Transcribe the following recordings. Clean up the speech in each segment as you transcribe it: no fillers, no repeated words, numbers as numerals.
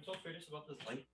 you so serious about this light?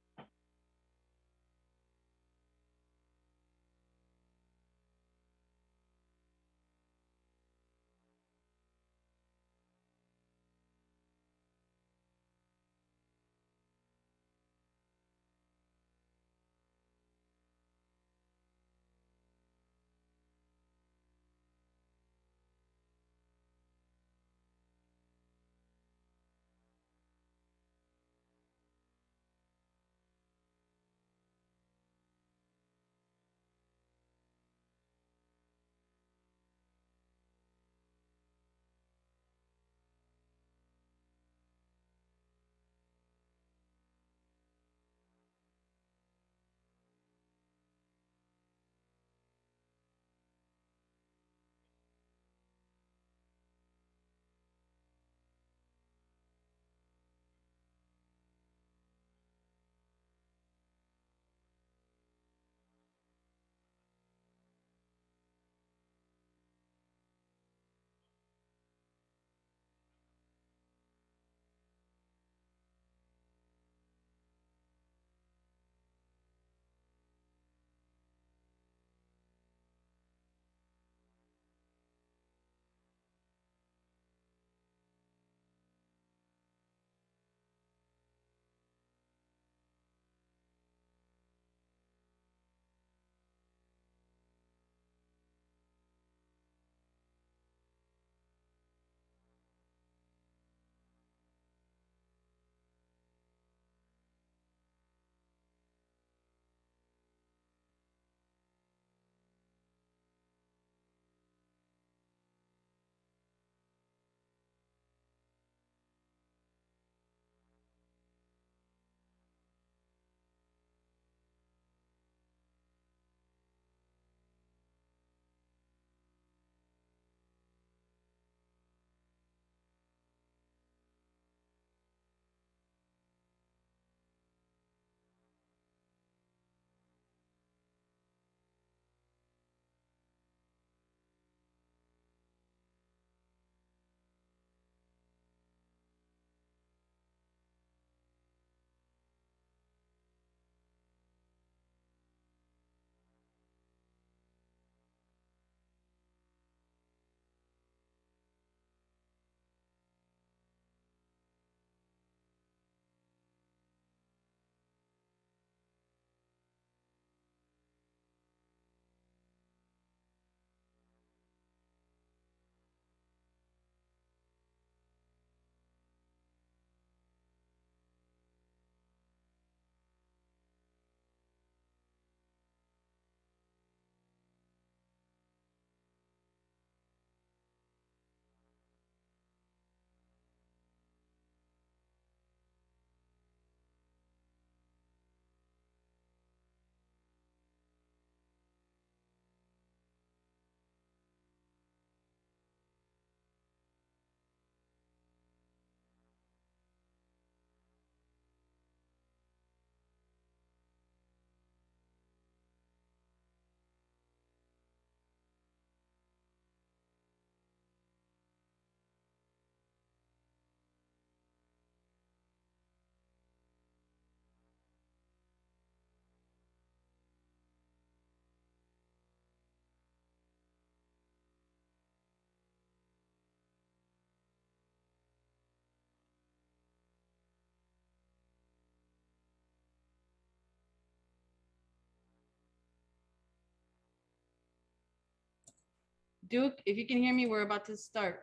Duke, if you can hear me, we're about to start.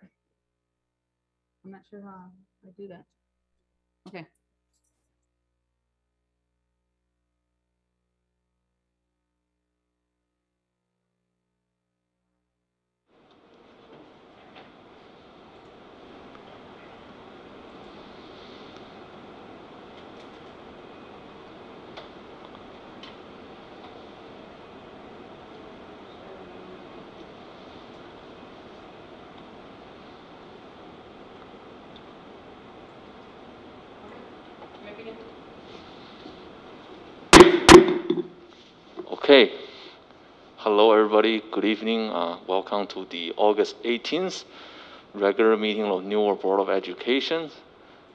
I'm not sure how I do that. Okay. Okay. Hello, everybody. Good evening. Welcome to the August 18th regular meeting of New World Board of Education.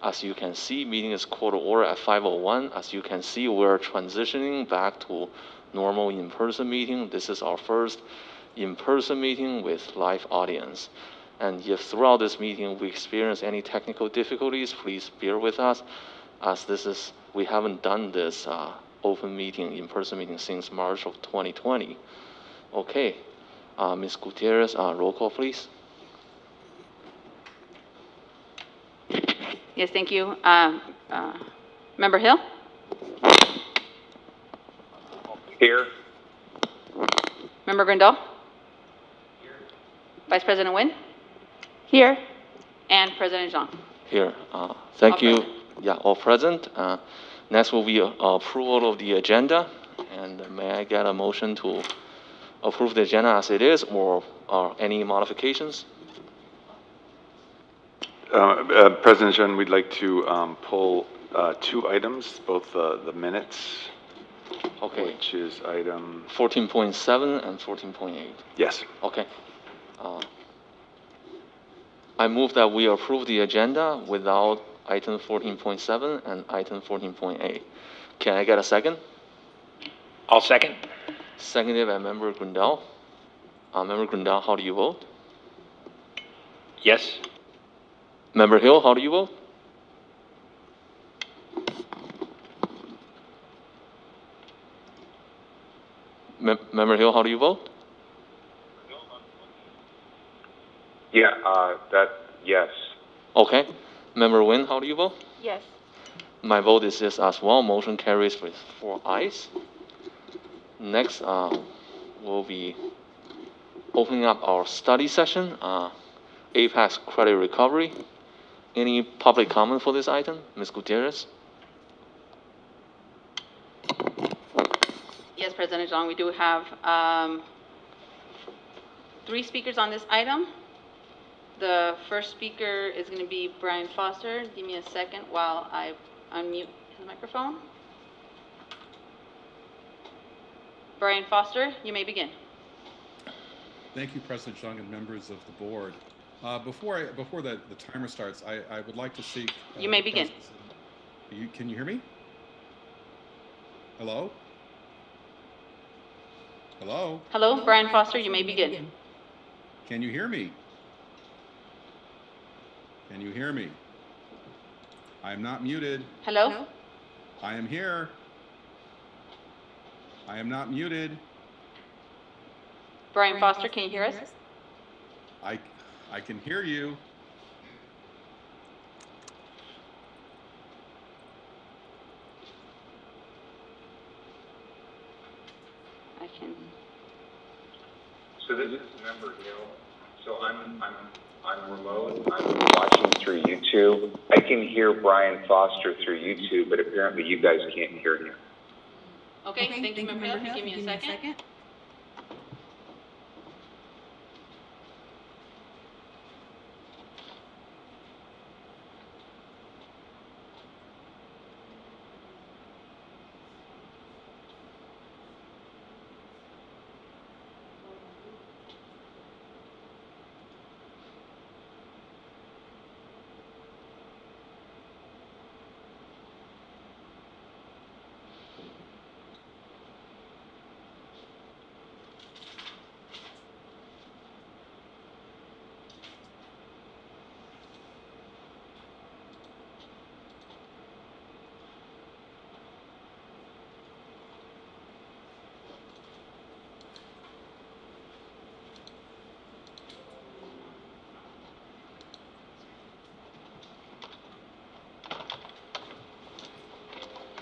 As you can see, meeting is called to order at 5:01. As you can see, we're transitioning back to normal in-person meeting. This is our first in-person meeting with live audience. And if throughout this meeting we experience any technical difficulties, please bear with us, as we haven't done this open meeting, in-person meeting since March of 2020. Okay, Ms. Gutierrez, roll call, please. Yes, thank you. Member Hill? Here. Member Grindal? Here. Vice President Nguyen? Here. And President Zhang? Here. Thank All you. present. Yeah, all present. Next will be approval of the agenda. And may I get a motion to approve the agenda as it is, or any modifications? President Zhen, we'd like to pull 2 items, both the minutes, Okay. which is item, 14.7 and 14.8. yes. Okay. I move that we approve the agenda without item 14.7 and item 14.8. Can I get a second? I'll second. Seconded by Member Grindal. Member Grindal, how do you vote? Yes. Member Hill, how do you vote? Member Hill, how do you vote? Yeah, yes. Okay. Member Nguyen, how do you vote? Yes. My vote is yes as well. Motion carries with 4 ayes. Next, we'll be opening up our study session, Apex credit recovery. Any public comment for this item? Ms. Gutierrez? Yes, President Zhang, we do have 3 speakers on this item. The first speaker is going to be Brian Foster. Give me a second while I unmute his microphone. Brian Foster, you may begin. Thank you, President Chung and members of the board. Before the timer starts, I would like to seek. You may begin. Can you hear me? Hello? Hello? Hello, Brian Foster, you may begin. Can you hear me? Can you hear me? I am not muted. Hello? I am here. I am not muted. Brian Foster, can you hear us? I can hear you. I can. So this is Member Hill. So I'm remote. I'm watching through YouTube. I can hear Brian Foster through YouTube, but apparently you guys can't hear him. Okay, thank you, Member Hill. Give me a second.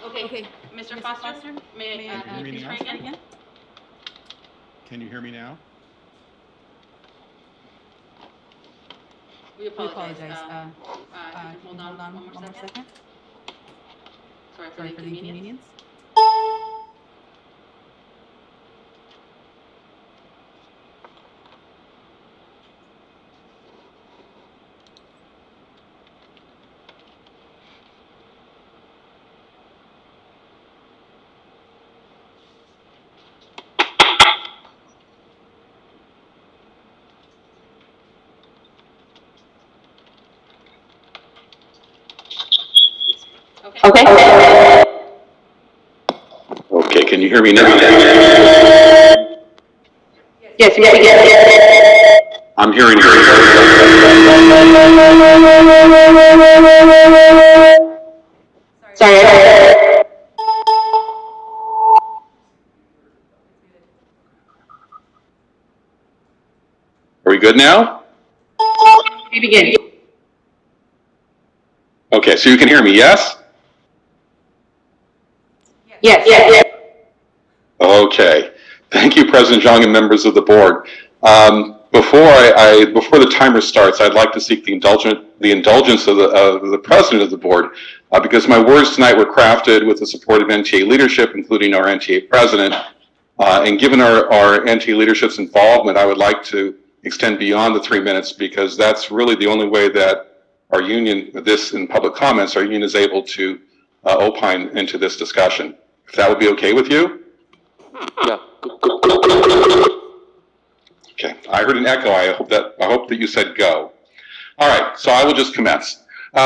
Okay, Mr. Foster, may I Can you hear me please now? try again? Can you hear me now? We apologize. Hold on one more second. Sorry for the inconvenience. Okay. Okay, can you hear me now? Yes, we can. I'm hearing Sorry. Are we good now? We begin. Okay, so you can hear me, yes? Yes. Okay. Thank you, President Zhang and members of the board. Before the timer starts, I'd like to seek the indulgence of the president of the board, because my words tonight were crafted with the support of NTA leadership, including our NTA president. And given our NTA leadership's involvement, I would like to extend beyond the 3 minutes, because that's really the only way that our union, this in public comments, our union is able to opine into this discussion. If that would be okay with you? Yeah. Okay, I heard an echo. I hope that you said go. All right, so I will just commence.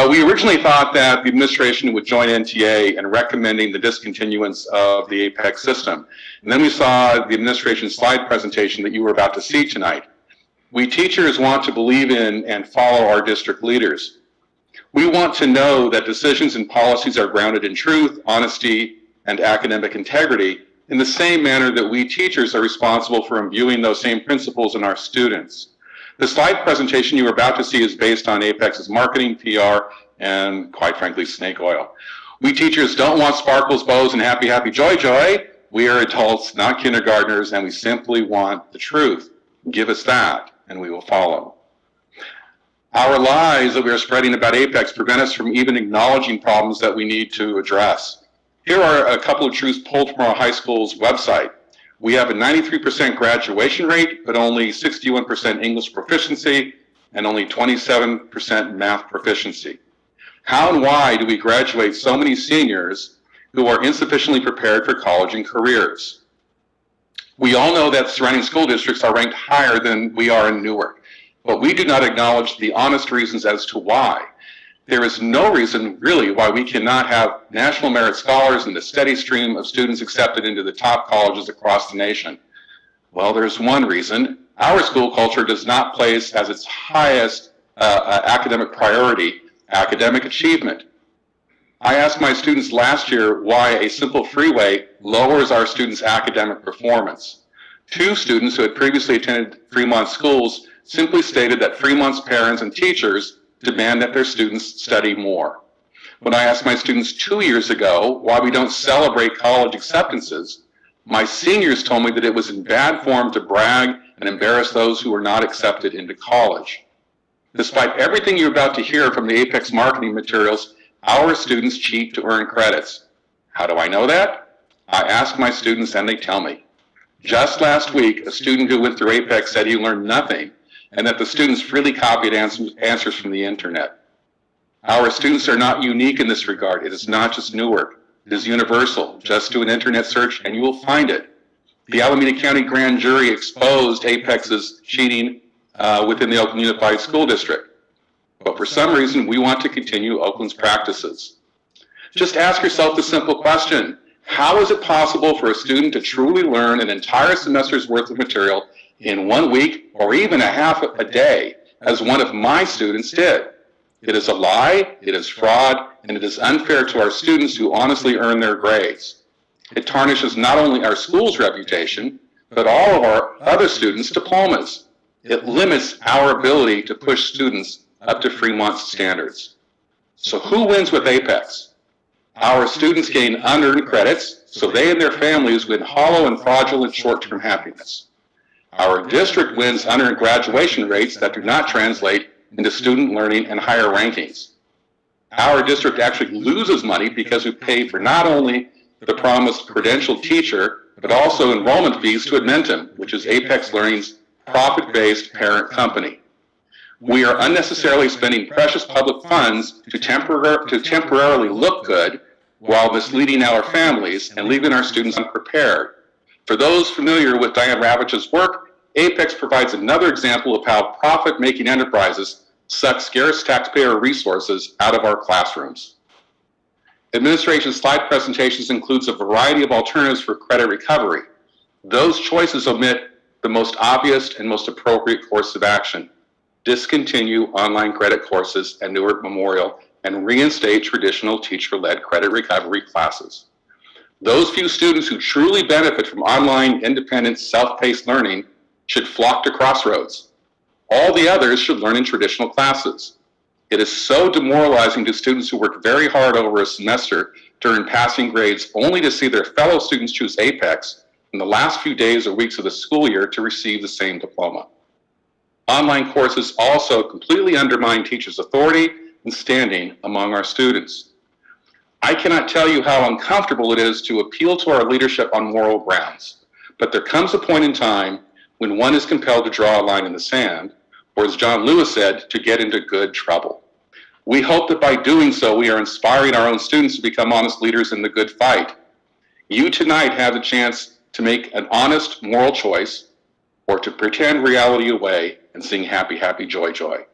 We originally thought that the administration would join NTA in recommending the discontinuance of the APEX system. And then we saw the administration's slide presentation that you were about to see tonight. We teachers want to believe in and follow our district leaders. We want to know that decisions and policies are grounded in truth, honesty, and academic integrity, in the same manner that we teachers are responsible for imbuing those same principles in our students. The slide presentation you are about to see is based on APEX's marketing, PR, and quite frankly, snake oil. We teachers don't want sparkles, bows, and happy, happy, joy, joy. We are adults, not kindergartners, and we simply want the truth. Give us that, and we will follow. Our lies that we are spreading about APEX prevent us from even acknowledging problems that we need to address. Here are a couple of truths pulled from our high school's website. We have a 93% graduation rate, but only 61% English proficiency and only 27% math proficiency. How and why do we graduate so many seniors who are insufficiently prepared for college and careers? We all know that surrounding school districts are ranked higher than we are in Newark, but we do not acknowledge the honest reasons as to why. There is no reason, really, why we cannot have national merit scholars and a steady stream of students accepted into the top colleges across the nation. Well, there's one reason. Our school culture does not place as its highest academic priority academic achievement. I asked my students last year why a simple freeway lowers our students' academic performance. 2 students who had previously attended Fremont schools simply stated that Fremont's parents and teachers demand that their students study more. When I asked my students 2 years ago why we don't celebrate college acceptances, my seniors told me that it was in bad form to brag and embarrass those who were not accepted into college. Despite everything you're about to hear from the APEX marketing materials, our students cheat to earn credits. How do I know that? I ask my students and they tell me. Just last week, a student who went through APEX said he learned nothing, and that the students freely copied answers from the internet. Our students are not unique in this regard. It is not just Newark. It is universal. Just do an internet search and you will find it. The Alameda County Grand Jury exposed APEX's cheating within the Oakland Unified School District. But for some reason, we want to continue Oakland's practices. Just ask yourself the simple question: how is it possible for a student to truly learn an entire semester's worth of material in 1 week or even a half a day, as one of my students did? It is a lie, it is fraud, and it is unfair to our students who honestly earn their grades. It tarnishes not only our school's reputation, but all of our other students' diplomas. It limits our ability to push students up to Fremont's standards. So who wins with APEX? Our students gain unearned credits, so they and their families win hollow and fraudulent short-term happiness. Our district wins unearned graduation rates that do not translate into student learning and higher rankings. Our district actually loses money because we pay for not only the promised credentialed teacher, but also enrollment fees to Edmentum, which is APEX Learning's profit-based parent company. We are unnecessarily spending precious public funds to temporarily look good while misleading our families and leaving our students unprepared. For those familiar with Diane Ravitch's work, APEX provides another example of how profit-making enterprises suck scarce taxpayer resources out of our classrooms. Administration slide presentations includes a variety of alternatives for credit recovery. Those choices omit the most obvious and most appropriate course of action. Discontinue online credit courses at Newark Memorial and reinstate traditional teacher-led credit recovery classes. Those few students who truly benefit from online, independent, self-paced learning should flock to Crossroads. All the others should learn in traditional classes. It is so demoralizing to students who work very hard over a semester to earn passing grades only to see their fellow students choose Apex in the last few days or weeks of the school year to receive the same diploma. Online courses also completely undermine teachers' authority and standing among our students. I cannot tell you how uncomfortable it is to appeal to our leadership on moral grounds, but there comes a point in time when one is compelled to draw a line in the sand, or as John Lewis said, to get into good trouble. We hope that by doing so, we are inspiring our own students to become honest leaders in the good fight. You tonight have the chance to make an honest moral choice or to pretend reality away and sing happy, happy, joy, joy.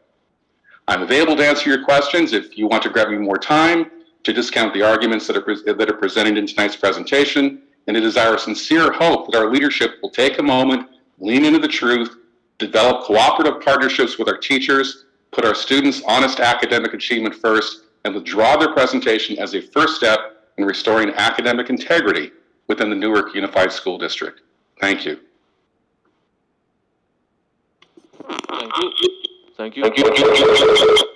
I'm available to answer your questions if you want to grab me more time to discount the arguments that are presented in tonight's presentation. And it is our sincere hope that our leadership will take a moment, lean into the truth, develop cooperative partnerships with our teachers, put our students' honest academic achievement first, and withdraw their presentation as a first step in restoring academic integrity within the Newark Unified School District. Thank you. Thank you. Thank you.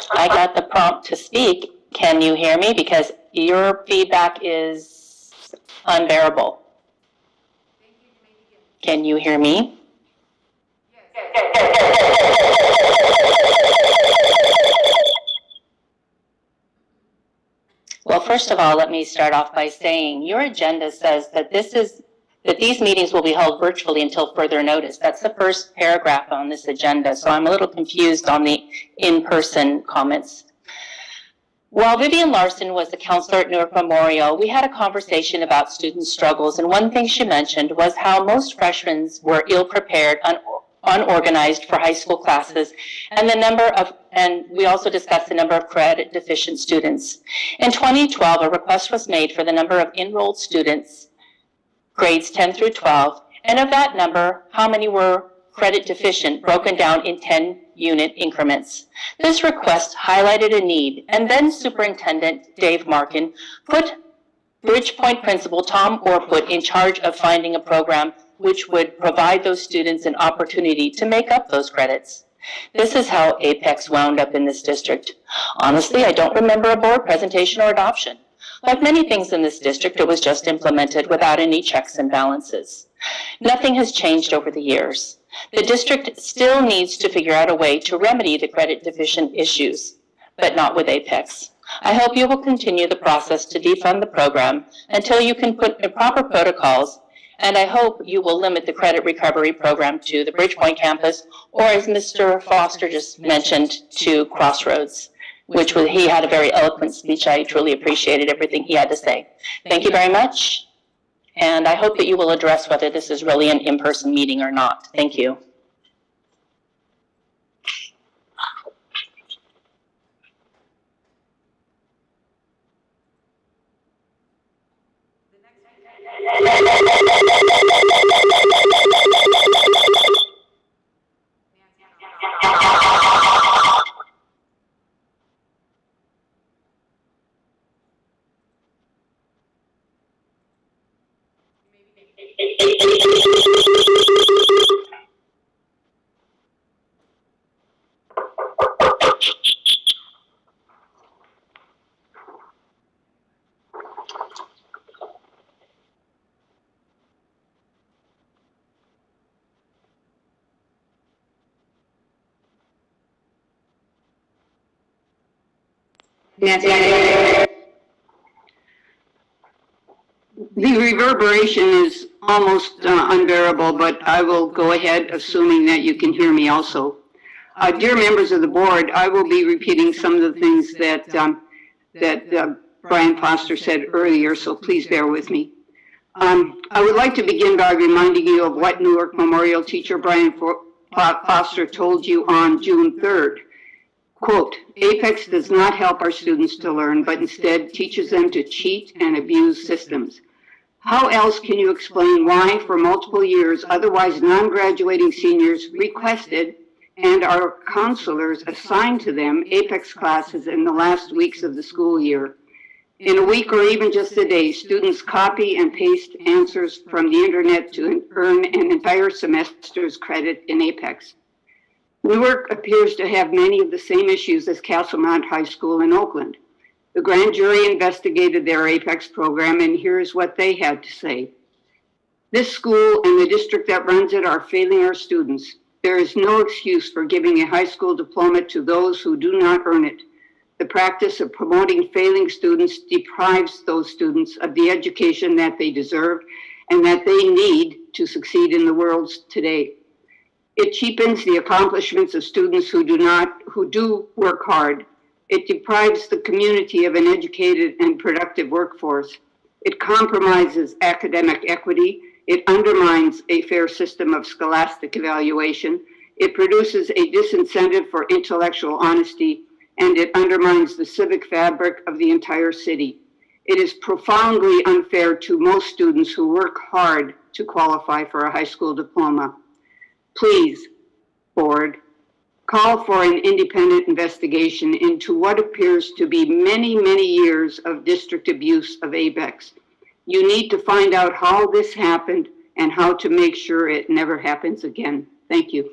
I got the prompt to speak. Can you hear me? Because your feedback is unbearable. Can you hear me? Well, first of all, let me start off by saying your agenda says that these meetings will be held virtually until further notice. That's the first paragraph on this agenda, so I'm a little confused on the in-person comments. While Vivian Larson was the counselor at Newark Memorial, we had a conversation about student struggles, and one thing she mentioned was how most freshmen were ill-prepared, unorganized for high school classes, and we also discussed the number of credit deficient students. In 2012, a request was made for the number of enrolled students, grades 10 through 12, and of that number, how many were credit deficient, broken down in 10-unit increments. This request highlighted a need, and then Superintendent Dave Markin put Bridgepoint Principal Tom Orput in charge of finding a program which would provide those students an opportunity to make up those credits. This is how Apex wound up in this district. Honestly, I don't remember a board presentation or adoption. Like many things in this district, it was just implemented without any checks and balances. Nothing has changed over the years. The district still needs to figure out a way to remedy the credit deficient issues, but not with Apex. I hope you will continue the process to defund the program until you can put in proper protocols, and I hope you will limit the credit recovery program to the Bridgepoint campus, or as Mr. Foster just mentioned, to Crossroads, which he had a very eloquent speech. I truly appreciated everything he had to say. Thank you very much. And I hope that you will address whether this is really an in-person meeting or not. Thank you. Nancy. The reverberation is almost unbearable, but I will go ahead, assuming that you can hear me also. Dear members of the board, I will be repeating some of the things that Brian Foster said earlier, so please bear with me. I would like to begin by reminding you of what Newark Memorial teacher Brian Foster told you on June 3rd. Quote, "Apex does not help our students to learn, but instead teaches them to cheat and abuse systems." How else can you explain why, for multiple years, otherwise non-graduating seniors requested and our counselors assigned to them Apex classes in the last weeks of the school year? In a week or even just a day, students copy and paste answers from the internet to earn an entire semester's credit in Apex. Newark appears to have many of the same issues as Castlemont High School in Oakland. The grand jury investigated their Apex program, and here's what they had to say. This school and the district that runs it are failing our students. There is no excuse for giving a high school diploma to those who do not earn it. The practice of promoting failing students deprives those students of the education that they deserve and that they need to succeed in the world today. It cheapens the accomplishments of students who do work hard. It deprives the community of an educated and productive workforce. It compromises academic equity. It undermines a fair system of scholastic evaluation. It produces a disincentive for intellectual honesty, and it undermines the civic fabric of the entire city. It is profoundly unfair to most students who work hard to qualify for a high school diploma. Please, board, call for an independent investigation into what appears to be many, many years of district abuse of Apex. You need to find out how this happened and how to make sure it never happens again. Thank you.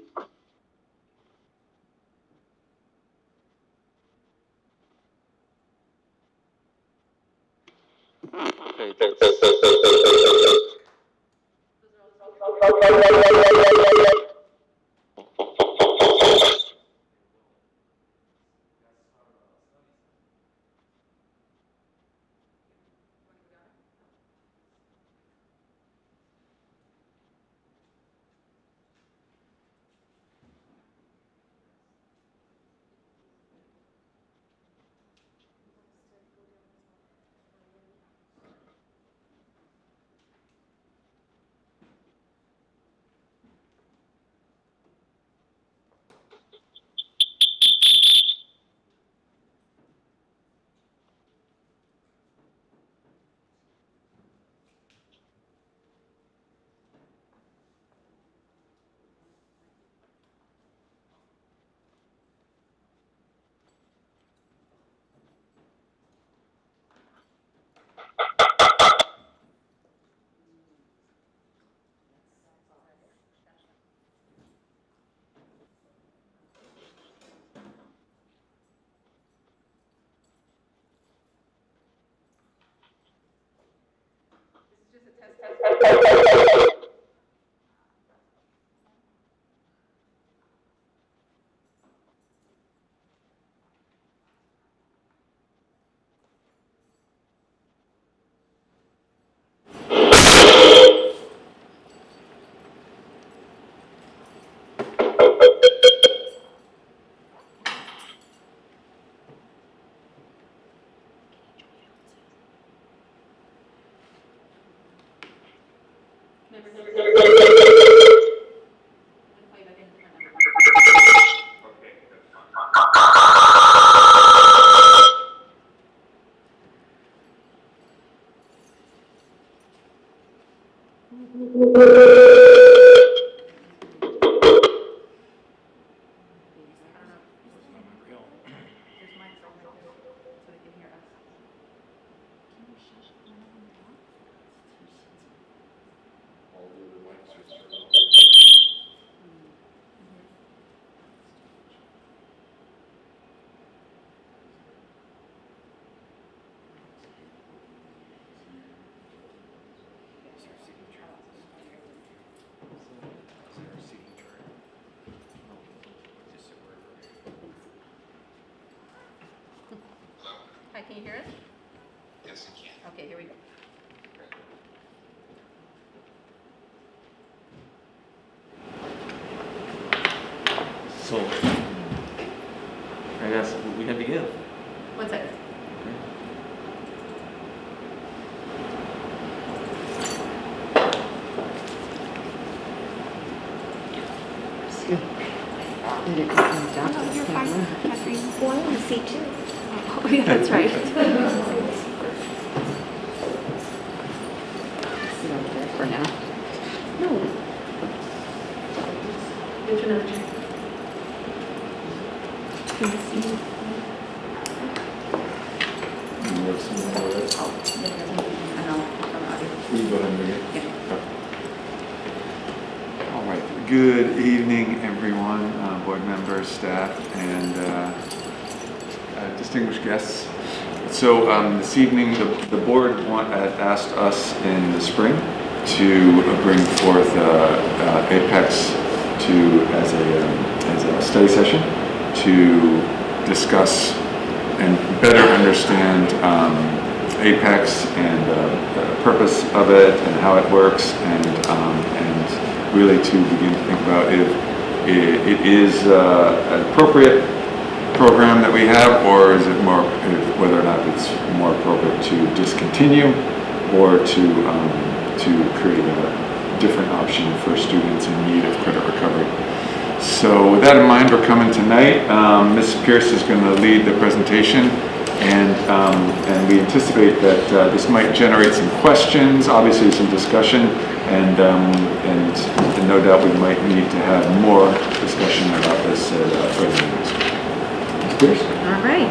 can you hear us? Yes, you can. Okay, here we go. So, I guess we can begin. One second. Oh, yeah, that's right. For now. All right. Good evening, everyone, board members, staff, and distinguished guests. So this evening, the board had asked us in the spring to bring forth Apex as a study session to discuss and better understand Apex and the purpose of it and how it works, and really to begin to think about if it is an appropriate program that we have, or is it more, whether or not it's more appropriate to discontinue or to create a different option for students in need of credit recovery. So with that in mind, we're coming tonight. Ms. Pierce is going to lead the presentation, and we anticipate that this might generate some questions, obviously some discussion, and no doubt we might need to have more discussion about this at further meetings. Ms. Pierce? All right.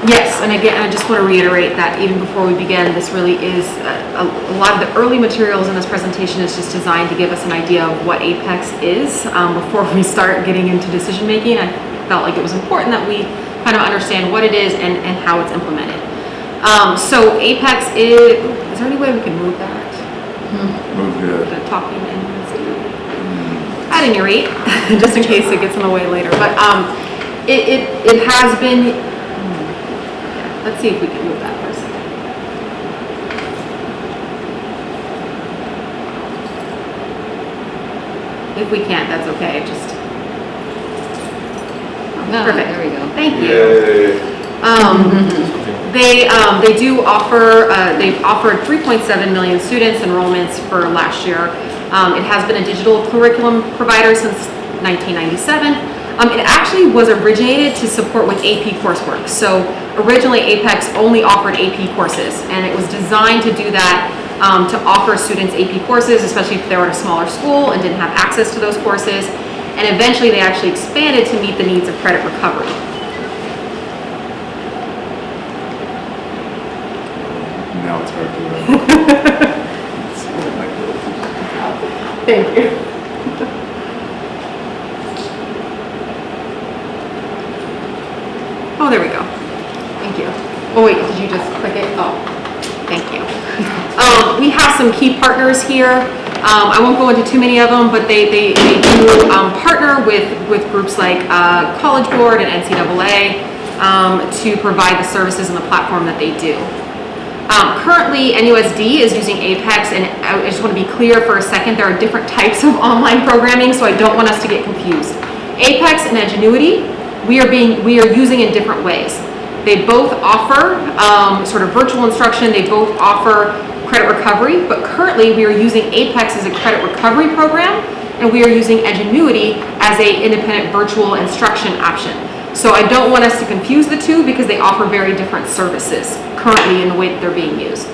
Yes, and again, I just want to reiterate that even before we begin, this really is a lot of the early materials in this presentation is just designed to give us an idea of what Apex is. Before we start getting into decision making, I felt like it was important that we kind of understand what it is and how it's implemented. So Apex is there any way we can move that? Move The talking and at any rate, just in case it gets in the way later. But it has been. Let's see if we can move that for a second. If we can't, that's okay. Just perfect. There we go. Thank you. They do offer. They've offered 3.7 million students enrollments for last year. It has been a digital curriculum provider since 1997. It actually was originated to support with AP coursework. So originally Apex only offered AP courses, and it was designed to do that, to offer students AP courses, especially if they were at a smaller school and didn't have access to those courses. And eventually they actually expanded to meet the needs of credit recovery. Now it's hard to Thank you. Oh, there we go. Thank you. Oh wait, did you just click it? Oh, thank you. We have some key partners here. I won't go into too many of them, but they do partner with groups like College Board and NCAA to provide the services and the platform that they do. Currently, NUSD is using Apex, and I just want to be clear for a second, there are different types of online programming, so I don't want us to get confused. Apex and Edgenuity, we are using in different ways. They both offer sort of virtual instruction, they both offer credit recovery, but currently we are using Apex as a credit recovery program, and we are using Edgenuity as an independent virtual instruction option. So I don't want us to confuse the two because they offer very different services currently in the way that they're being used.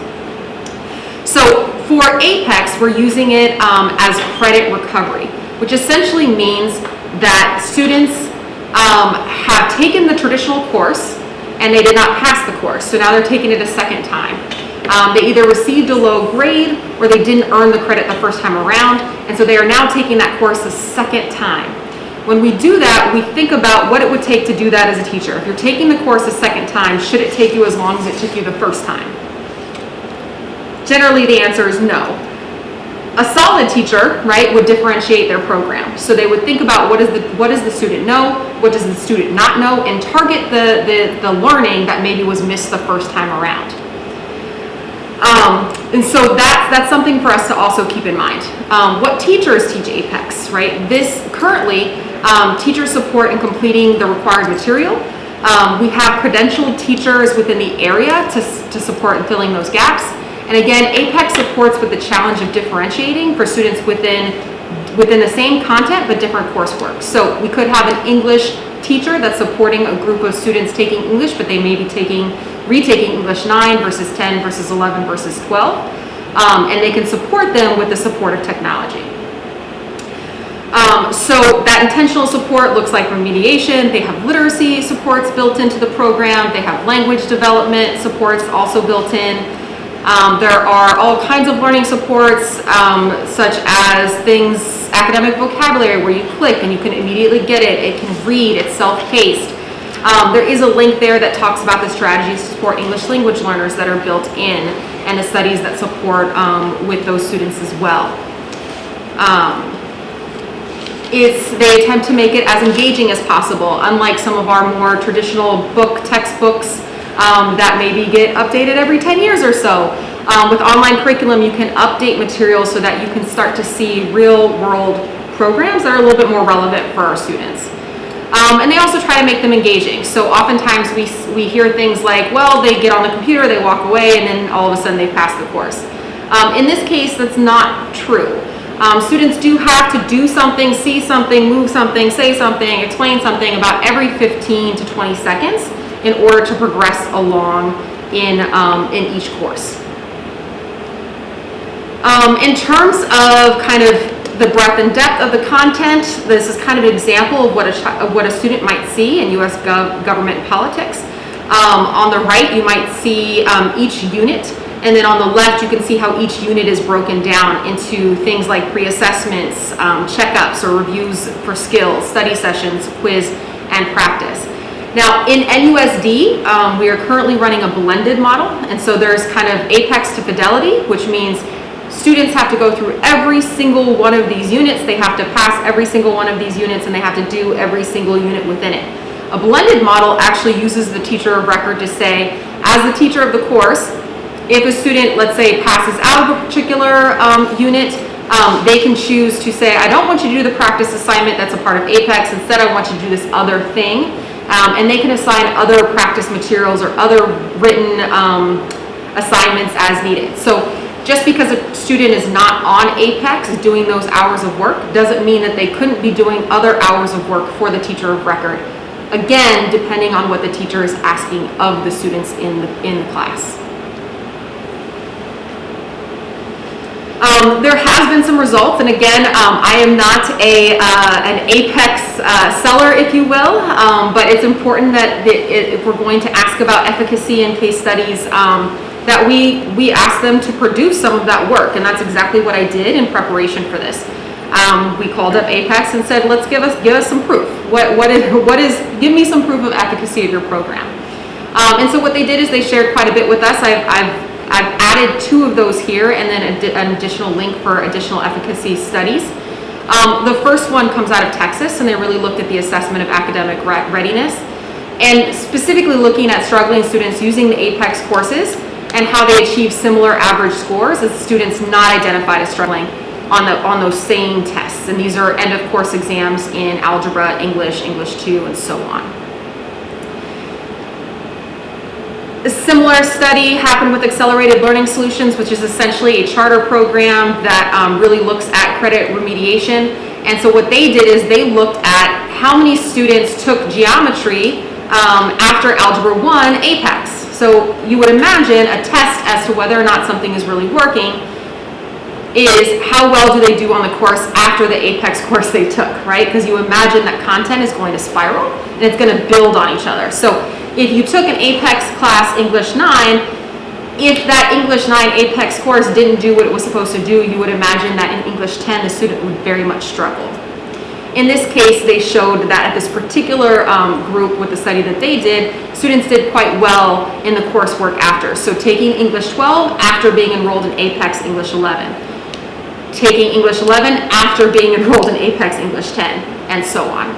So for Apex, we're using it as credit recovery, which essentially means that students have taken the traditional course and they did not pass the course. So now they're taking it a second time. They either received a low grade or they didn't earn the credit the first time around, and so they are now taking that course a second time. When we do that, we think about what it would take to do that as a teacher. If you're taking the course a second time, should it take you as long as it took you the first time? Generally, the answer is no. A solid teacher, right, would differentiate their program. So they would think about what does the student know, what does the student not know, and target the learning that maybe was missed the first time around. And so that's something for us to also keep in mind. What teachers teach APEX, right? This currently, teachers support in completing the required material. We have credentialed teachers within the area to support in filling those gaps. And again, APEX supports with the challenge of differentiating for students within the same content but different coursework. So we could have an English teacher that's supporting a group of students taking English, but they may be retaking English 9 versus 10 versus 11 versus 12. And they can support them with the support of technology. So that intentional support looks like remediation. They have literacy supports built into the program. They have language development supports also built in. There are all kinds of learning supports, such as things, academic vocabulary, where you click and you can immediately get it. It can read, it's self-paced. There is a link there that talks about the strategies to support English language learners that are built in, and the studies that support with those students as well. They attempt to make it as engaging as possible, unlike some of our more traditional textbooks that maybe get updated every 10 years or so. With online curriculum, you can update materials so that you can start to see real-world programs that are a little bit more relevant for our students. And they also try to make them engaging. So oftentimes we hear things like, well, they get on the computer, they walk away, and then all of a sudden they pass the course. In this case, that's not true. Students do have to do something, see something, move something, say something, explain something about every 15 to 20 seconds in order to progress along in each course. In terms of kind of the breadth and depth of the content, this is kind of an example of what a student might see in U.S. government and politics. On the right, you might see each unit, and then on the left, you can see how each unit is broken down into things like pre-assessments, checkups or reviews for skills, study sessions, quiz, and practice. Now, in NUSD, we are currently running a blended model, and so there's kind of APEX to Fidelity, which means students have to go through every single one of these units, they have to pass every single one of these units, and they have to do every single unit within it. A blended model actually uses the teacher of record to say, as the teacher of the course, if a student, let's say, passes out of a particular unit, they can choose to say, I don't want you to do the practice assignment that's a part of APEX, instead I want you to do this other thing. And they can assign other practice materials or other written assignments as needed. So just because a student is not on APEX doing those hours of work doesn't mean that they couldn't be doing other hours of work for the teacher of record. Again, depending on what the teacher is asking of the students in the class. There has been some results, and again, I am not an APEX seller, if you will, but it's important that if we're going to ask about efficacy in case studies, that we ask them to produce some of that work, and that's exactly what I did in preparation for this. We called up APEX and said, let's give us some proof. Give me some proof of efficacy of your program. And so what they did is they shared quite a bit with us. I've added 2 of those here, and then an additional link for additional efficacy studies. The first one comes out of Texas, and they really looked at the assessment of academic readiness, and specifically looking at struggling students using the APEX courses and how they achieve similar average scores as students not identified as struggling on those same tests. And these are end of course exams in algebra, English, English 2, and so on. A similar study happened with Accelerated Learning Solutions, which is essentially a charter program that really looks at credit remediation. And so what they did is they looked at how many students took geometry after Algebra 1 APEX. So you would imagine a test as to whether or not something is really working is how well do they do on the course after the APEX course they took, right? Because you imagine that content is going to spiral and it's going to build on each other. So if you took an APEX class English 9, if that English 9 APEX course didn't do what it was supposed to do, you would imagine that in English 10 the student would very much struggle. In this case, they showed that at this particular group with the study that they did, students did quite well in the coursework after. So taking English 12 after being enrolled in APEX English 11. Taking English 11 after being enrolled in APEX English 10, and so on.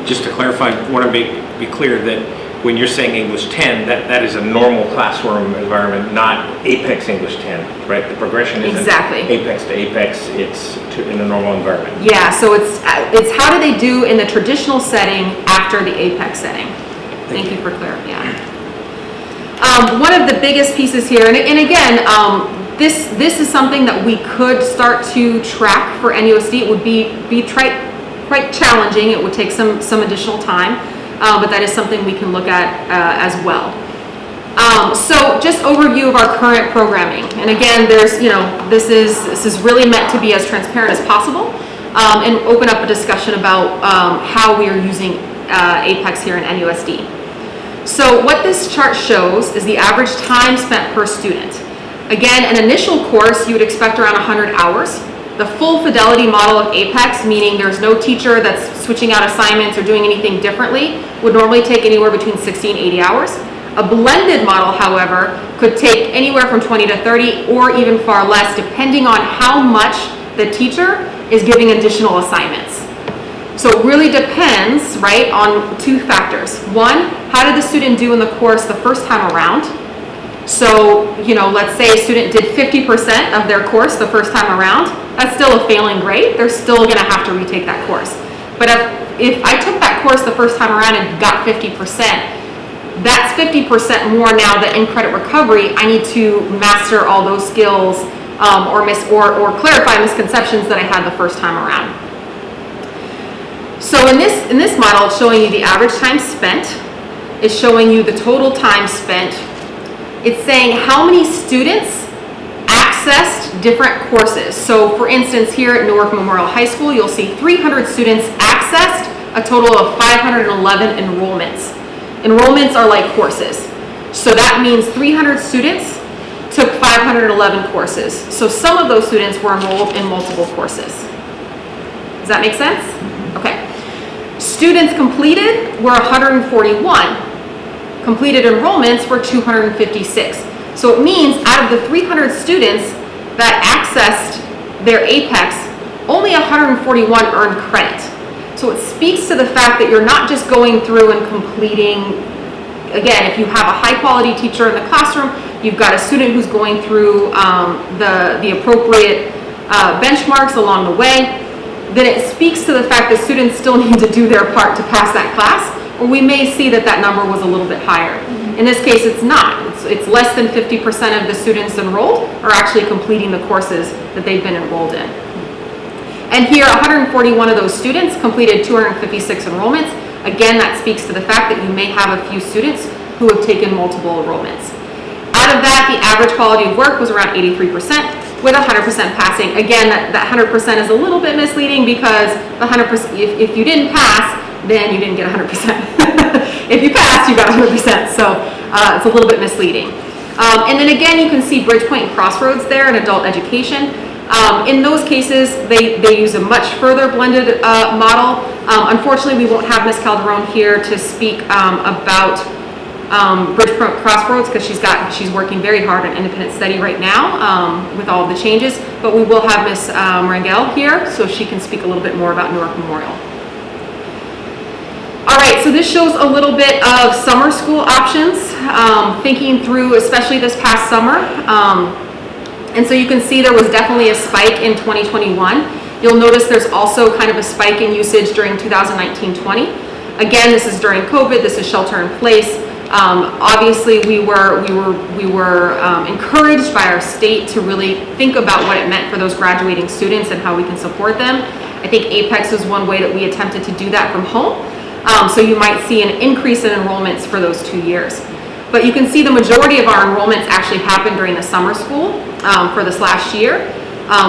Just to clarify, I want to be clear that when you're saying English 10, that is a normal classroom environment, not Apex English 10, right? The progression isn't Exactly. Apex to Apex, it's in a normal environment. Yeah, so it's how do they do in the traditional setting after the Apex setting? Thank you for clarifying. Yeah. One of the biggest pieces here, and again, this is something that we could start to track for NUSD. It would be quite challenging. It would take some additional time, but that is something we can look at as well. So just overview of our current programming. And again, there's, this is really meant to be as transparent as possible, and open up a discussion about how we are using Apex here in NUSD. So what this chart shows is the average time spent per student. Again, an initial course, you would expect around 100 hours. The full fidelity model of Apex, meaning there's no teacher that's switching out assignments or doing anything differently, would normally take anywhere between 60 and 80 hours. A blended model, however, could take anywhere from 20 to 30 or even far less, depending on how much the teacher is giving additional assignments. So it really depends, right, on two factors. One, how did the student do in the course the first time around? So, let's say a student did 50% of their course the first time around. That's still a failing grade. They're still going to have to retake that course. But if I took that course the first time around and got 50%, that's 50% more now that in credit recovery, I need to master all those skills or clarify misconceptions that I had the first time around. So in this model, it's showing you the average time spent. It's showing you the total time spent. It's saying how many students accessed different courses. So for instance, here at Newark Memorial High School, you'll see 300 students accessed a total of 511 enrollments. Enrollments are like courses. So that means 300 students took 511 courses. So some of those students were enrolled in multiple courses. Does that make sense? Okay. Students completed were 141. Completed enrollments were 256. So it means out of the 300 students that accessed their Apex, only 141 earned credit. So it speaks to the fact that you're not just going through and completing, again, if you have a high quality teacher in the classroom, you've got a student who's going through the appropriate benchmarks along the way, then it speaks to the fact that students still need to do their part to pass that class, or we may see that number was a little bit higher. In this case, it's not. It's less than 50% of the students enrolled are actually completing the courses that they've been enrolled in. And here, 141 of those students completed 256 enrollments. Again, that speaks to the fact that you may have a few students who have taken multiple enrollments. Out of that, the average quality of work was around 83%. With 100% passing. Again, that 100% is a little bit misleading because the 100%, if you didn't pass, then you didn't get 100%. If you passed, you got 100%. So it's a little bit misleading. And then again, you can see Bridgepoint and Crossroads there in adult education. In those cases, they use a much further blended model. Unfortunately, we won't have Ms. Calderon here to speak about Bridgepoint Crossroads because she's working very hard on independent study right now with all of the changes, but we will have Ms. Rangel here so she can speak a little bit more about Newark Memorial. All right, so this shows a little bit of summer school options, thinking through especially this past summer. And so you can see there was definitely a spike in 2021. You'll notice there's also kind of a spike in usage during 2019-20. Again, this is during COVID, this is shelter in place. Obviously, we were encouraged by our state to really think about what it meant for those graduating students and how we can support them. I think Apex was one way that we attempted to do that from home. So you might see an increase in enrollments for those 2 years. But you can see the majority of our enrollments actually happened during the summer school for this last year,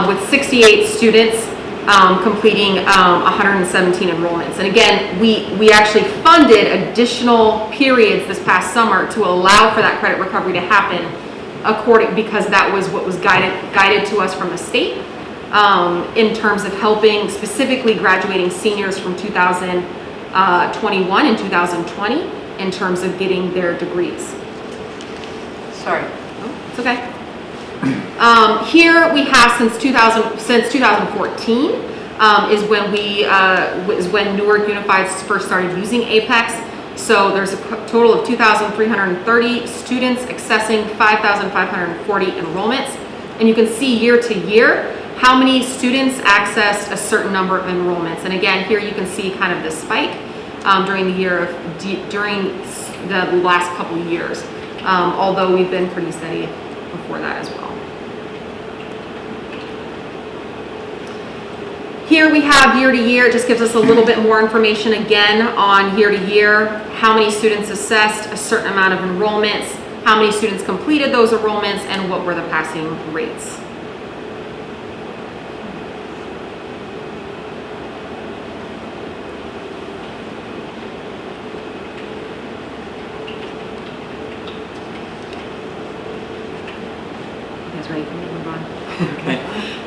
with 68 students completing 117 enrollments. And again, we actually funded additional periods this past summer to allow for that credit recovery to happen because that was what was guided to us from the state in terms of helping specifically graduating seniors from 2021 and 2020 in terms of getting their degrees. Sorry, it's okay. Here we have since 2014, is when Newark Unified first started using Apex. So there's a total of 2,330 students accessing 5,540 enrollments. And you can see year to year how many students accessed a certain number of enrollments. And again, here you can see kind of the spike during the last couple of years, although we've been pretty steady before that as well. Here we have year to year. It just gives us a little bit more information again on year to year, how many students assessed a certain amount of enrollments, how many students completed those enrollments, and what were the passing rates. You guys ready for me to move on? Okay.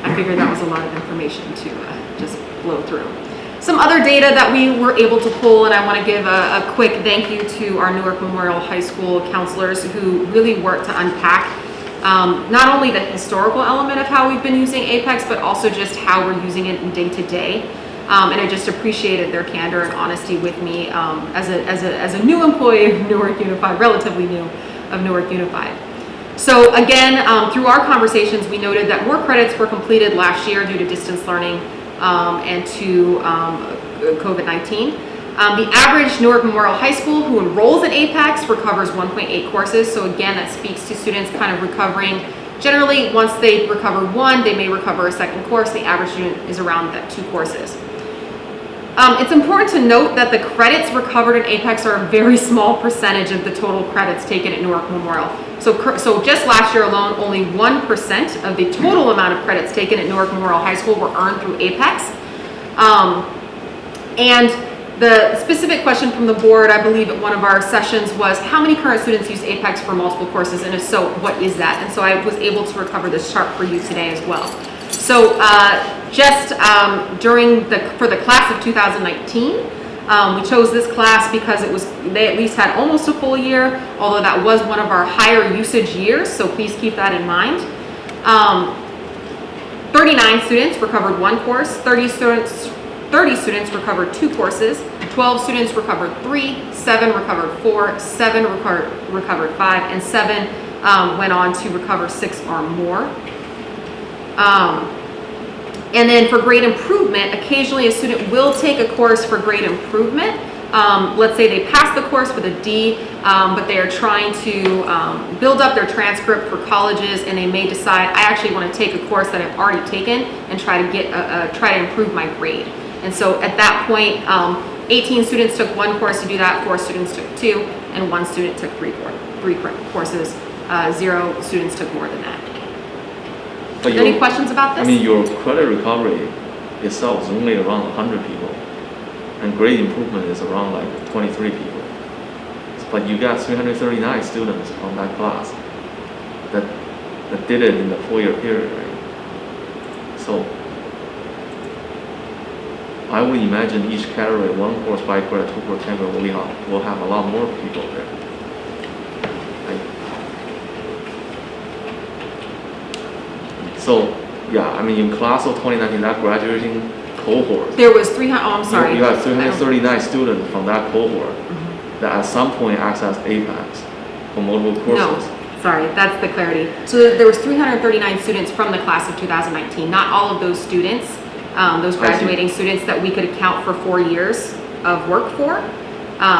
I figured that was a lot of information to just blow through. Some other data that we were able to pull, and I want to give a quick thank you to our Newark Memorial High School counselors who really worked to unpack not only the historical element of how we've been using Apex, but also just how we're using it in day to day. And I just appreciated their candor and honesty with me as a new employee of Newark Unified, relatively new of Newark Unified. So again, through our conversations, we noted that more credits were completed last year due to distance learning and to COVID-19. The average Newark Memorial High School who enrolls in Apex recovers 1.8 courses. So again, that speaks to students kind of recovering. Generally, once they recover one, they may recover a second course. The average student is around that 2 courses. It's important to note that the credits recovered in Apex are a very small percentage of the total credits taken at Newark Memorial. So just last year alone, only 1% of the total amount of credits taken at Newark Memorial High School were earned through Apex. And the specific question from the board, I believe at one of our sessions, was how many current students use Apex for multiple courses, and if so, what is that? And so I was able to recover this chart for you today as well. So for the class of 2019, we chose this class because they at least had almost a full year, although that was one of our higher usage years, so please keep that in mind. 39 students recovered 1 course, 30 students recovered 2 courses, 12 students recovered 3, 7 recovered 4, 7 recovered 5, and 7 went on to recover 6 or more. And then for grade improvement, occasionally a student will take a course for grade improvement. Let's say they pass the course with a D, but they are trying to build up their transcript for colleges, and they may decide, I actually want to take a course that I've already taken and try to improve my grade. And so at that point, 18 students took 1 course to do that, 4 students took 2, and 1 student took 3 courses. 0 students took more than that. Any questions about this? I mean, your credit recovery itself is only around 100 people, and grade improvement is around like 23 people. But you got 339 students from that class that did it in the 4-year period, right? So I would imagine each category, 1 course, 5 credit, 2 course, 10 credit, will have a lot more people there. So, yeah, I mean, in class of 2019, that graduating cohort. There was 300, oh, I'm sorry. You got 339 students from that cohort that at some point accessed Apex for multiple courses. No, sorry, that's the clarity. So there was 339 students from the class of 2019. Not all of those students, those graduating students that we could account for 4 years of work for,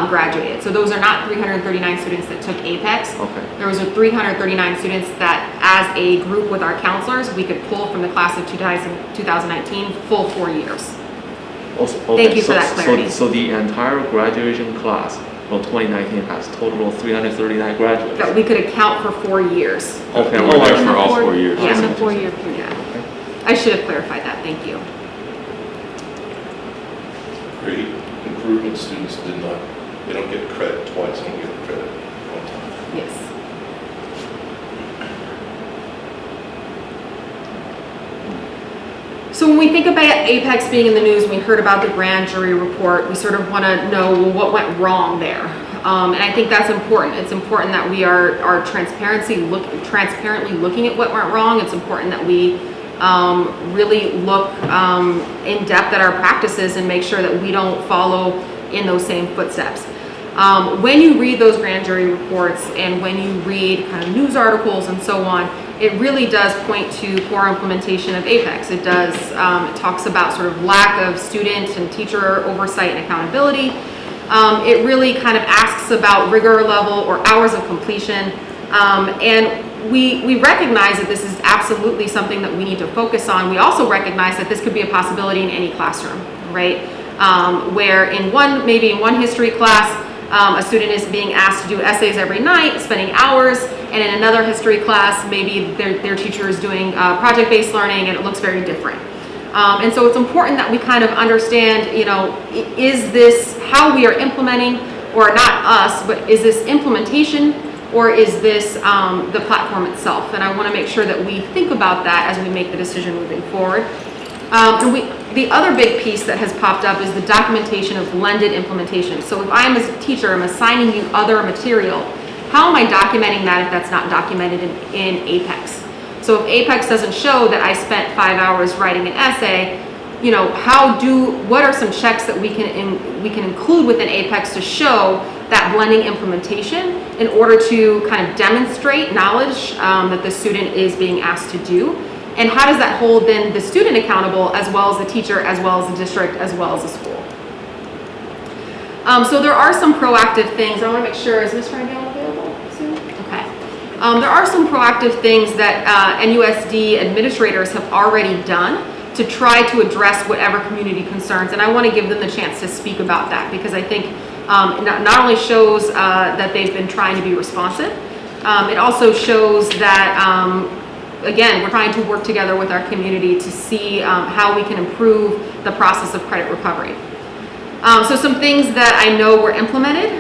graduated. So those are not 339 students that took Apex. Okay. There was 339 students that, as a group with our counselors, we could pull from the class of 2019 full 4 years. Also, okay. Thank you for that clarity. So the entire graduation class from 2019 has total of 339 graduates. That we could account for 4 years. Okay, we're there for all 4 years. Yeah, in the 4-year period. Okay. I should have clarified that. Thank you. Grade improvement students they don't get credit twice, they don't get credit 1 time. Yes. So when we think about Apex being in the news, we heard about the grand jury report, we sort of want to know, well, what went wrong there? And I think that's important. It's important that we are transparently looking at what went wrong. It's important that we really look in depth at our practices and make sure that we don't follow in those same footsteps. When you read those grand jury reports and when you read kind of news articles and so on, it really does point to poor implementation of APEX. It does, it talks about sort of lack of student and teacher oversight and accountability. It really kind of asks about rigor level or hours of completion. And we recognize that this is absolutely something that we need to focus on. We also recognize that this could be a possibility in any classroom, right? Where maybe in one history class, a student is being asked to do essays every night, spending hours, and in another history class, maybe their teacher is doing project-based learning and it looks very different. And so it's important that we kind of understand, you know, is this how we are implementing, or not us, but is this implementation, or is this the platform itself? And I want to make sure that we think about that as we make the decision moving forward. The other big piece that has popped up is the documentation of blended implementation. So if I'm as a teacher, I'm assigning you other material, how am I documenting that if that's not documented in APEX? So if APEX doesn't show that I spent 5 hours writing an essay, you know, what are some checks that we can include within APEX to show that blending implementation in order to kind of demonstrate knowledge that the student is being asked to do? And how does that hold then the student accountable, as well as the teacher, as well as the district, as well as the school? So there are some proactive things. I want to make sure, is Ms. Rangel available soon? Okay. There are some proactive things that NUSD administrators have already done to try to address whatever community concerns. And I want to give them the chance to speak about that, because I think it not only shows that they've been trying to be responsive, it also shows that again, we're trying to work together with our community to see how we can improve the process of credit recovery. So some things that I know were implemented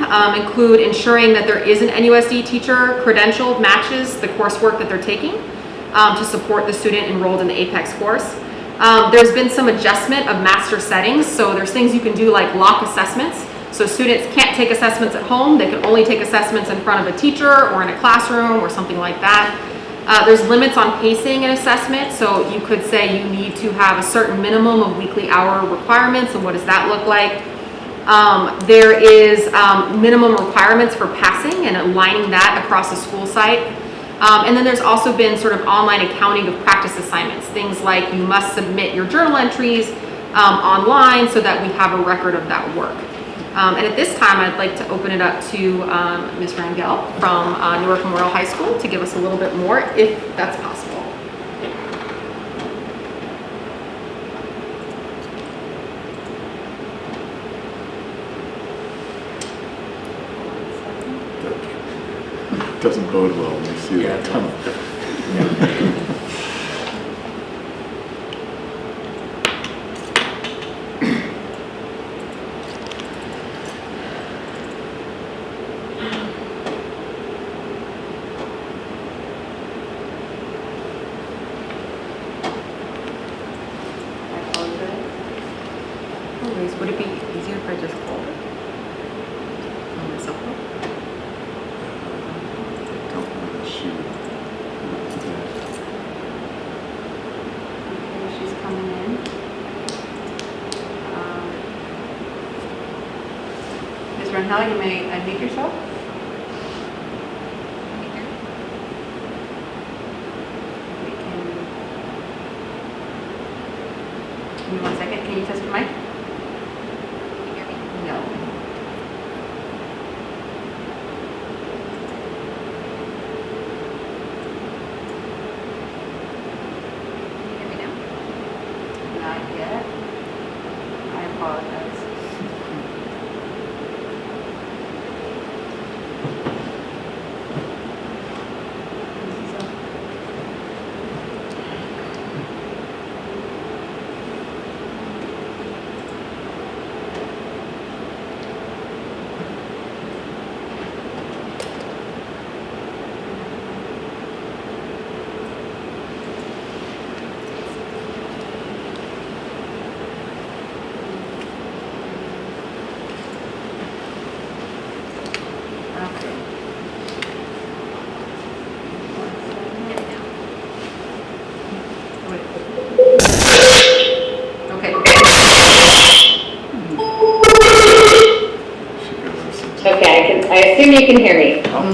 include ensuring that there is an NUSD teacher credentialed matches the coursework that they're taking to support the student enrolled in the APEX course. There's been some adjustment of master settings. So there's things you can do like lock assessments. So students can't take assessments at home. They can only take assessments in front of a teacher or in a classroom or something like that. There's limits on pacing and assessment, so you could say you need to have a certain minimum of weekly hour requirements, and what does that look like? There is minimum requirements for passing and aligning that across a school site. And then there's also been sort of online accounting of practice assignments, things like you must submit your journal entries online so that we have a record of that work. And at this time, I'd like to open it up to Ms. Rangel from Newark Memorial High School to give us a little bit more, if that's possible. Doesn't bode well when you see that tunnel. Would it be easier if I just called it on my cell phone? Okay, she's coming in. Ms. Rangel, you may unmute yourself. Give me 1 second. Can you test your mic? No. Can you hear me now? Not yet. I apologize. you can hear me. Can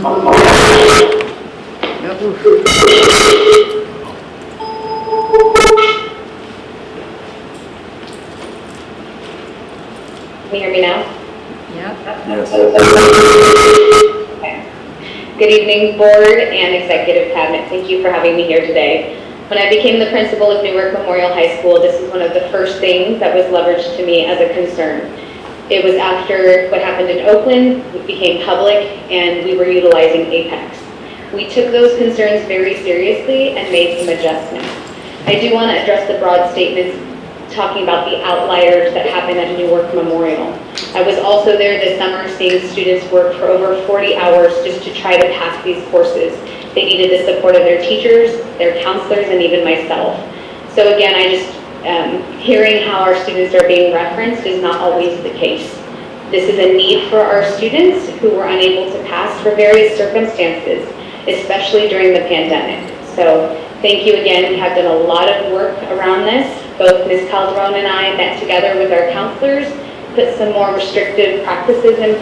you hear me now? Yes. Okay. Good evening, board and executive cabinet. Thank you for having me here today. When I became the principal of Newark Memorial High School, this is one of the first things that was leveraged to me as a concern. It was after what happened in Oakland, it became public, and we were utilizing Apex. We took those concerns very seriously and made some adjustments. I do want to address the broad statements talking about the outliers that happened at Newark Memorial. I was also there this summer seeing students work for over 40 hours just to try to pass these courses. They needed the support of their teachers, their counselors, and even myself. So again, hearing how our students are being referenced is not always the case. This is a need for our students who were unable to pass for various circumstances, especially during the pandemic. So thank you again. We have done a lot of work around this. Both Ms. Calderon and I met together with our counselors, put some more restrictive practices in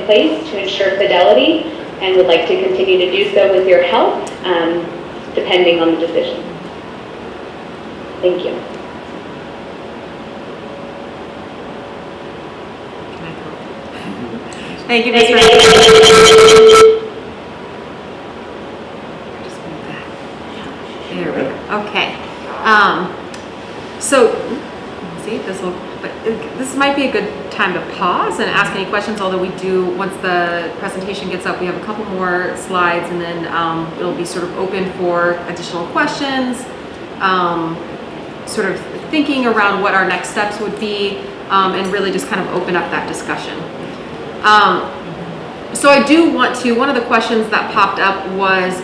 place to ensure fidelity, and would like to continue to do so with your help, depending on the decision. Thank you. Thank you, Ms. Ray. There we go. Okay. So, see, this might be a good time to pause and ask any questions, although we do, once the presentation gets up, we have a couple more slides, and then it'll be sort of open for additional questions, sort of thinking around what our next steps would be, and really just kind of open up that discussion. So I do want to, one of the questions that popped up was,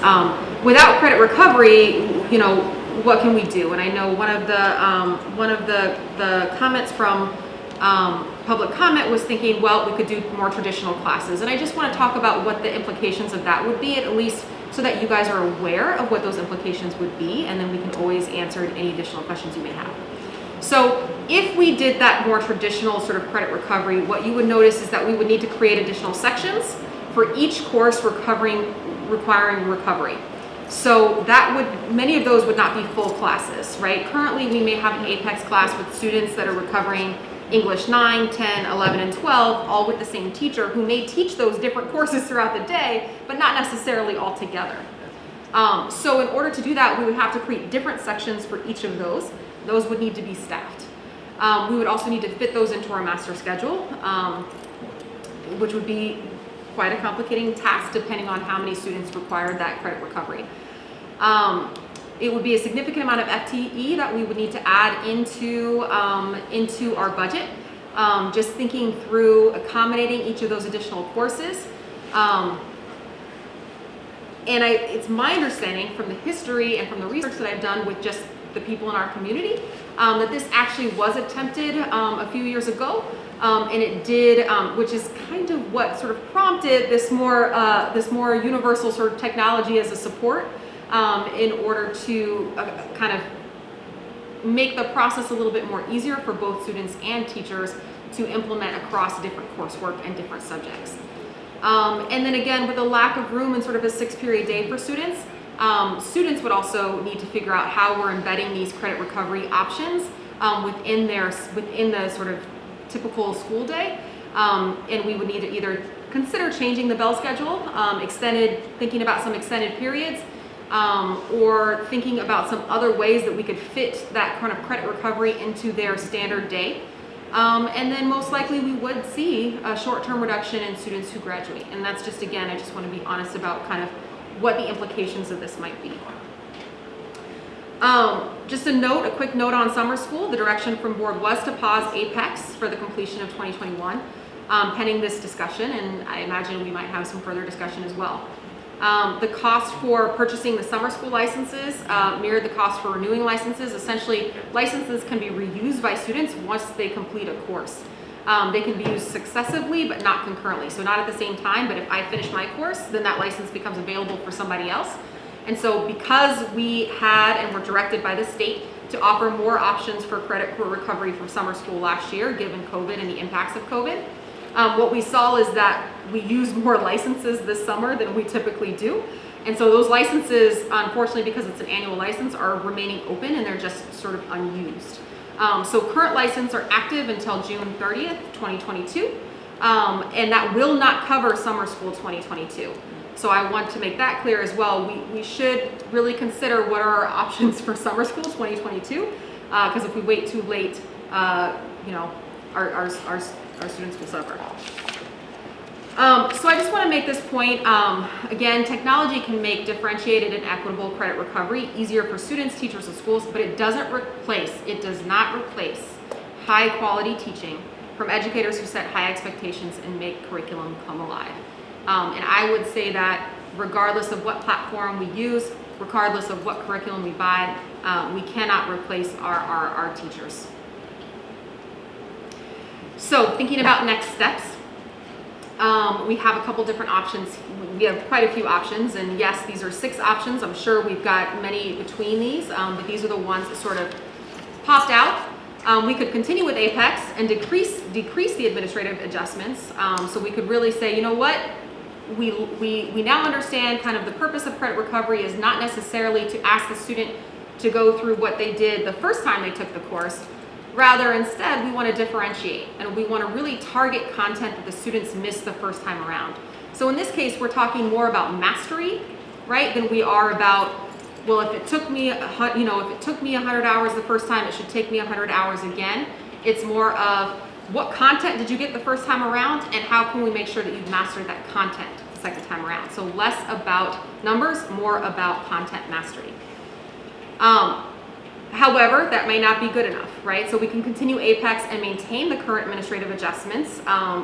without credit recovery, you know, what can we do? And I know one of the comments from public comment was thinking, well, we could do more traditional classes. And I just want to talk about what the implications of that would be, at least so that you guys are aware of what those implications would be, and then we can always answer any additional questions you may have. So if we did that more traditional sort of credit recovery, what you would notice is that we would need to create additional sections for each course requiring recovery. So that would, many of those would not be full classes, right? Currently, we may have an Apex class with students that are recovering English 9, 10, 11, and 12, all with the same teacher who may teach those different courses throughout the day, but not necessarily all together. So in order to do that, we would have to create different sections for each of those. Those would need to be staffed. We would also need to fit those into our master schedule, which would be quite a complicating task depending on how many students required that credit recovery. It would be a significant amount of FTE that we would need to add into our budget, just thinking through accommodating each of those additional courses. And it's my understanding from the history and from the research that I've done with just the people in our community, that this actually was attempted a few years ago, and it did, which is kind of what sort of prompted this more universal sort of technology as a support, in order to kind of make the process a little bit more easier for both students and teachers to implement across different coursework and different subjects. And then again, with a lack of room and sort of a 6-period day for students, students would also need to figure out how we're embedding these credit recovery options within the sort of typical school day. And we would need to either consider changing the bell schedule, thinking about some extended periods, or thinking about some other ways that we could fit that kind of credit recovery into their standard day. And then most likely we would see a short-term reduction in students who graduate. And that's just, again, I just want to be honest about kind of what the implications of this might be. Just a quick note on summer school. The direction from board was to pause Apex for the completion of 2021, pending this discussion, and I imagine we might have some further discussion as well. The cost for purchasing the summer school licenses mirrored the cost for renewing licenses. Essentially, licenses can be reused by students once they complete a course. They can be used successively, but not concurrently. So not at the same time, but if I finish my course, then that license becomes available for somebody else. And so because we had and were directed by the state to offer more options for credit for recovery from summer school last year, given COVID and the impacts of COVID, What we saw is that we used more licenses this summer than we typically do. And so those licenses, unfortunately, because it's an annual license, are remaining open and they're just sort of unused. So current licenses are active until June 30th, 2022. And that will not cover summer school 2022. So I want to make that clear as well. We should really consider what are our options for summer school 2022. Because if we wait too late, you know, our students will suffer. So I just want to make this point. Again, technology can make differentiated and equitable credit recovery easier for students, teachers, and schools, but it does not replace high quality teaching from educators who set high expectations and make curriculum come alive. And I would say that regardless of what platform we use, regardless of what curriculum we buy, we cannot replace our teachers. So thinking about next steps, we have a couple different options. We have quite a few options, and yes, these are 6 options. I'm sure we've got many between these, but these are the ones that sort of popped out. We could continue with Apex and decrease the administrative adjustments. So we could really say, you know what, we now understand kind of the purpose of credit recovery is not necessarily to ask the student to go through what they did the first time they took the course. Rather, instead, we want to differentiate and we want to really target content that the students missed the first time around. So in this case, we're talking more about mastery, right, than we are about, well, if it took me, you know, if it took me 100 hours the first time, it should take me 100 hours again. It's more of what content did you get the first time around, and how can we make sure that you've mastered that content the second time around. So less about numbers, more about content mastery. However, that may not be good enough, right? So we can continue Apex and maintain the current administrative adjustments,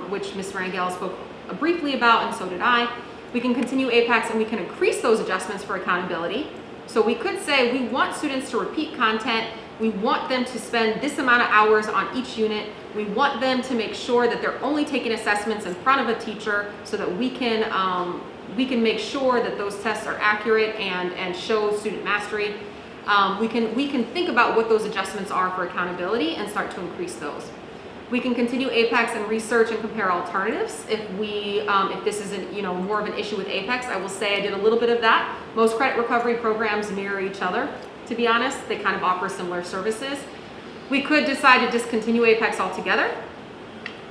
which Ms. Rangel spoke briefly about, and so did I. We can continue Apex and we can increase those adjustments for accountability. So we could say we want students to repeat content. We want them to spend this amount of hours on each unit. We want them to make sure that they're only taking assessments in front of a teacher so that we can make sure that those tests are accurate and show student mastery. We can think about what those adjustments are for accountability and start to increase those. We can continue Apex and research and compare alternatives. If this isn't, you know, more of an issue with Apex, I will say I did a little bit of that. Most credit recovery programs mirror each other, to be honest. They kind of offer similar services. We could decide to discontinue Apex altogether,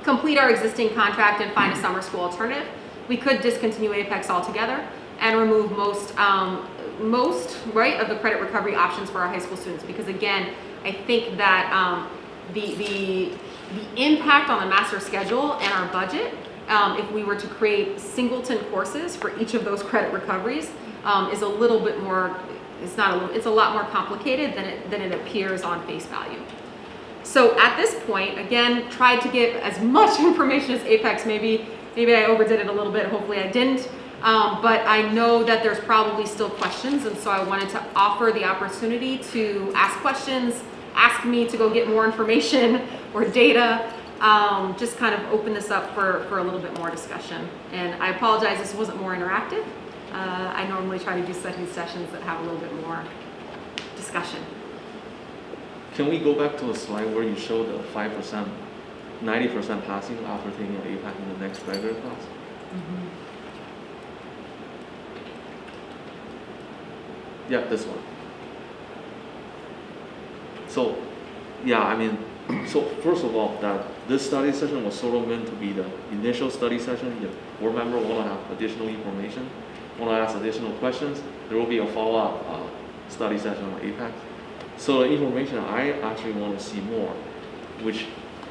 complete our existing contract and find a summer school alternative. We could discontinue Apex altogether and remove most right of the credit recovery options for our high school students, because again, I think that the impact on the master schedule and our budget, if we were to create singleton courses for each of those credit recoveries, is a little bit more, it's a lot more complicated than it appears on face value. So at this point, again, tried to give as much information as Apex. Maybe I overdid it a little bit, hopefully I didn't. But I know that there's probably still questions, and so I wanted to offer the opportunity to ask questions, ask me to go get more information or data, just kind of open this up for a little bit more discussion. And I apologize, this wasn't more interactive. I normally try to do study sessions that have a little bit more discussion. Can we go back to the slide where you show the 5%, 90% passing after taking an APAC in the next graduate class? Mm-hmm. Yeah, this one. So, yeah, I mean, so first of all, that this study session was sort of meant to be the initial study session. If board member want to have additional information, want to ask additional questions, there will be a follow-up study session on APAC. So the information I actually want to see more, which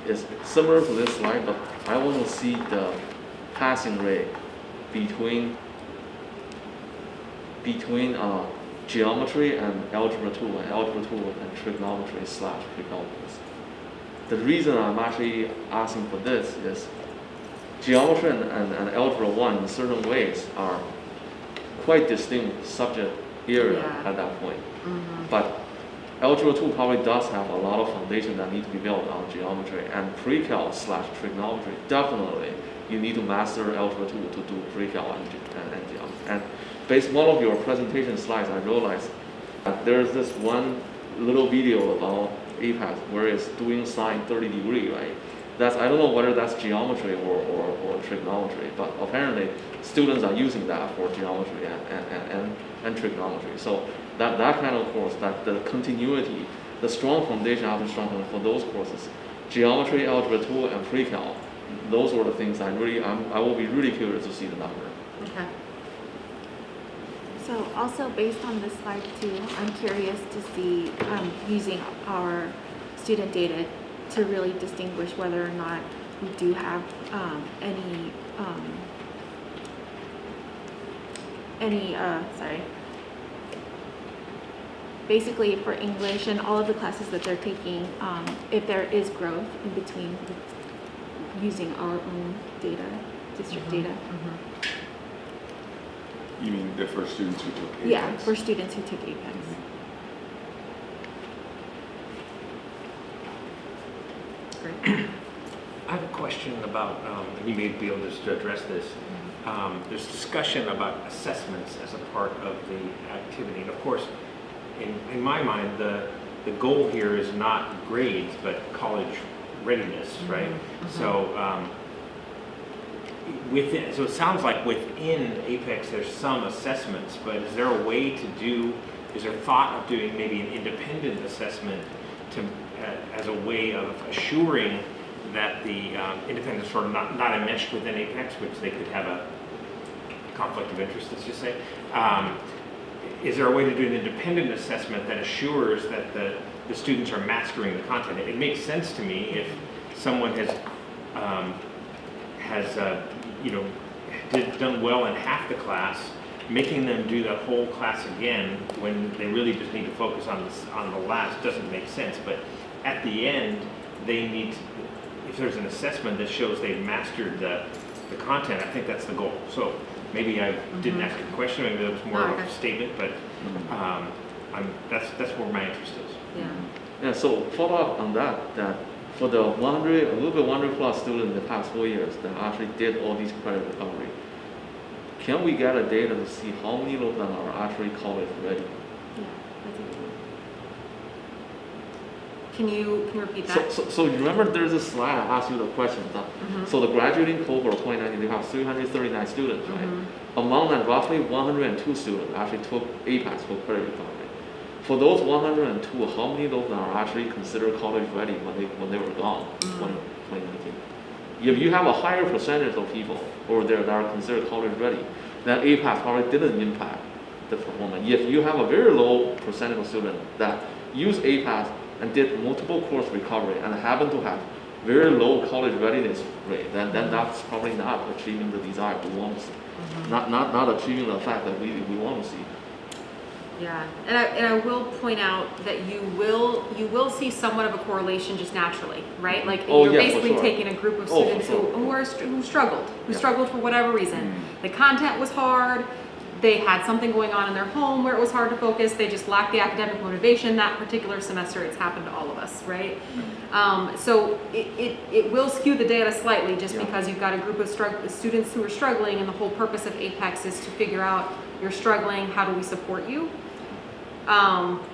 is similar to this slide, but I want to see the passing rate between geometry and algebra 2, and algebra 2 and trigonometry / pre-calculus. The reason I'm actually asking for this is geometry and algebra 1 in certain ways are quite distinct subject area at that point. Mm-hmm. But algebra 2 probably does have a lot of foundation that need to be built on geometry, and pre-cal / trigonometry, definitely you need to master algebra 2 to do pre-cal and geometry. And based on one of your presentation slides, I realized that there's this one little video about APAC where it's doing sine 30 degree, right? That's, I don't know whether that's geometry or trigonometry, but apparently students are using that for geometry and trigonometry. So that kind of course, that the continuity, the strong foundation after strong foundation for those courses, geometry, algebra 2, and pre-cal, those are the things I will be really curious to see the number. Okay. So also based on this slide too, I'm curious to see using our student data to really distinguish whether or not we do have basically for English and all of the classes that they're taking, if there is growth in between using our own data, district data. You mean the for students who took APEX? Yeah, for students who took APEX. I have a question about, and you may be able to address this. There's discussion about assessments as a part of the activity. And of course, in my mind, the goal here is not grades, but college readiness, right? So, so it sounds like within APEX there's some assessments, but is there a way to do, is there thought of doing maybe an independent assessment to, as a way of assuring that the independents are not enmeshed within APEX, which they could have a conflict of interest, let's just say. Is there a way to do an independent assessment that assures that the students are mastering the content? It makes sense to me if someone has done well in half the class, making them do the whole class again when they really just need to focus on the last doesn't make sense. But at the end, they need to, if there's an assessment that shows they've mastered the content, I think that's the goal. So maybe I didn't ask a question, maybe that was more of a statement, but that's where my interest is. Yeah, so follow up on that for the 100, a little bit 100 plus students in the past 4 years that actually did all these credit recovery, can we get a data to see how many of them are actually college ready? Can you repeat that? So you remember there's a slide I asked you the question. So the graduating cohort of 2019, they have 339 students, right? Among them, roughly 102 students actually took APEX for credit recovery. For those 102, how many of them are actually considered college ready when they were gone, 2019? If you have a higher percentage of people over there that are considered college ready, then APEX probably didn't impact the performance. If you have a very low percentage of students that use APEX and did multiple course recovery and happen to have very low college readiness rate, then that's probably not achieving the desire we want to see. Not achieving the effect that we want to see. Yeah, and I will point out that you will see somewhat of a correlation just naturally, right? Like you're basically taking a group of students who struggled for whatever reason. The content was hard. They had something going on in their home where it was hard to focus. They just lacked the academic motivation that particular semester. It's happened to all of us, right? So it will skew the data slightly just because you've got a group of students who are struggling, and the whole purpose of APEX is to figure out you're struggling, how do we support you?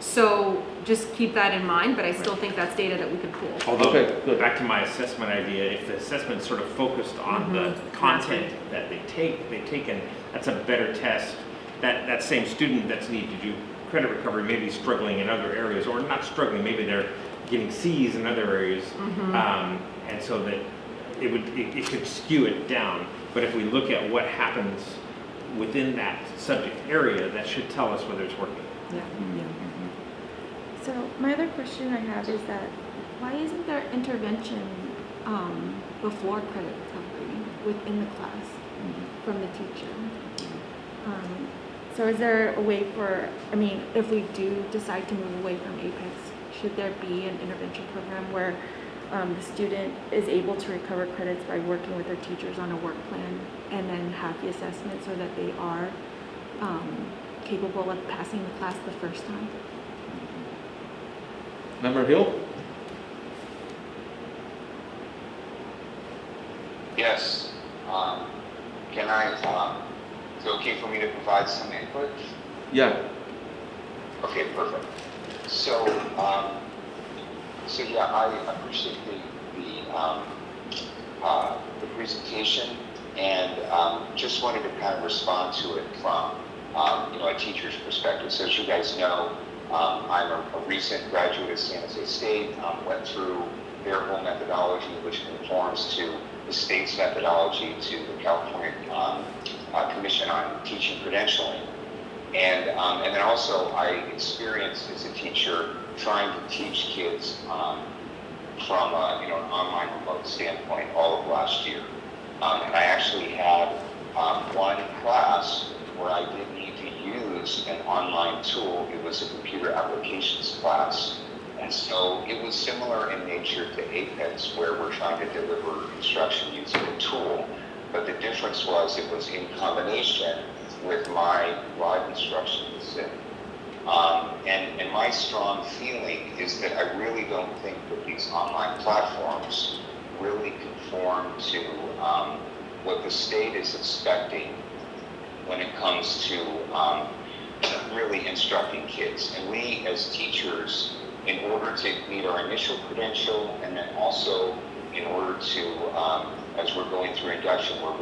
So just keep that in mind, but I still think that's data that we could pool. Although, back to my assessment idea, if the assessment's sort of focused on the content that they've taken, that's a better test. That same student that's needed to do credit recovery may be struggling in other areas, or not struggling, maybe they're getting C's in other areas, and so that it could skew it down. But if we look at what happens within that subject area, that should tell us whether it's working. So my other question I have is that why isn't there intervention before credit recovery within the class from the teacher? So is there a way for, if we do decide to move away from APEX, should there be an intervention program where the student is able to recover credits by working with their teachers on a work plan and then have the assessment so that they are capable of passing the class the first time? Member Hill? Yes. Can I, is it okay for me to provide some input? Yeah. Okay, perfect. So yeah, I appreciate the presentation, and just wanted to kind of respond to it from a teacher's perspective. So as you guys know, I'm a recent graduate of San Jose State, went through their whole methodology, which conforms to the state's methodology to the California Commission on Teaching Credentialing. And then also I experienced as a teacher trying to teach kids from an online remote standpoint all of last year. And I actually had one class where I did need to use an online tool. It was a computer applications class. And so it was similar in nature to APEX, where we're trying to deliver instruction using a tool. But the difference was it was in combination with my live instruction with Sim. And my strong feeling is that I really don't think that these online platforms really conform to what the state is expecting when it comes to really instructing kids. And we as teachers, in order to meet our initial credential, and then also in order to, as we're going through induction, we're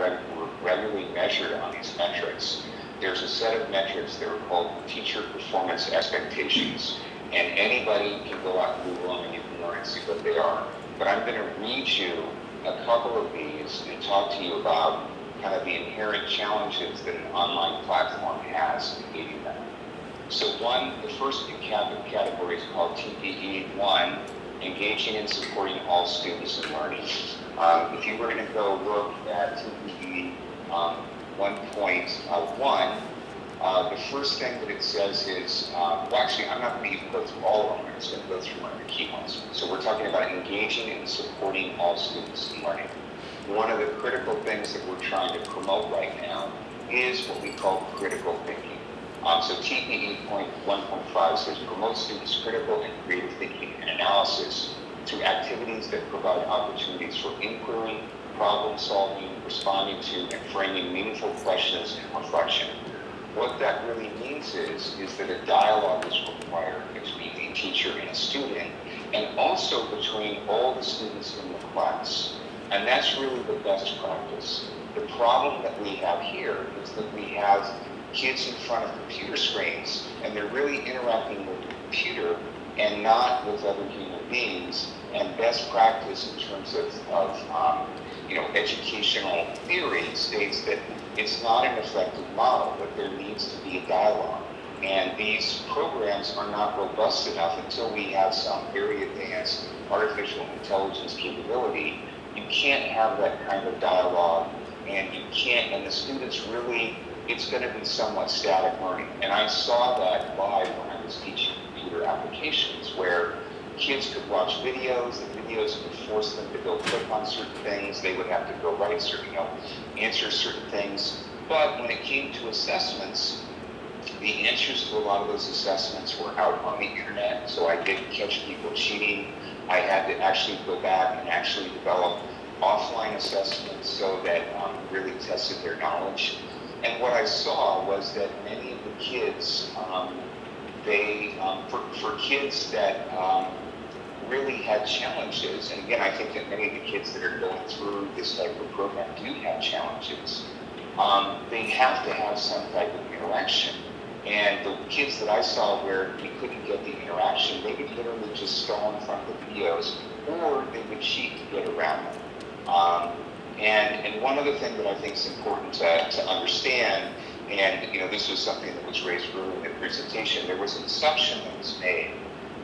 regularly measured on these metrics. There's a set of metrics that are called teacher performance expectations, and anybody can go out and Google them and you can learn and see what they are. But I'm going to read you a couple of these and talk to you about kind of the inherent challenges that an online platform has in meeting them. So the first category is called TPE 1, engaging and supporting all students in learning. If you were going to go look at TPE 1.1, the first thing that it says is, actually, I'm not going to even go through all of them. I'm just going to go through one of the key ones. So we're talking about engaging and supporting all students in learning. One of the critical things that we're trying to promote right now is what we call critical thinking. So TPE 1.5 says promote students' critical and creative thinking and analysis through activities that provide opportunities for inquiry, problem solving, responding to, and framing meaningful questions and reflection. What that really means is that a dialogue is required between a teacher and a student, and also between all the students in the class. And that's really the best practice. The problem that we have here is that we have kids in front of computer screens, and they're really interacting with the computer and not with other human beings. And best practice in terms of educational theory states that it's not an effective model, but there needs to be a dialogue. And these programs are not robust enough until we have some very advanced artificial intelligence capability. You can't have that kind of dialogue, and the students really, it's going to be somewhat static learning. And I saw that live when I was teaching computer applications, where kids could watch videos, the videos would force them to go click on certain things, they would have to go write certain, answer certain things. But when it came to assessments, the answers to a lot of those assessments were out on the internet, so I did catch people cheating. I had to actually go back and actually develop offline assessments so that really tested their knowledge. And what I saw was that many of the kids, for kids that really had challenges, and again, I think that many of the kids that are going through this type of program do have challenges, they have to have some type of interaction. And the kids that I saw where we couldn't get the interaction, they would literally just stall in front of the videos, or they would cheat to get around them. And one other thing that I think is important to understand, and this was something that was raised earlier in the presentation, there was an assumption that was made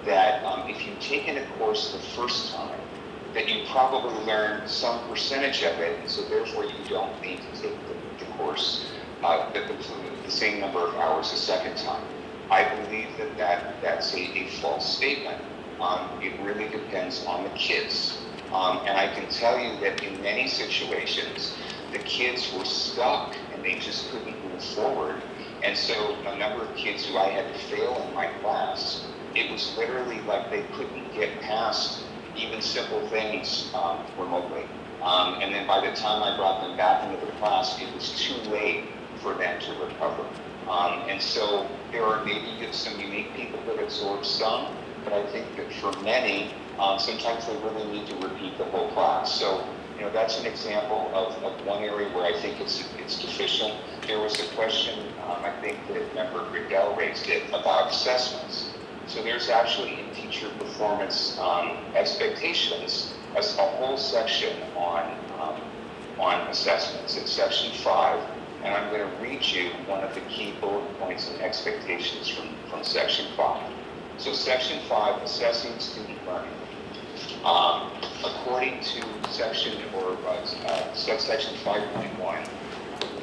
that if you've taken a course the first time, that you probably learned some percentage of it, and so therefore you don't need to take the course the same number of hours a second time. I believe that's a false statement. It really depends on the kids. And I can tell you that in many situations, the kids were stuck and they just couldn't move forward. And so a number of kids who I had to fail in my class, it was literally like they couldn't get past even simple things remotely. And then by the time I brought them back into the class, it was too late for them to recover. And so there are maybe some unique people that absorb some, but I think that for many, sometimes they really need to repeat the whole class. So that's an example of one area where I think it's deficient. There was a question, I think that Member Riddell raised it, about assessments. So there's actually in teacher performance expectations a whole section on assessments. It's section 5, and I'm going to read you one of the key bullet points and expectations from section 5. So section 5, assessing student learning. According to subsection 5.1,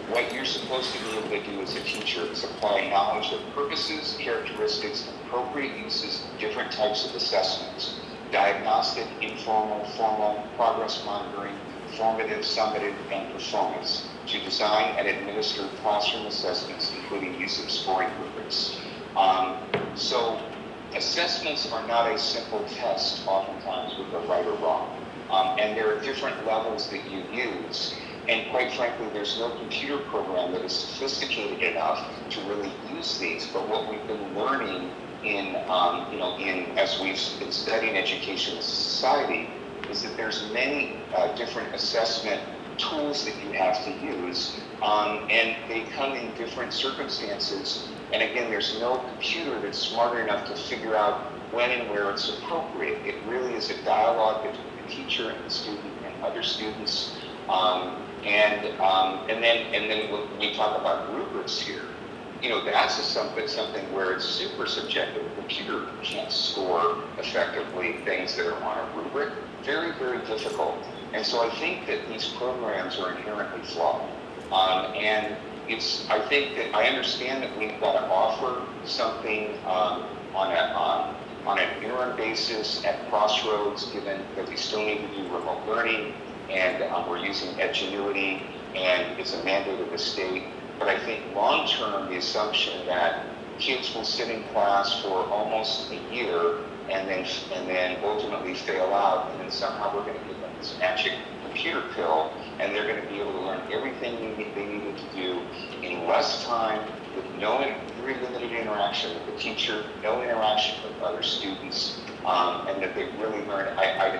what you're supposed to be able to do as a teacher is apply knowledge of purposes, characteristics, and appropriate uses of different types of assessments: diagnostic, informal, formal, progress monitoring, formative, summative, and performance, to design and administer classroom assessments, including use of scoring rubrics. So assessments are not a simple test, oftentimes with a right or wrong. And there are different levels that you use. And quite frankly, there's no computer program that is sophisticated enough to really use these. But what we've been learning as we've been studying education as a society is that there's many different assessment tools that you have to use, and they come in different circumstances. And again, there's no computer that's smart enough to figure out when and where it's appropriate. It really is a dialogue between the teacher and the student and other students. And then when we talk about rubrics here, that's something where it's super subjective. The computer can't score effectively things that are on a rubric. Very, very difficult. And so I think that these programs are inherently flawed. And I think that I understand that we want to offer something on an interim basis at crossroads, given that we still need to do remote learning, and we're using Edgenuity, and it's a mandate of the state. But I think long-term, the assumption that kids will sit in class for almost a year and then ultimately fail out, and then somehow we're going to give them this magic computer pill, and they're going to be able to learn everything they needed to do in less time, with very limited interaction with the teacher, no interaction with other students, and that they really learn. I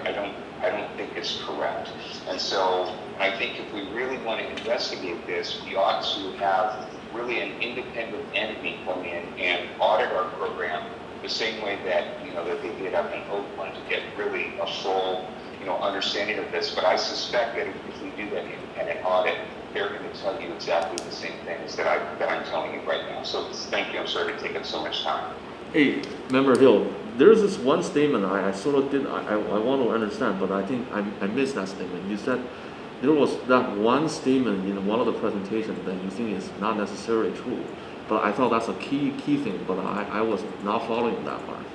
don't think it's correct. And so I think if we really want to investigate this, we ought to have really an independent entity come in and audit our program the same way that that they did up in Oakland, to get really a full understanding of this. But I suspect that if we do that independent audit, they're going to tell you exactly the same things that I'm telling you right now. So thank you. I'm sorry to take up so much time. Hey, Member Hill, there's this one statement I sort of did, I want to understand, but I think I missed that statement. You said there was that one statement in one of the presentations that you think is not necessarily true, but I thought that's a key thing, but I was not following that part.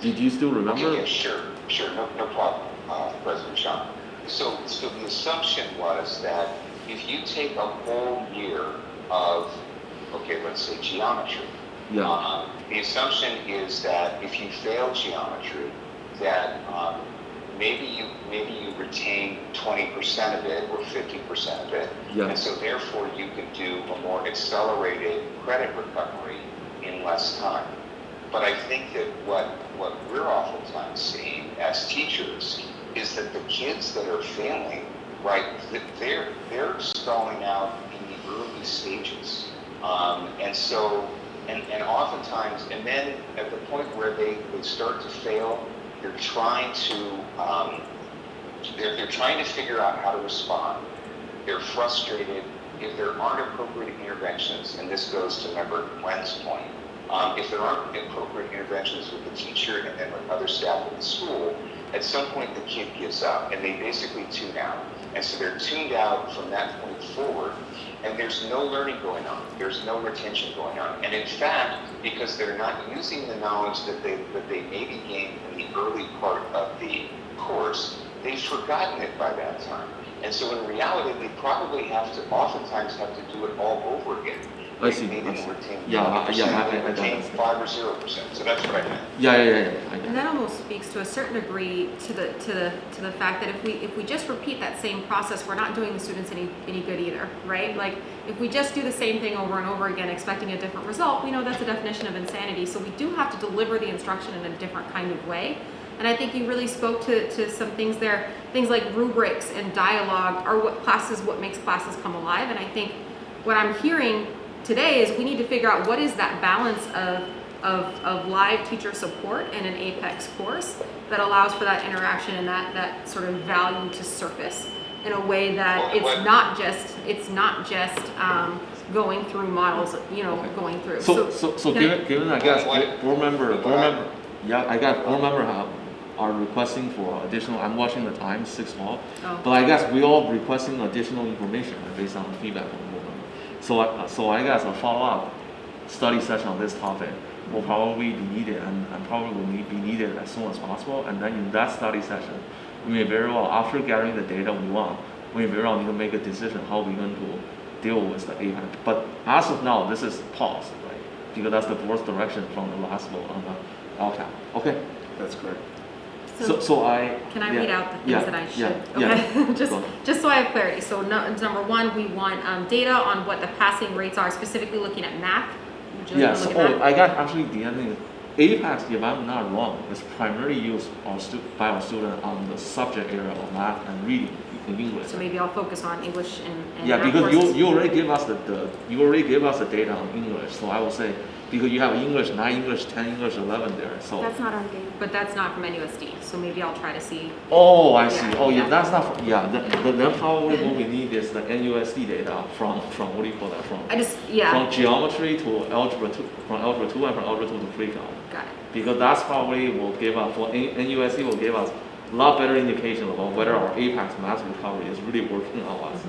Did you still remember? Okay, yeah, sure, no problem, President Sean. So the assumption was that if you take a whole year of, let's say geometry, the assumption is that if you fail geometry, that maybe you retain 20% of it or 50% of it, and so therefore you can do a more accelerated credit recovery in less time. But I think that what we're oftentimes seeing as teachers is that the kids that are failing, right, they're stalling out in the early stages, and oftentimes, and then at the point where they start to fail, they're trying to figure out how to respond. They're frustrated. If there aren't appropriate interventions, and this goes to Member Gwen's point, if there aren't appropriate interventions with the teacher and then with other staff at the school, at some point the kid gives up and they basically tune out. And so they're tuned out from that point forward, and there's no learning going on. There's no retention going on. And in fact, because they're not using the knowledge that they maybe gained in the early part of the course, they've forgotten it by that time. And so in reality, they probably oftentimes have to do it all over again. I see. They didn't retain 5 or 0%. So that's what I meant. Yeah. And that almost speaks to a certain degree to the fact that if we just repeat that same process, we're not doing the students any good either, right? Like if we just do the same thing over and over again, expecting a different result, we know that's a definition of insanity. So we do have to deliver the instruction in a different kind of way. And I think you really spoke to some things there. Things like rubrics and dialogue are what makes classes come alive. And I think what I'm hearing today is we need to figure out what is that balance of live teacher support in an APEX course that allows for that interaction and that sort of value to surface in a way that it's not just going through models, going through. So given I guess board member, yeah, I guess board member are requesting for additional. I'm watching the time 6:12, but I guess we all requesting additional information based on feedback from the board member. So I guess a follow-up study session on this topic will probably be needed and probably will be needed as soon as possible. And then in that study session, we may very well, after gathering the data we want, we may very well need to make a decision how we're going to deal with the APEC. But as of now, this is paused, right? Because that's the board's direction from the last vote on the LCAP. Okay? That's correct. So can I read out the things that I should? Okay, just so I have clarity. So number one, we want data on what the passing rates are, specifically looking at math. Yes. I got actually the ending. APEX, if I'm not wrong, is primarily used by our students on the subject area of math and reading in English. So maybe I'll focus on English and yeah, math because courses. you already gave us the data on English. So I will say, because you have English 9, English 10, English 11 there. So That's not our data. But that's not from NUSD. So maybe I'll try to see. Oh, I see. Oh, yeah, that's not. Then probably what we need is the NUSD data from what do you call that from? From geometry to algebra 2, from algebra 2 and from algebra 2 to pre-calc. Got it. Because that's probably will give us NUSD will give us a lot better indication about whether our APEX math recovery is really working on us.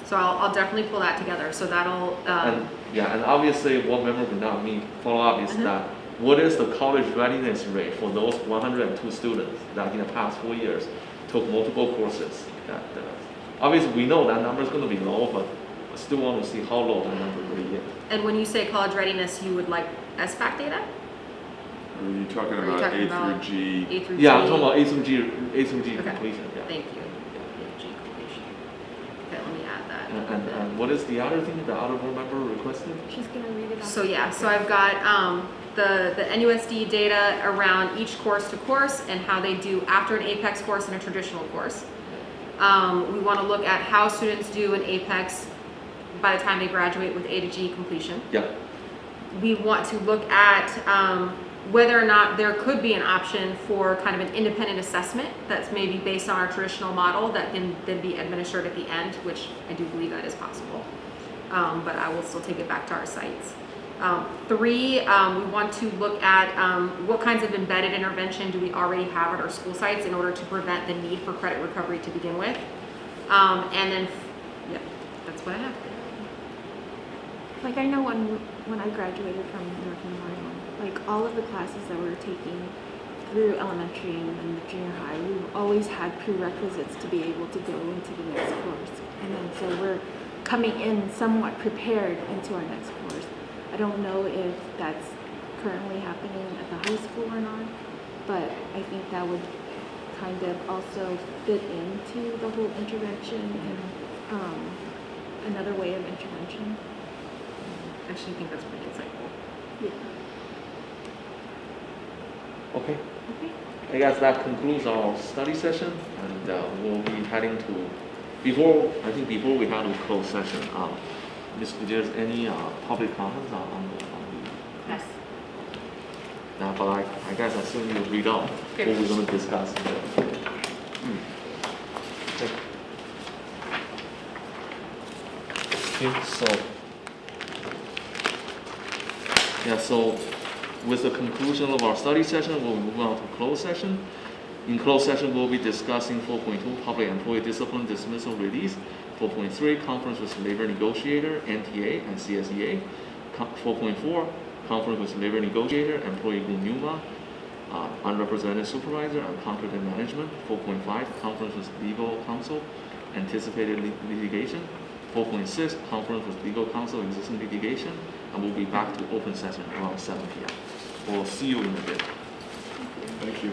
So I'll definitely pull that together. So that'll. And obviously, what member would not mean follow up is that what is the college readiness rate for those 102 students that in the past 4 years took multiple courses? Obviously, we know that number is going to be low, but I still want to see how low that number really is. And when you say college readiness, you would like SBAC data? Are you talking about A through G? A through G? Yeah, I'm talking about A through G completion. Yeah. Thank you. G completion. Okay, let me add that. And what is the other thing the other board member requested? She's gonna read it out. So yeah, so I've got the NUSD data around each course to course and how they do after an APEX course and a traditional course. We want to look at how students do in APEX by the time they graduate with A to G completion. Yeah. We want to look at whether or not there could be an option for kind of an independent assessment that's maybe based on our traditional model that can then be administered at the end, which I do believe that is possible. But I will still take it back to our sites. 3, we want to look at what kinds of embedded intervention do we already have at our school sites in order to prevent the need for credit recovery to begin with. And then, yeah, that's what I have. Like I know when I graduated from Newark Memorial, like all of the classes that we were taking through elementary and the junior high, we've always had prerequisites to be able to go into the next course. And then so we're coming in somewhat prepared into our next course. I don't know if that's currently happening at the high school or not, but I think that would kind of also fit into the whole intervention and another way of intervention. I actually think that's pretty insightful. Yeah. Okay. I guess that concludes our study session, and we'll be heading to, before we have to close session, if there's any public comments on the Yes. but I guess I assume you read out what we're going to discuss. Okay, so with the conclusion of our study session, we'll move on to closed session. In closed session, we'll be discussing 4.2, Public Employee Discipline Dismissal Release, 4.3, Conference with Labor Negotiator, NTA, and CSEA, 4.4, Conference with Labor Negotiator, Employee Group NUMA, Unrepresented Supervisor, and Contract Management, 4.5, Conference with Legal Counsel, Anticipated Litigation, 4.6, Conference with Legal Counsel, Existing Litigation, and we'll be back to open session around 7 p.m. We'll see you in a bit. Thank you.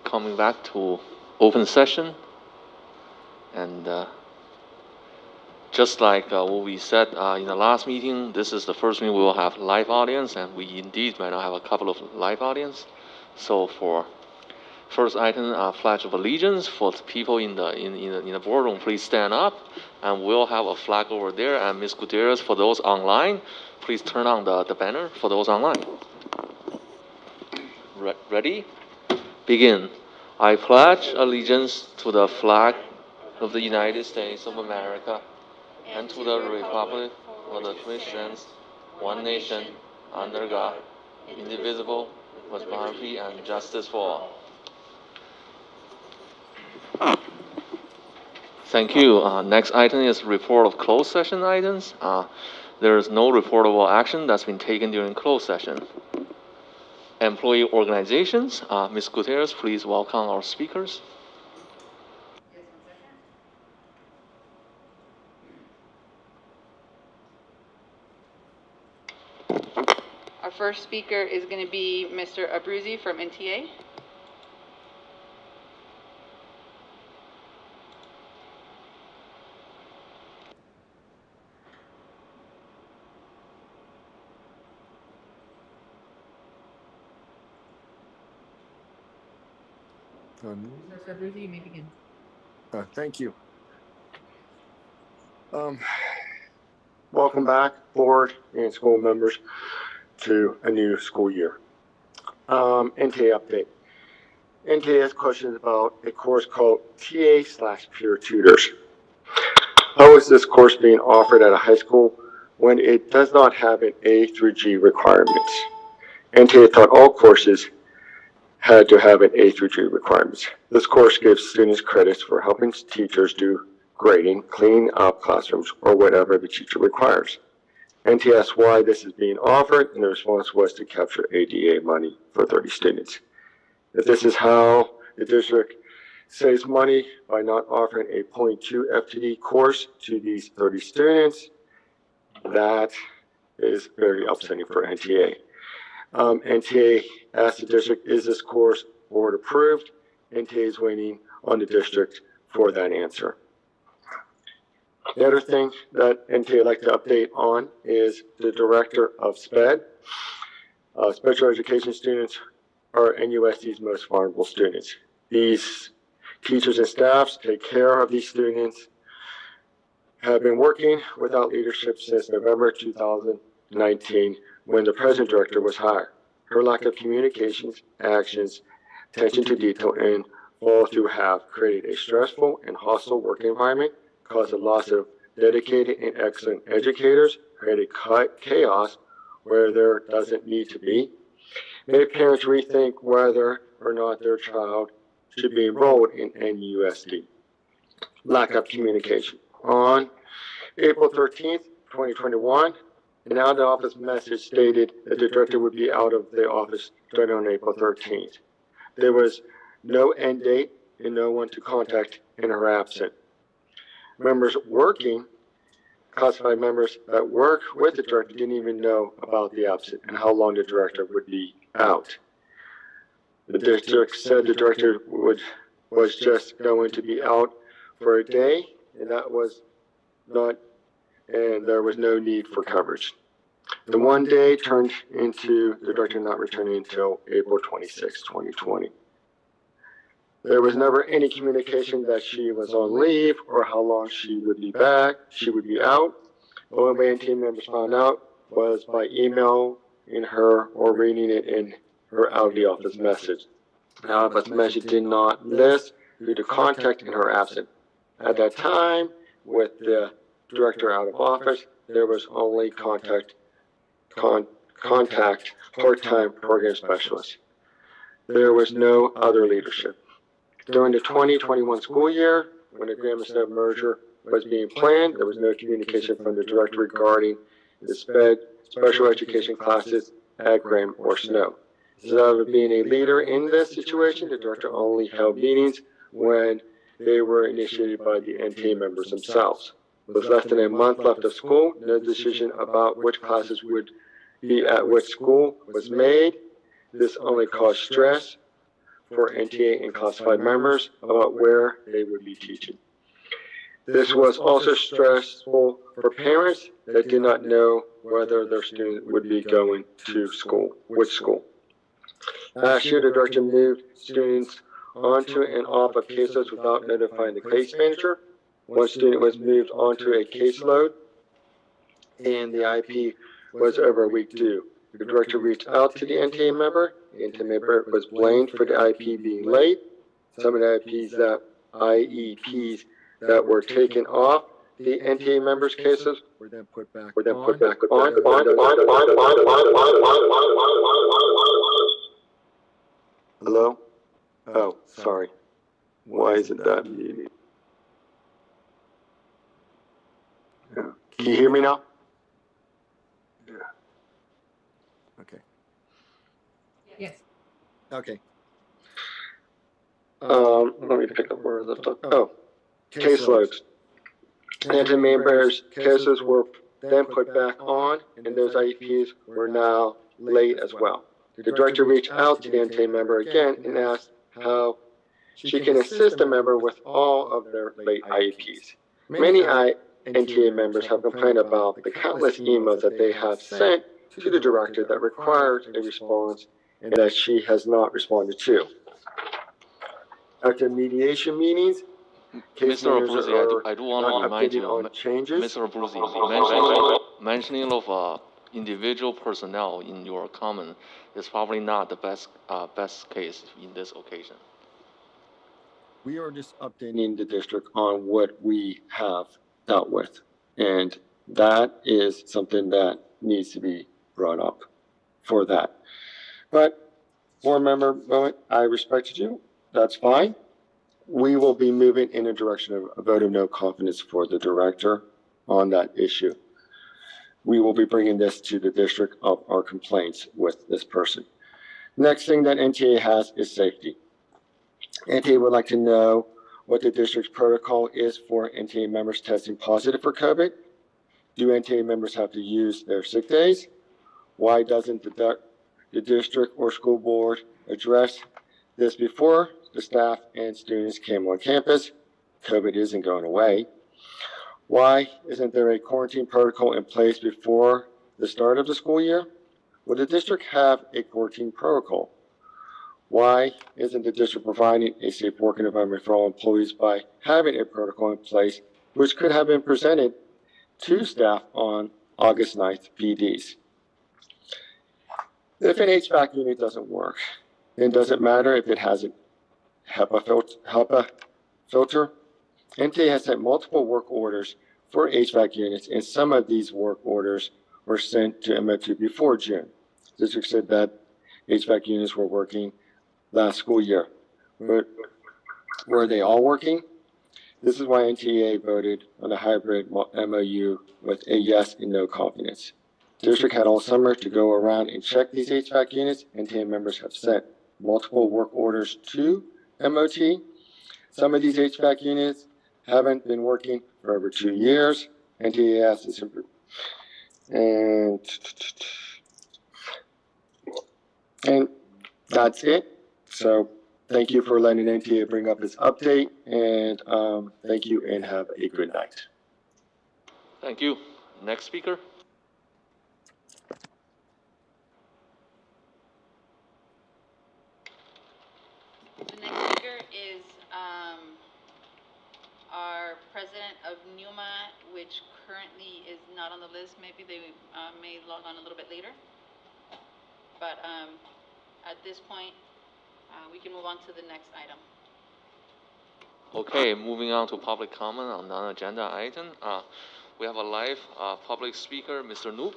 coming back to open session. And just like what we said in the last meeting, this is the first meeting we will have live audience, and we indeed might not have a couple of live audience. So for first item, Pledge of Allegiance. For the people in the boardroom, please stand up, and we'll have a flag over there. And Ms. Gutierrez, for those online, please turn on the banner for those online. Ready? Begin. I pledge allegiance to the flag of the United States of America and to the republic for the which stands one nation under God, indivisible, with liberty and justice for all. Thank you. Next item is report of closed session items. There is no reportable action that's been taken during closed session. Employee organizations. Ms. Gutierrez, please welcome our speakers. Our first speaker is going to be Mr. Abruzzi from NTA. Mr. Abruzzi, you may begin. Thank you. Welcome back, board and school members, to a new school year. NTA update. NTA has questions about a course called TA/Peer Tutors. How is this course being offered at a high school when it does not have an A through G requirements? NTA thought all courses had to have an A through G requirements. This course gives students credits for helping teachers do grading, cleaning up classrooms, or whatever the teacher requires. NTA asked why this is being offered, and the response was to capture ADA money for 30 students. If this is how the district saves money by not offering a 0.2 FTE course to these 30 students, that is very upsetting for NTA. NTA asked the district, is this course board approved? NTA is waiting on the district for that answer. The other thing that NTA would like to update on is the director of SPED. Special education students are NUSD's most vulnerable students. These teachers and staffs take care of these students, have been working without leadership since November 2019 when the present director was hired. Her lack of communications, actions, attention to detail, and follow through have created a stressful and hostile work environment, caused a loss of dedicated and excellent educators, created chaos where there doesn't need to be, made parents rethink whether or not their child should be enrolled in NUSD. Lack of communication. On April 13th, 2021, an out-of-office message stated that the director would be out of the office starting on April 13th. There was no end date and no one to contact in her absence. Members working, classified members that work with the director didn't even know about the absence and how long the director would be out. The district said the director was just going to be out for a day, and that was not, and there was no need for coverage. The one day turned into the director not returning until April 26, 2020. There was never any communication that she was on leave or how long she would be back, she would be out. The only way team members found out was by email in her or reading it in her out of the office message. The out of office message did not list who to contact in her absence. At that time, with the director out of office, there was only contact part-time program specialist. There was no other leadership. During the 2021 school year, when the Graham and Snow merger was being planned, there was no communication from the director regarding the special education classes at Graham or Snow. Instead of being a leader in this situation, the director only held meetings when they were initiated by the NTA members themselves. With less than a month left of school, no decision about which classes would be at which school was made. This only caused stress for NTA and classified members about where they would be teaching. This was also stressful for parents that did not know whether their student would be going to school, which school. Last year, the director moved students onto and off of caseloads without notifying the case manager. One student was moved onto a caseload, and the IP was over a week due. The director reached out to the NTA member. The NTA member was blamed for the IP being late. Some of the IEPs that were taken off the NTA members' cases were then put back on. Hello? Oh, sorry. Why isn't that muted? Yeah. Can you hear me now? Yeah. Okay. Yes. Okay. Let me pick up where I left off. Oh, caseloads. NTA members' cases were then put back on, and those IEPs were now late as well. The director reached out to the NTA member again and asked how she can assist a member with all of their late IEPs. Many NTA members have complained about the countless emails that they have sent to the director that required a response and that she has not responded to. After mediation meetings, Mr. Abruzzi, I do want to remind you, Mr. Abruzzi, mentioning of individual personnel in your comment is probably not the best case in this occasion. We are just updating the district on what we have dealt with, and that is something that needs to be brought up for that. But, board member Bowen, I respected you. That's fine. We will be moving in a direction of a vote of no confidence for the director on that issue. We will be bringing this to the district of our complaints with this person. Next thing that NTA has is safety. NTA would like to know what the district's protocol is for NTA members testing positive for COVID. Do NTA members have to use their sick days? Why doesn't the district or school board address this before the staff and students came on campus? COVID isn't going away. Why isn't there a quarantine protocol in place before the start of the school year? Would the district have a quarantine protocol? Why isn't the district providing a safe working environment for all employees by having a protocol in place, which could have been presented to staff on August 9th PDs? If an HVAC unit doesn't work, then does it matter if it has a HEPA filter? NTA has sent multiple work orders for HVAC units, and some of these work orders were sent to MO2 before June. The district said that HVAC units were working last school year. Were they all working? This is why NTA voted on a hybrid MOU with a yes and no confidence. The district had all summer to go around and check these HVAC units. NTA members have sent multiple work orders to MOT. Some of these HVAC units haven't been working for over 2 years. NTA asked this and that's it. So thank you for letting NTA bring up this update, and thank you and have a good night. Thank you. Next speaker. The next speaker is our president of NUMA, which currently is not on the list. Maybe they may log on a little bit later. But at this point, we can move on to the next item. Okay, moving on to public comment on non-agenda item. We have a live public speaker, Mr. Noop.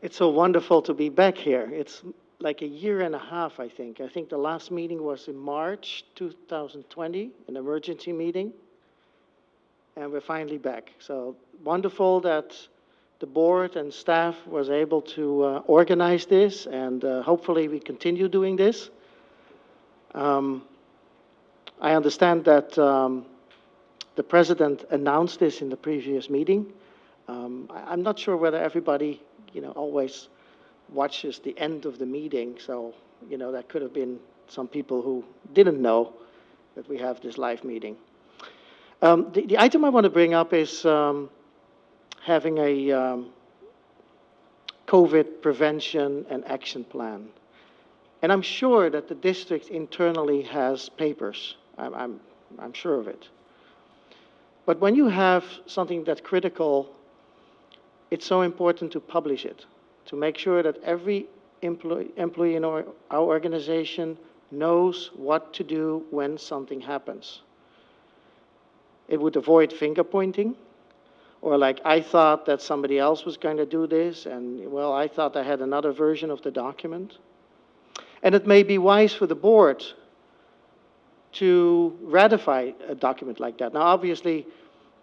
It's so wonderful to be back here. It's like a year and a half, I think. I think the last meeting was in March 2020, an emergency meeting. And we're finally back. So wonderful that the board and staff was able to organize this, and hopefully we continue doing this. I understand that the president announced this in the previous meeting. I'm not sure whether everybody, always watches the end of the meeting, so, you know, that could have been some people who didn't know that we have this live meeting. The item I want to bring up is having a COVID prevention and action plan. And I'm sure that the district internally has papers. I'm sure of it. But when you have something that's critical, it's so important to publish it, to make sure that every employee in our organization knows what to do when something happens. It would avoid finger pointing, or like, I thought that somebody else was going to do this, and well, I thought I had another version of the document. And it may be wise for the board to ratify a document like that. Now, obviously,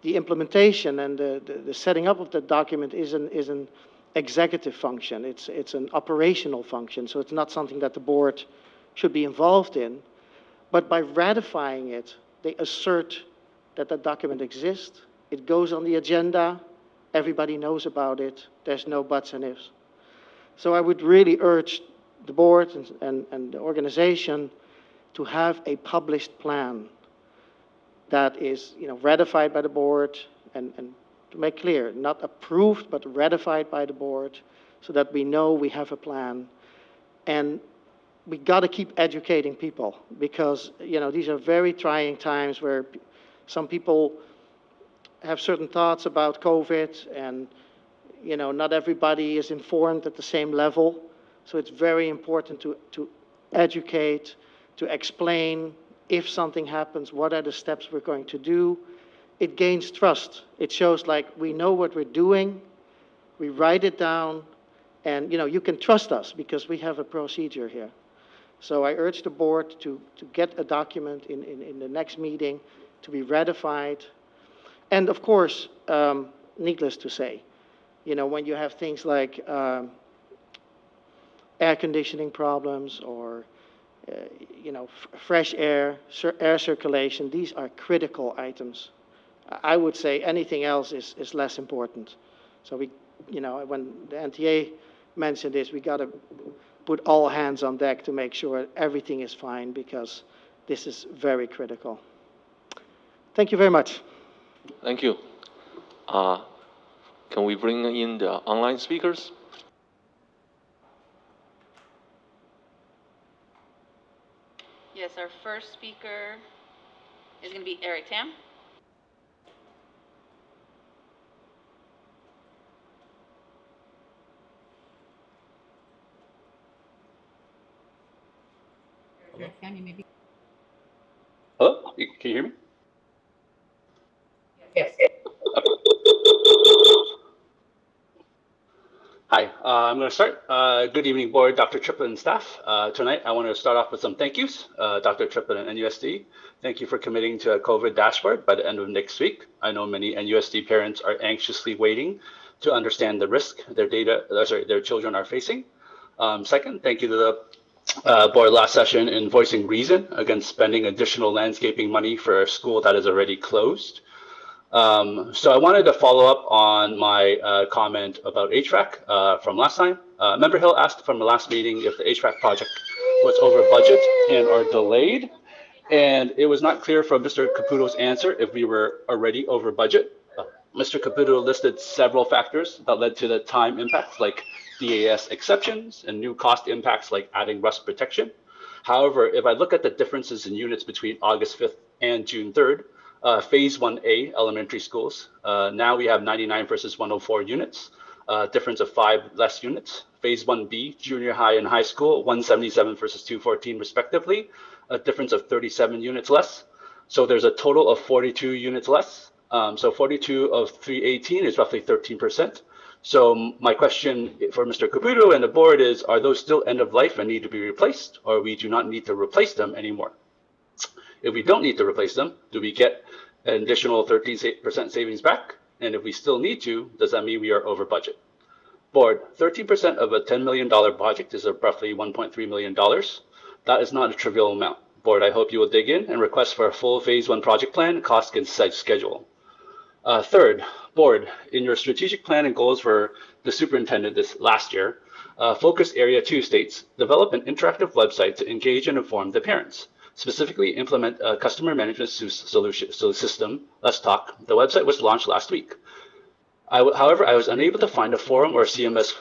the implementation and the setting up of the document is an executive function. It's an operational function, so it's not something that the board should be involved in. But by ratifying it, they assert that the document exists, it goes on the agenda, everybody knows about it, there's no buts and ifs. So I would really urge the board and the organization to have a published plan that is, you know, ratified by the board, and to make clear, not approved, but ratified by the board, so that we know we have a plan. And we got to keep educating people, because, you know, these are very trying times where some people have certain thoughts about COVID, and, you know, not everybody is informed at the same level. So it's very important to educate, to explain if something happens, what are the steps we're going to do. It gains trust. It shows like we know what we're doing, we write it down, and, you know, you can trust us because we have a procedure here. So I urge the board to get a document in the next meeting to be ratified. And of course, needless to say, you know, when you have things like air conditioning problems or you know, fresh air, air circulation, these are critical items. I would say anything else is less important. So we, you know, when the NTA mentioned this, we got to put all hands on deck to make sure everything is fine, because this is very critical. Thank you very much. Thank you. Can we bring in the online speakers? Yes, our first speaker is going to be Eric Tam. Hello? Can you hear me? Yes. Hi, I'm going to start. Good evening, board, Dr. Triplett and staff. Tonight, I want to start off with some thank yous. Dr. Triplett and NUSD, thank you for committing to a COVID dashboard by the end of next week. I know many NUSD parents are anxiously waiting to understand the risk their children are facing. Second, thank you to the board last session in voicing reason against spending additional landscaping money for a school that is already closed. So I wanted to follow up on my comment about HVAC from last time. Member Hill asked from the last meeting if the HVAC project was over budget and or delayed, and it was not clear from Mr. Caputo's answer if we were already over budget. Mr. Caputo listed several factors that led to the time impacts, like DAS exceptions and new cost impacts like adding rust protection. However, if I look at the differences in units between August 5th and June 3rd, Phase 1A elementary schools, now we have 99 versus 104 units, difference of 5 less units. Phase 1B, junior high and high school, 177 versus 214 respectively, a difference of 37 units less. So there's a total of 42 units less. So 42 of 318 is roughly 13%. So my question for Mr. Caputo and the board is, are those still end of life and need to be replaced, or we do not need to replace them anymore? If we don't need to replace them, do we get an additional 13% savings back? And if we still need to, does that mean we are over budget? Board, 13% of a $10 million project is roughly $1.3 million. That is not a trivial amount. Board, I hope you will dig in and request for a full phase 1 project plan, cost and schedule. Third, board, in your strategic plan and goals for the superintendent this last year, Focus Area 2 states, develop an interactive website to engage and inform the parents. Specifically, implement a customer management system, Let's Talk. The website was launched last week. However, I was unable to find a forum or CMS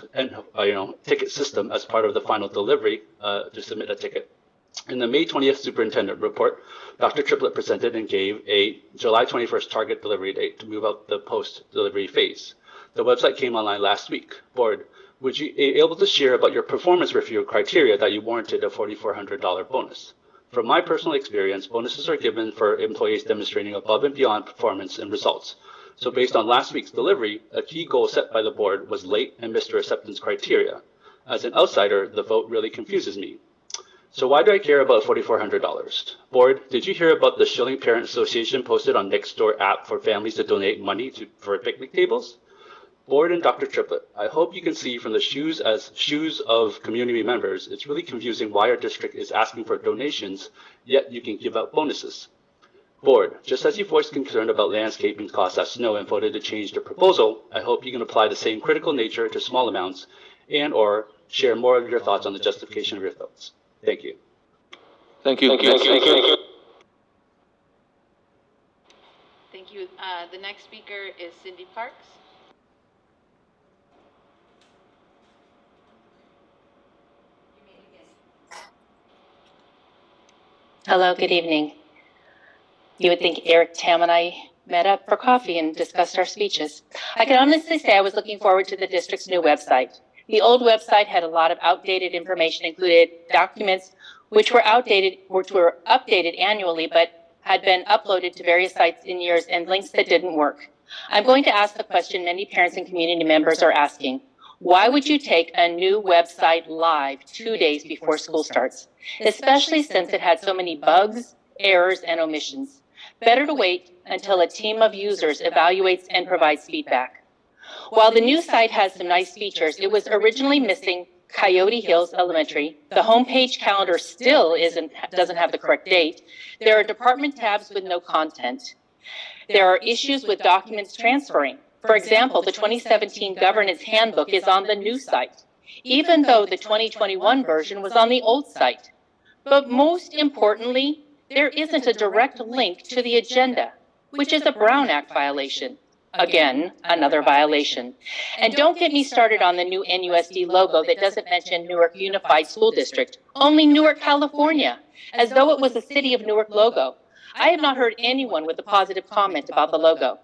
ticket system as part of the final delivery to submit a ticket. In the May 20th Superintendent Report, Dr. Triplett presented and gave a July 21st target delivery date to move out the post-delivery phase. The website came online last week. Board, would you be able to share about your performance review criteria that you warranted a $4,400 bonus? From my personal experience, bonuses are given for employees demonstrating above and beyond performance and results. So based on last week's delivery, a key goal set by the board was late and missed acceptance criteria. As an outsider, the vote really confuses me. So why do I care about $4,400? Board, did you hear about the Schilling Parent Association posted on Nextdoor app for families to donate money for picnic tables? Board and Dr. Triplett, I hope you can see from the shoes of community members, it's really confusing why our district is asking for donations, yet you can give out bonuses. Board, just as you voiced concern about landscaping costs at Snow and voted to change the proposal, I hope you can apply the same critical nature to small amounts and or share more of your thoughts on the justification of your thoughts. Thank you. Thank you. Thank you. The next speaker is Cindy Parks. Hello, good evening. You would think Eric, Tam, and I met up for coffee and discussed our speeches. I can honestly say I was looking forward to the district's new website. The old website had a lot of outdated information, included documents which were updated annually, but had been uploaded to various sites in years, and links that didn't work. I'm going to ask the question many parents and community members are asking. Why would you take a new website live 2 days before school starts, especially since it had so many bugs, errors, and omissions? Better to wait until a team of users evaluates and provides feedback. While the new site has some nice features, it was originally missing Coyote Hills Elementary. The homepage calendar still doesn't have the correct date. There are department tabs with no content. There are issues with documents transferring. For example, the 2017 Governance Handbook is on the new site, even though the 2021 version was on the old site. But most importantly, there isn't a direct link to the agenda, which is a Brown Act violation. Again, another violation. And don't get me started on the new NUSD logo that doesn't mention Newark Unified School District, only Newark, California, as though it was the City of Newark logo. I have not heard anyone with a positive comment about the logo.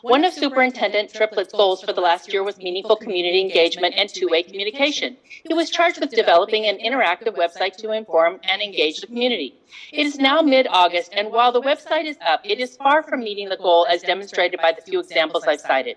One of Superintendent Triplett's goals for the last year was meaningful community engagement and two-way communication. He was charged with developing an interactive website to inform and engage the community. It is now mid-August, and while the website is up, it is far from meeting the goal as demonstrated by the few examples I've cited.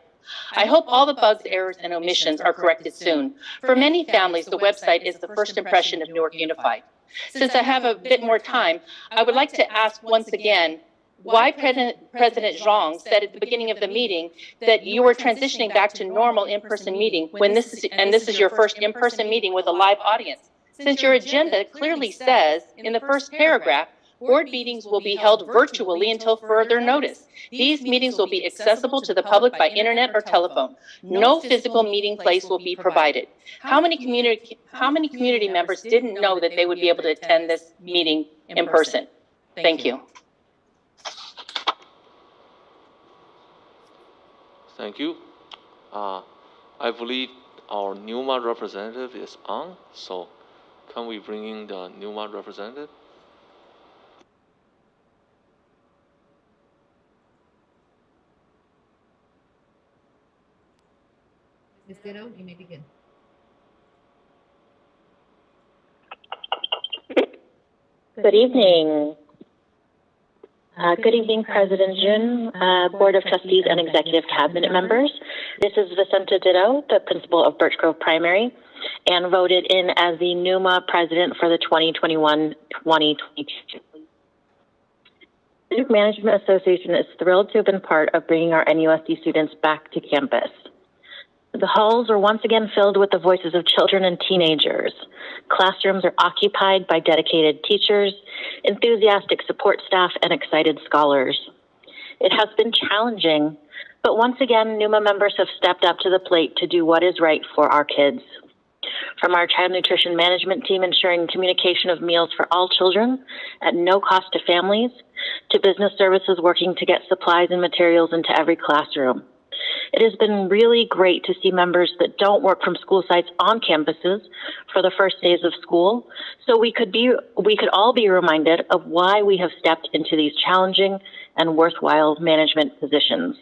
I hope all the bugs, errors, and omissions are corrected soon. For many families, the website is the first impression of Newark Unified. Since I have a bit more time, I would like to ask once again, why President Zhang said at the beginning of the meeting that you were transitioning back to normal in-person meeting when this is your first in-person meeting with a live audience, since your agenda clearly says in the first paragraph, board meetings will be held virtually until further notice. These meetings will be accessible to the public by internet or telephone. No physical meeting place will be provided. How many community members didn't know that they would be able to attend this meeting in person? Thank you. Thank you. I believe our NUMA representative is on, so can we bring in the NUMA representative? Ms. Ditto, you may begin. Good evening. Good evening, President Jun, Board of Trustees, and Executive Cabinet members. This is Vicenta Ditto, the principal of Birch Grove Primary, and voted in as the NUMA president for the 2021-2022. The Duke Management Association is thrilled to have been part of bringing our NUSD students back to campus. The halls are once again filled with the voices of children and teenagers. Classrooms are occupied by dedicated teachers, enthusiastic support staff, and excited scholars. It has been challenging, but once again, NUMA members have stepped up to the plate to do what is right for our kids. From our child nutrition management team ensuring communication of meals for all children at no cost to families, to business services working to get supplies and materials into every classroom. It has been really great to see members that don't work from school sites on campuses for the first days of school, so we could all be reminded of why we have stepped into these challenging and worthwhile management positions.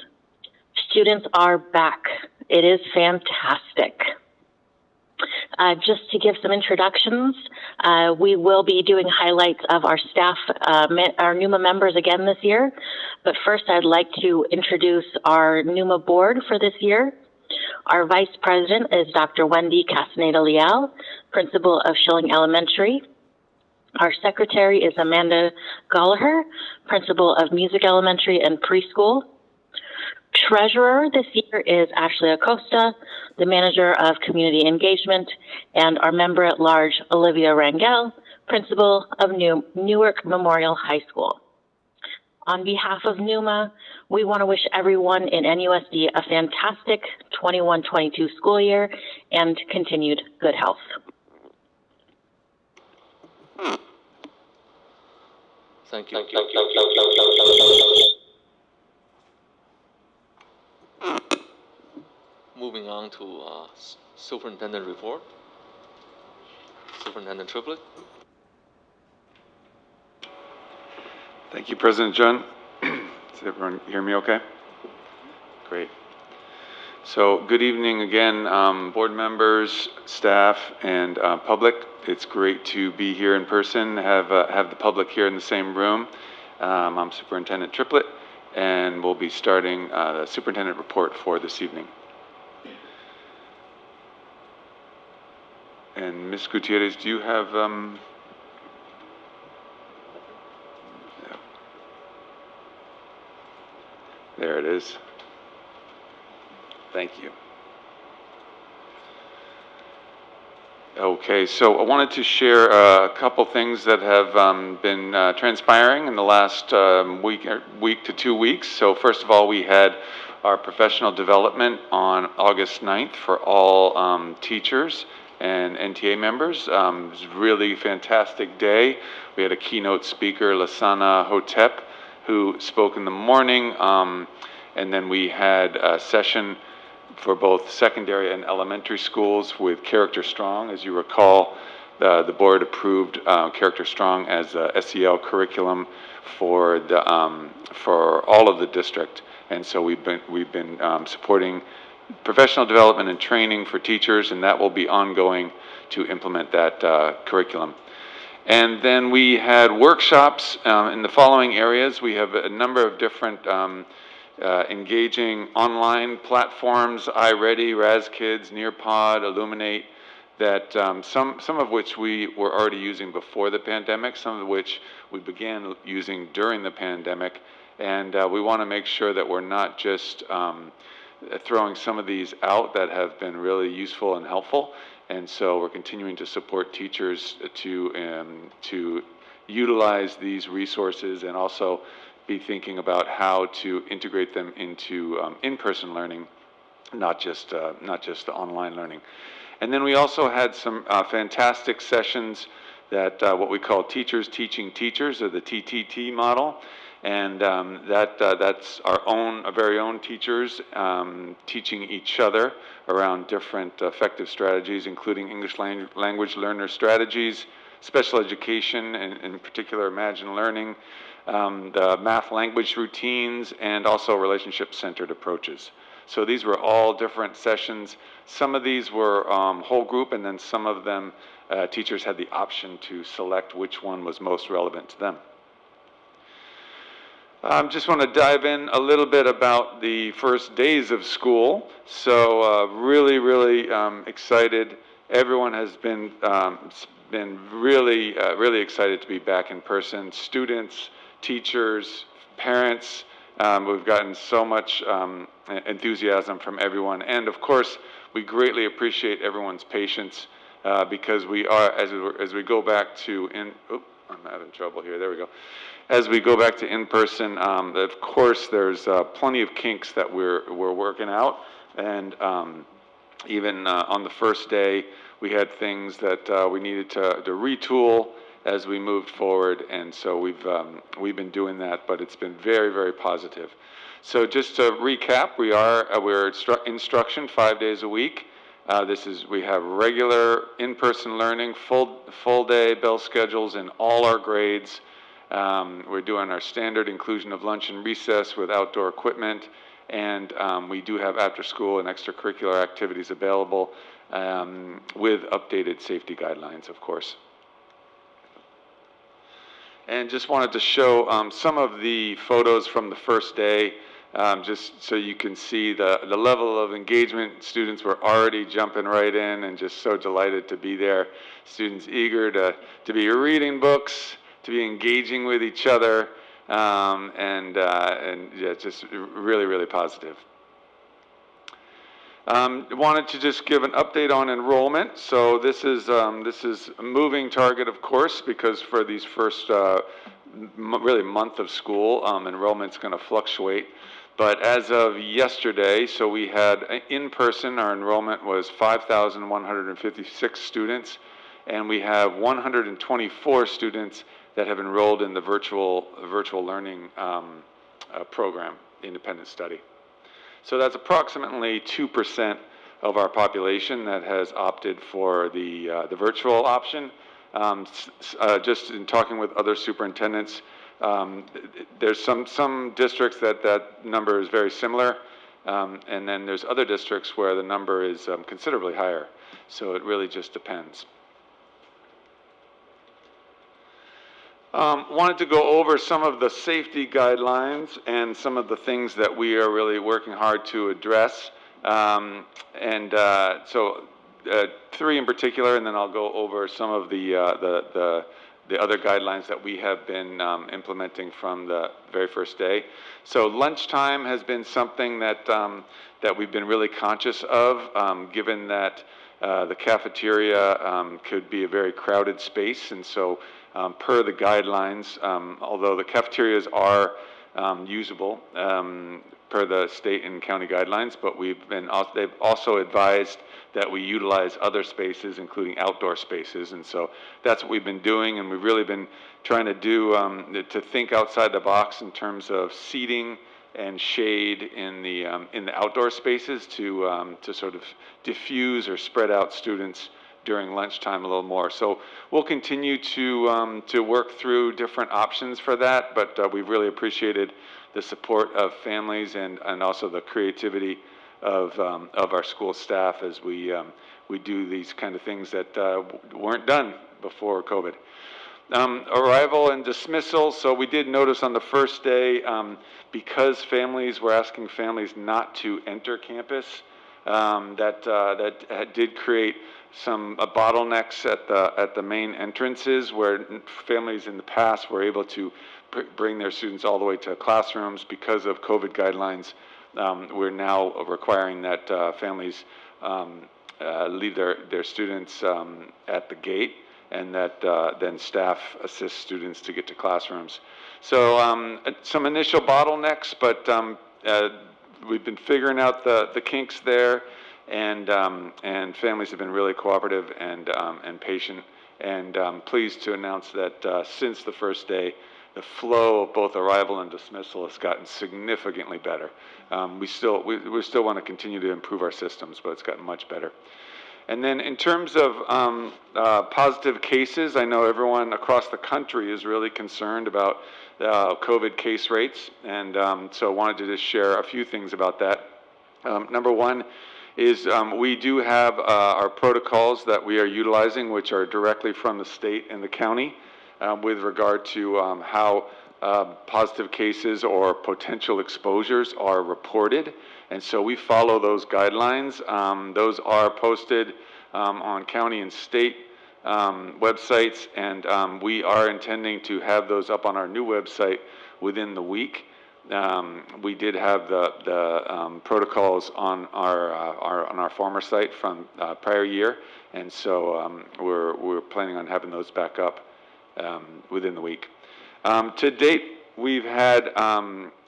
Students are back. It is fantastic. Just to give some introductions, we will be doing highlights of our staff, our NUMA members again this year. But first, I'd like to introduce our NUMA board for this year. Our vice president is Dr. Wendy Castaneda-Leal, principal of Schilling Elementary. Our secretary is Amanda Gallagher, principal of Music Elementary and Preschool. Treasurer this year is Ashley Acosta, the manager of community engagement, and our member at large, Olivia Rangel, principal of Newark Memorial High School. On behalf of NUMA, we want to wish everyone in NUSD a fantastic 21-22 school year and continued good health. Thank you. Moving on to superintendent report. Superintendent Triplett. Thank you, President Jun. Does everyone hear me okay? Great. So good evening again, board members, staff, and public. It's great to be here in person, have the public here in the same room. I'm Superintendent Triplett, and we'll be starting the superintendent report for this evening. And Ms. Gutierrez, do you have, there it is. Thank you. Okay, so I wanted to share a couple things that have been transpiring in the last week to 2 weeks. So first of all, we had our professional development on August 9th for all teachers and NTA members. It was a really fantastic day. We had a keynote speaker, Lasana Hotep, who spoke in the morning, and then we had a session for both secondary and elementary schools with Character Strong. As you recall, the board approved Character Strong as a SEL curriculum for all of the district, and so we've been supporting professional development and training for teachers, and that will be ongoing to implement that curriculum. And then we had workshops in the following areas. We have a number of different engaging online platforms, iReady, RazKids, Nearpod, Illuminate, that some of which we were already using before the pandemic, some of which we began using during the pandemic. And we want to make sure that we're not just throwing some of these out that have been really useful and helpful. And so we're continuing to support teachers to utilize these resources and also be thinking about how to integrate them into in-person learning, not just the online learning. And then we also had some fantastic sessions that what we call Teachers Teaching Teachers, or the TTT model. And that's our very own teachers teaching each other around different effective strategies, including English language learner strategies, special education, and in particular Imagine Learning, the math language routines, and also relationship-centered approaches. So these were all different sessions. Some of these were whole group, and then some of them teachers had the option to select which one was most relevant to them. Just want to dive in a little bit about the first days of school. So really excited. Everyone has been really excited to be back in person. Students, teachers, parents. We've gotten so much enthusiasm from everyone, and of course, we greatly appreciate everyone's patience because we are, as we go back to I'm having trouble here. There we go. As we go back to in-person, of course, there's plenty of kinks that we're working out, and even on the first day, we had things that we needed to retool as we moved forward, and so we've been doing that, but it's been very, very positive. So just to recap, we're instruction 5 days a week. We have regular in-person learning, full day bell schedules in all our grades. We're doing our standard inclusion of lunch and recess with outdoor equipment, and we do have after-school and extracurricular activities available with updated safety guidelines, of course. And just wanted to show some of the photos from the first day, just so you can see the level of engagement. Students were already jumping right in and just so delighted to be there. Students eager to be reading books, to be engaging with each other, and yeah, just really, really positive. Wanted to just give an update on enrollment. So this is a moving target, of course, because for these first really month of school, enrollment's going to fluctuate. But as of yesterday, so we had in person, our enrollment was 5,156 students, and we have 124 students that have enrolled in the virtual learning program, independent study. So that's approximately 2% of our population that has opted for the virtual option. Just in talking with other superintendents, there's some districts that number is very similar, and then there's other districts where the number is considerably higher. So it really just depends. Wanted to go over some of the safety guidelines and some of the things that we are really working hard to address. So three in particular, and then I'll go over some of the other guidelines that we have been implementing from the very first day. So lunchtime has been something that we've been really conscious of, given that the cafeteria could be a very crowded space, and so per the guidelines, although the cafeterias are usable per the state and county guidelines, but they've also advised that we utilize other spaces, including outdoor spaces, and so that's what we've been doing, and we've really been trying to do to think outside the box in terms of seating and shade in the outdoor spaces to sort of diffuse or spread out students during lunchtime a little more. So we'll continue to work through different options for that, but we've really appreciated the support of families and also the creativity of our school staff as we do these kind of things that weren't done before COVID. Arrival and dismissal. So we did notice on the first day, because families were asking families not to enter campus, that did create some bottlenecks at the main entrances, where families in the past were able to bring their students all the way to classrooms. Because of COVID guidelines, we're now requiring that families leave their students at the gate, and that then staff assist students to get to classrooms. So some initial bottlenecks, but we've been figuring out the kinks there, and families have been really cooperative and patient, and pleased to announce that since the first day, the flow of both arrival and dismissal has gotten significantly better. We still want to continue to improve our systems, but it's gotten much better. And then in terms of positive cases, I know everyone across the country is really concerned about COVID case rates, and so I wanted to just share a few things about that. Number one is we do have our protocols that we are utilizing, which are directly from the state and the county, with regard to how positive cases or potential exposures are reported. And so we follow those guidelines. Those are posted on county and state websites, and we are intending to have those up on our new website within the week. We did have the protocols on our former site from prior year, and so we're planning on having those back up within the week. To date, we've had,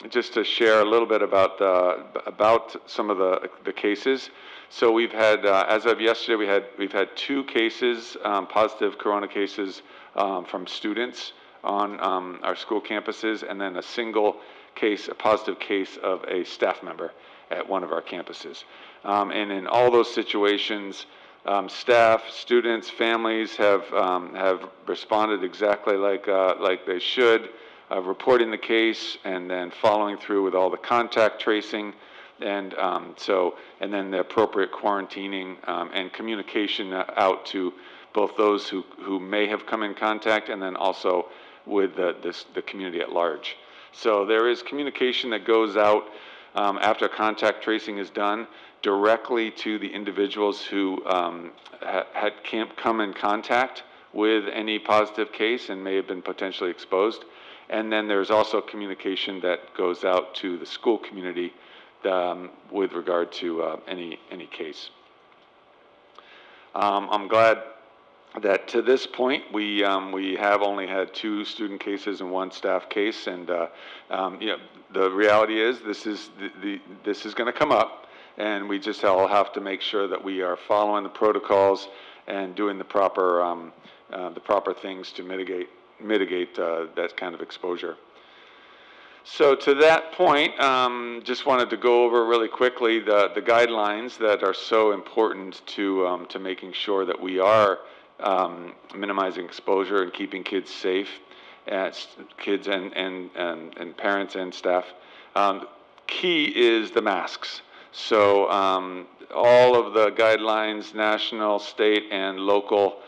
just to share a little bit about some of the cases. So we've had, as of yesterday, we've had 2 cases, positive corona cases from students on our school campuses, and then a single case, a positive case of a staff member at one of our campuses. And in all those situations, staff, students, families have responded exactly like they should, reporting the case and then following through with all the contact tracing, and and then the appropriate quarantining and communication out to both those who may have come in contact, and then also with the community at large. So there is communication that goes out after contact tracing is done directly to the individuals who had come in contact with any positive case and may have been potentially exposed. And then there's also communication that goes out to the school community with regard to any case. I'm glad that to this point we have only had 2 student cases and 1 staff case, and the reality is this is going to come up, and we just all have to make sure that we are following the protocols and doing the proper things to mitigate that kind of exposure. So to that point, just wanted to go over really quickly the guidelines that are so important to making sure that we are minimizing exposure and keeping kids safe, kids and parents and staff. Key is the masks. So all of the guidelines, national, state, and local,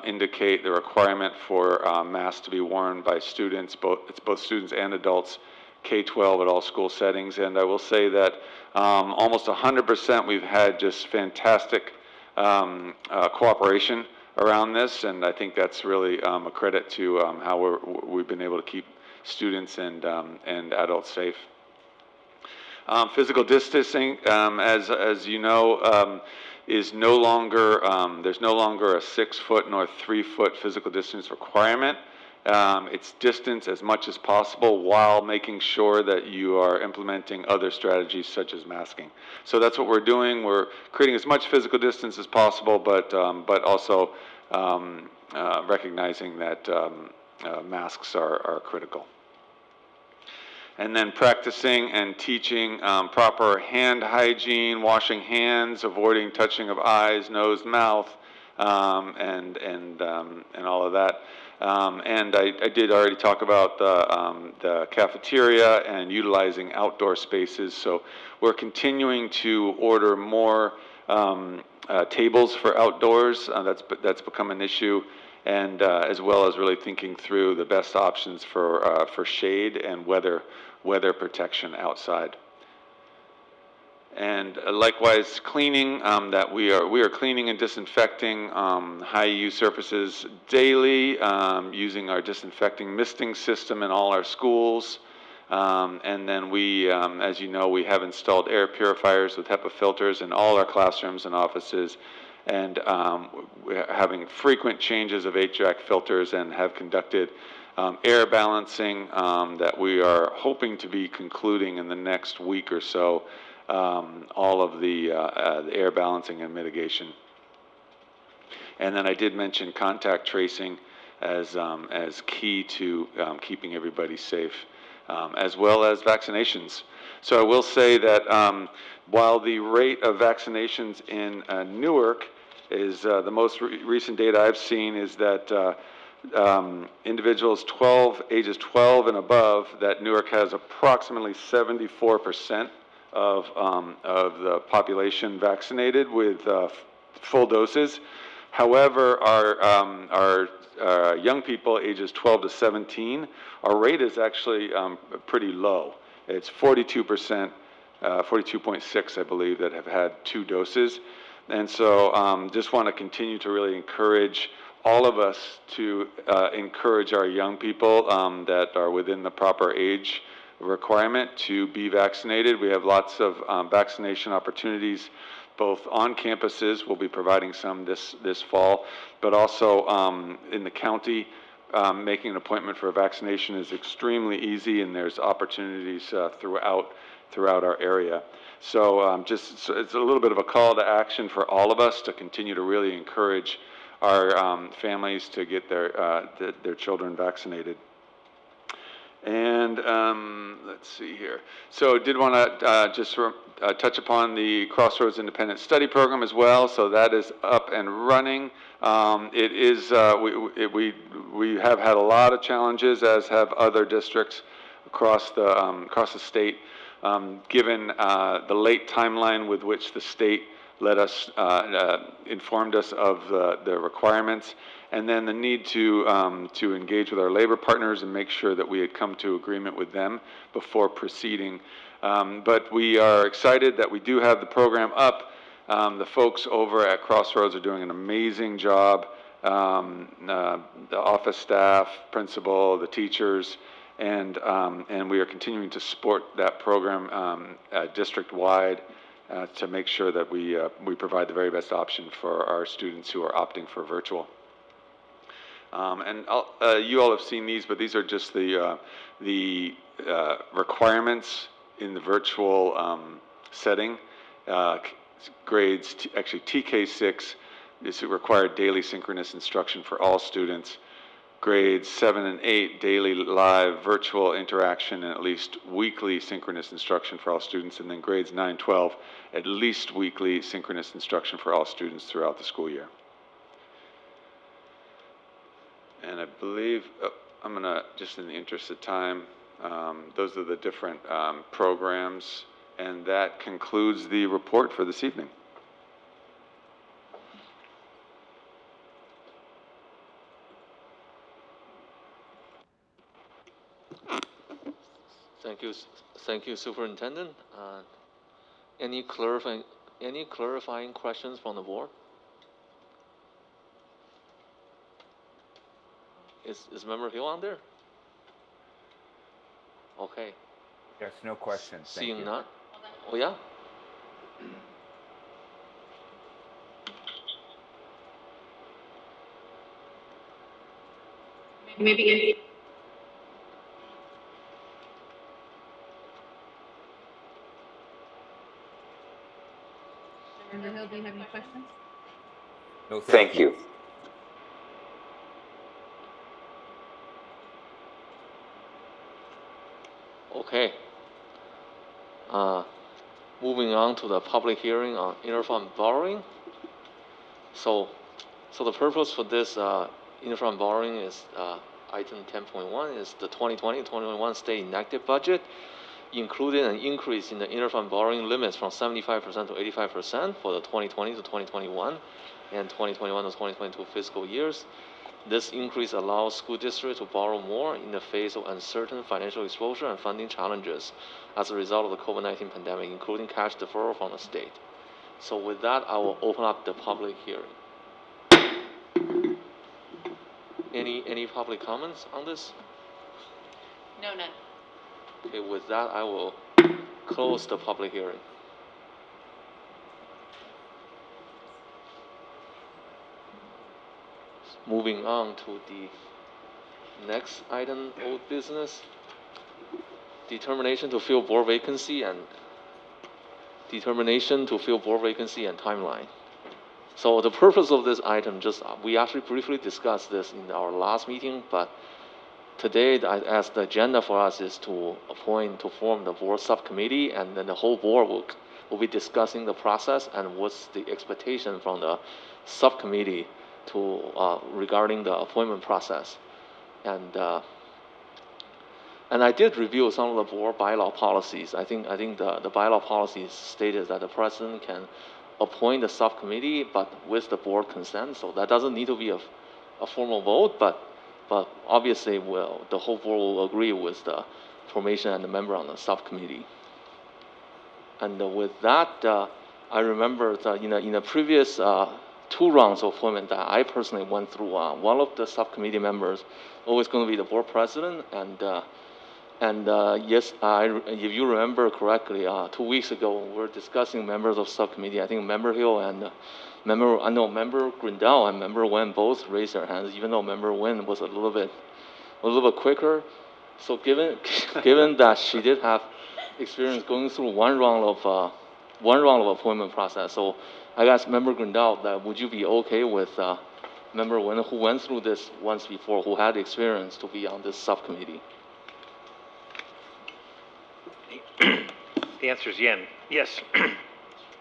indicate the requirement for masks to be worn by students, both students and adults, K-12 at all school settings. And I will say that almost 100% we've had just fantastic cooperation around this, and I think that's really a credit to how we've been able to keep students and adults safe. Physical distancing, as you know, is no longer, there's no longer a 6-foot nor 3-foot physical distance requirement. It's distance as much as possible while making sure that you are implementing other strategies such as masking. So that's what we're doing. We're creating as much physical distance as possible, but also recognizing that masks are critical. And then practicing and teaching proper hand hygiene, washing hands, avoiding touching of eyes, nose, mouth, and all of that. And I did already talk about the cafeteria and utilizing outdoor spaces. So we're continuing to order more tables for outdoors. That's become an issue, and as well as really thinking through the best options for shade and weather protection outside. And likewise, cleaning, that we are cleaning and disinfecting high-use surfaces daily, using our disinfecting misting system in all our schools. And then we, as you know, we have installed air purifiers with HEPA filters in all our classrooms and offices, and we're having frequent changes of HVAC filters, and have conducted air balancing that we are hoping to be concluding in the next week or so. All of the air balancing and mitigation. And then I did mention contact tracing as key to keeping everybody safe, as well as vaccinations. So I will say that while the rate of vaccinations in Newark is the most recent data I've seen is that individuals ages 12 and above, that Newark has approximately 74% of the population vaccinated with full doses. However, our young people ages 12 to 17, our rate is actually pretty low. It's 42%, 42.6, I believe, that have had 2 doses. And so just want to continue to really encourage all of us to encourage our young people that are within the proper age requirement to be vaccinated. We have lots of vaccination opportunities both on campuses. We'll be providing some this fall, but also in the county making an appointment for a vaccination is extremely easy, and there's opportunities throughout our area. So so it's a little bit of a call to action for all of us to continue to really encourage our families to get their children vaccinated. And let's see here. So did want to just touch upon the Crossroads Independent Study Program as well. So that is up and running. It is, we have had a lot of challenges, as have other districts across the state, given the late timeline with which the state let us, informed us of the requirements, and then the need to engage with our labor partners and make sure that we had come to agreement with them before proceeding. But we are excited that we do have the program up. The folks over at Crossroads are doing an amazing job. The office staff, principal, the teachers, and we are continuing to support that program district-wide to make sure that we provide the very best option for our students who are opting for virtual. And you all have seen these, but these are just the requirements in the virtual setting. Grades, actually TK6 is required daily synchronous instruction for all students. Grades 7 and 8, daily live virtual interaction and at least weekly synchronous instruction for all students. And then grades 9, 12, at least weekly synchronous instruction for all students throughout the school year. And I believe, I'm going to, just in the interest of time, those are the different programs, and that concludes the report for this evening. Thank you, Superintendent. Any clarifying questions from the board? Is Member Hill on there? Okay. Yes, no questions. Thank Seeing you. none. Oh yeah. Maybe. Member Hill, do you have any questions? No, thank you. Okay. Moving on to the public hearing on interfund borrowing. So the purpose for this interfund borrowing is item 10.1 is the 2020-2021 state enacted budget, including an increase in the interfund borrowing limits from 75% to 85% for the 2020 to 2021 and 2021 to 2022 fiscal years. This increase allows school districts to borrow more in the face of uncertain financial exposure and funding challenges as a result of the COVID-19 pandemic, including cash deferral from the state. So with that, I will open up the public hearing. Any public comments on this? No, none. Okay, with that, I will close the public hearing. Moving on to the next item, old business. Determination to fill board vacancy and timeline. So the purpose of this item, we actually briefly discussed this in our last meeting, but today, as the agenda for us is to form the board subcommittee, and then the whole board will be discussing the process and what's the expectation from the subcommittee regarding the appointment process. And I did review some of the board bylaw policies. I think the bylaw policies stated that the president can appoint the subcommittee, but with the board consent. So that doesn't need to be a formal vote, but obviously the whole board will agree with the formation and the member on the subcommittee. And with that, I remember that in the previous 2 rounds of appointment that I personally went through, one of the subcommittee members always going to be the board president, and yes, if you remember correctly, 2 weeks ago we were discussing members of subcommittee. I think Member Hill and I know Member Grindal and Member Wen both raised their hands, even though Member Wen was a little bit quicker. So given that she did have experience going through one round of appointment process, so I guess Member Grindal, that would you be okay with Member Wen, who went through this once before, who had experience to be on this subcommittee? The answer is yes.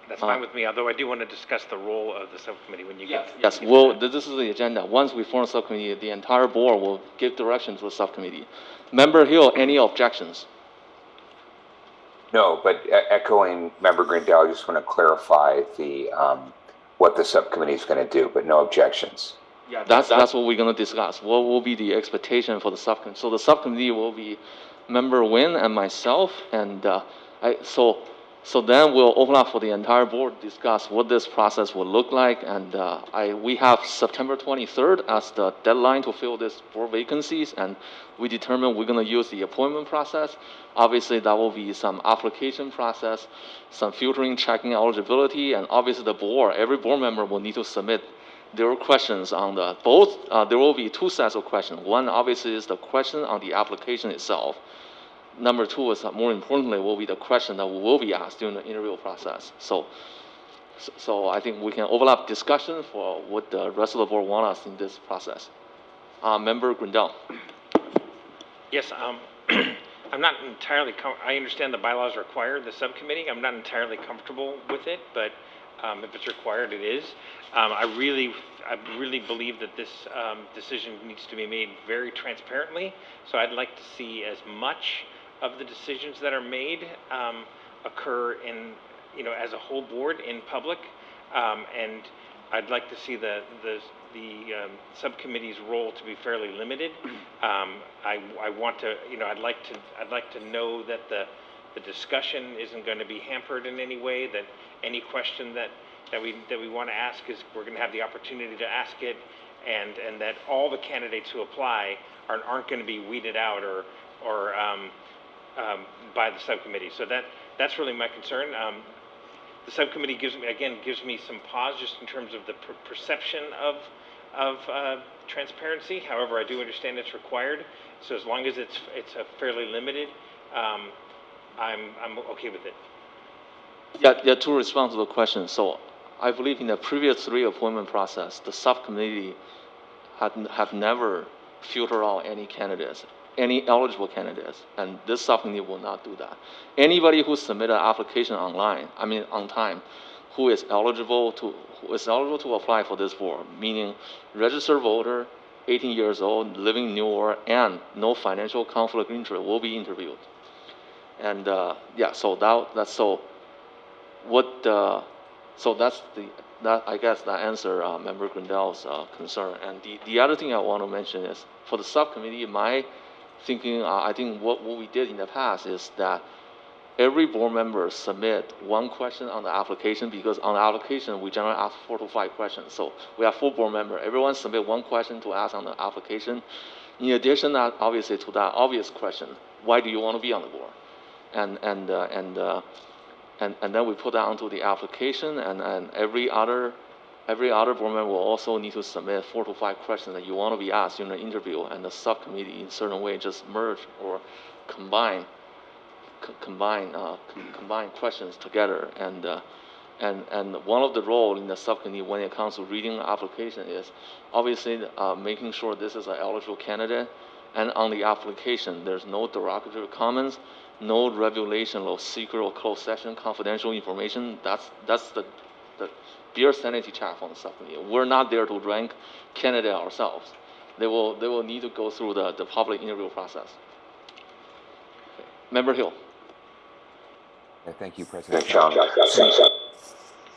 That's fine with me, although I do want to discuss the role of the subcommittee when you get. Yes, well, this is the agenda. Once we form a subcommittee, the entire board will give direction to the subcommittee. Member Hill, any objections? No, but echoing Member Grindal, I just want to clarify what the subcommittee is going to do, but no objections. Yeah, that's what we're going to discuss. What will be the expectation for the subcommittee? So the subcommittee will be Member Win and myself, and so then we'll open up for the entire board to discuss what this process will look like, and we have September 23rd as the deadline to fill these 4 vacancies, and we determine we're going to use the appointment process. Obviously, that will be some application process, some filtering, checking eligibility, and obviously every board member will need to submit their questions on there will be 2 sets of questions. One obviously is the question on the application itself. Number 2 is, more importantly, will be the question that will be asked during the interview process. So I think we can overlap discussion for what the rest of the board want us in this process. Member Grindal. Yes, I'm not entirely, I understand the bylaws require the subcommittee. I'm not entirely comfortable with it, but if it's required, it is. I really believe that this decision needs to be made very transparently. So I'd like to see as much of the decisions that are made occur in, as a whole board in public, and I'd like to see the subcommittee's role to be fairly limited. I want to, I'd like to know that the discussion isn't going to be hampered in any way. That any question that we want to ask is we're going to have the opportunity to ask it, and that all the candidates who apply aren't going to be weeded out or by the subcommittee. So that's really my concern. The subcommittee gives me some pause just in terms of the perception of transparency. However, I do understand it's required. So as long as it's a fairly limited, I'm okay with it. Yeah, to respond to the question. So I believe in the previous 3 appointment process, the subcommittee have never filtered out any candidates, any eligible candidates, and this subcommittee will not do that. Anybody who submitted an application on time, who is eligible to apply for this board, meaning registered voter, 18 years old, living in New York, and no financial conflict of interest, will be interviewed. And I guess that answer Member Grindal's concern. And the other thing I want to mention is, for the subcommittee, my thinking, I think what we did in the past is that every board member submit 1 question on the application, because on the application we generally ask 4 to 5 questions. So we have 4 board members. Everyone submit 1 question to ask on the application. In addition, obviously, to that obvious question, why do you want to be on the board? And then we put that onto the application, and every other board member will also need to submit 4 to 5 questions that you want to be asked in the interview, and the subcommittee in certain way just merge or combine questions together. And one of the role in the subcommittee when it comes to reading the application is obviously making sure this is an eligible candidate, and on the application there's no derogatory comments, no revelation of secret or closed session confidential information. That's the pure sanity check on the subcommittee. We're not there to rank candidate ourselves. They will need to go through the public interview process. Okay. Member Hill. Thank you, President Chung.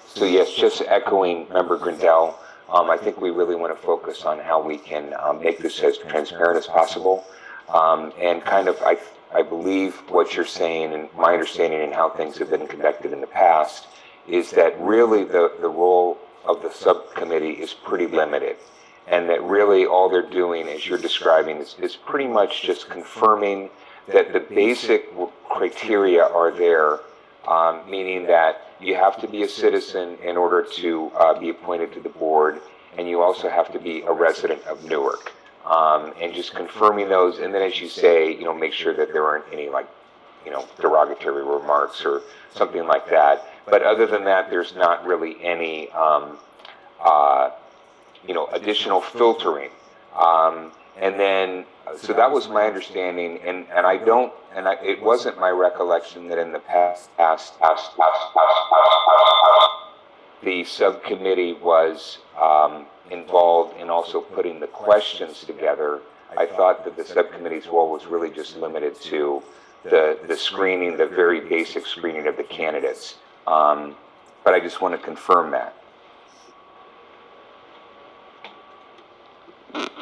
So yes, just echoing Member Grindal, I think we really want to focus on how we can make this as transparent as possible. And kind of, I believe what you're saying, and my understanding and how things have been conducted in the past, is that really the role of the subcommittee is pretty limited. And that really all they're doing, as you're describing, is pretty much just confirming that the basic criteria are there, meaning that you have to be a citizen in order to be appointed to the board, and you also have to be a resident of Newark. And just confirming those, and then as you say, make sure that there aren't any derogatory remarks or something like that. But other than that, there's not really any, additional filtering. And then, so that was my understanding, and it wasn't my recollection that in the past, the subcommittee was involved in also putting the questions together. I thought that the subcommittee's role was really just limited to the screening, the very basic screening of the candidates. But I just want to confirm that.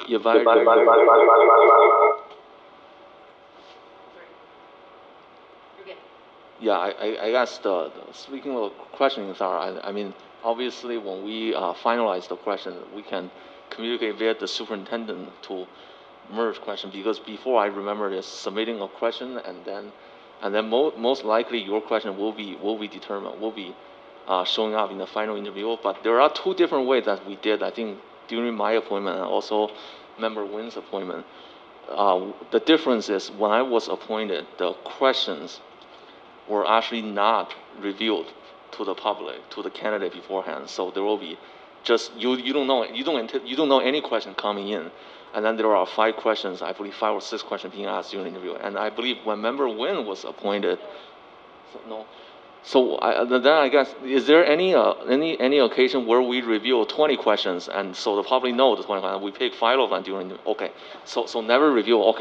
Yeah, I guess speaking of questioning, Sarah, I mean, obviously when we finalize the question, we can communicate via the superintendent to merge question, because before I remember just submitting a question and then most likely your question will be determined, will be showing up in the final interview. But there are two different ways that we did, I think, during my appointment and also Member Wynn's appointment. The difference is when I was appointed, the questions were actually not revealed to the public, to the candidate beforehand. So there will be just you don't know any question coming in, and then there are 5 questions, I believe 5 or 6 questions being asked during the interview. And I believe when Member Wynn was appointed, so then I guess, is there any occasion where we reveal 20 questions and so the public know the 20 questions, we pick 5 of them during the, okay. So never reveal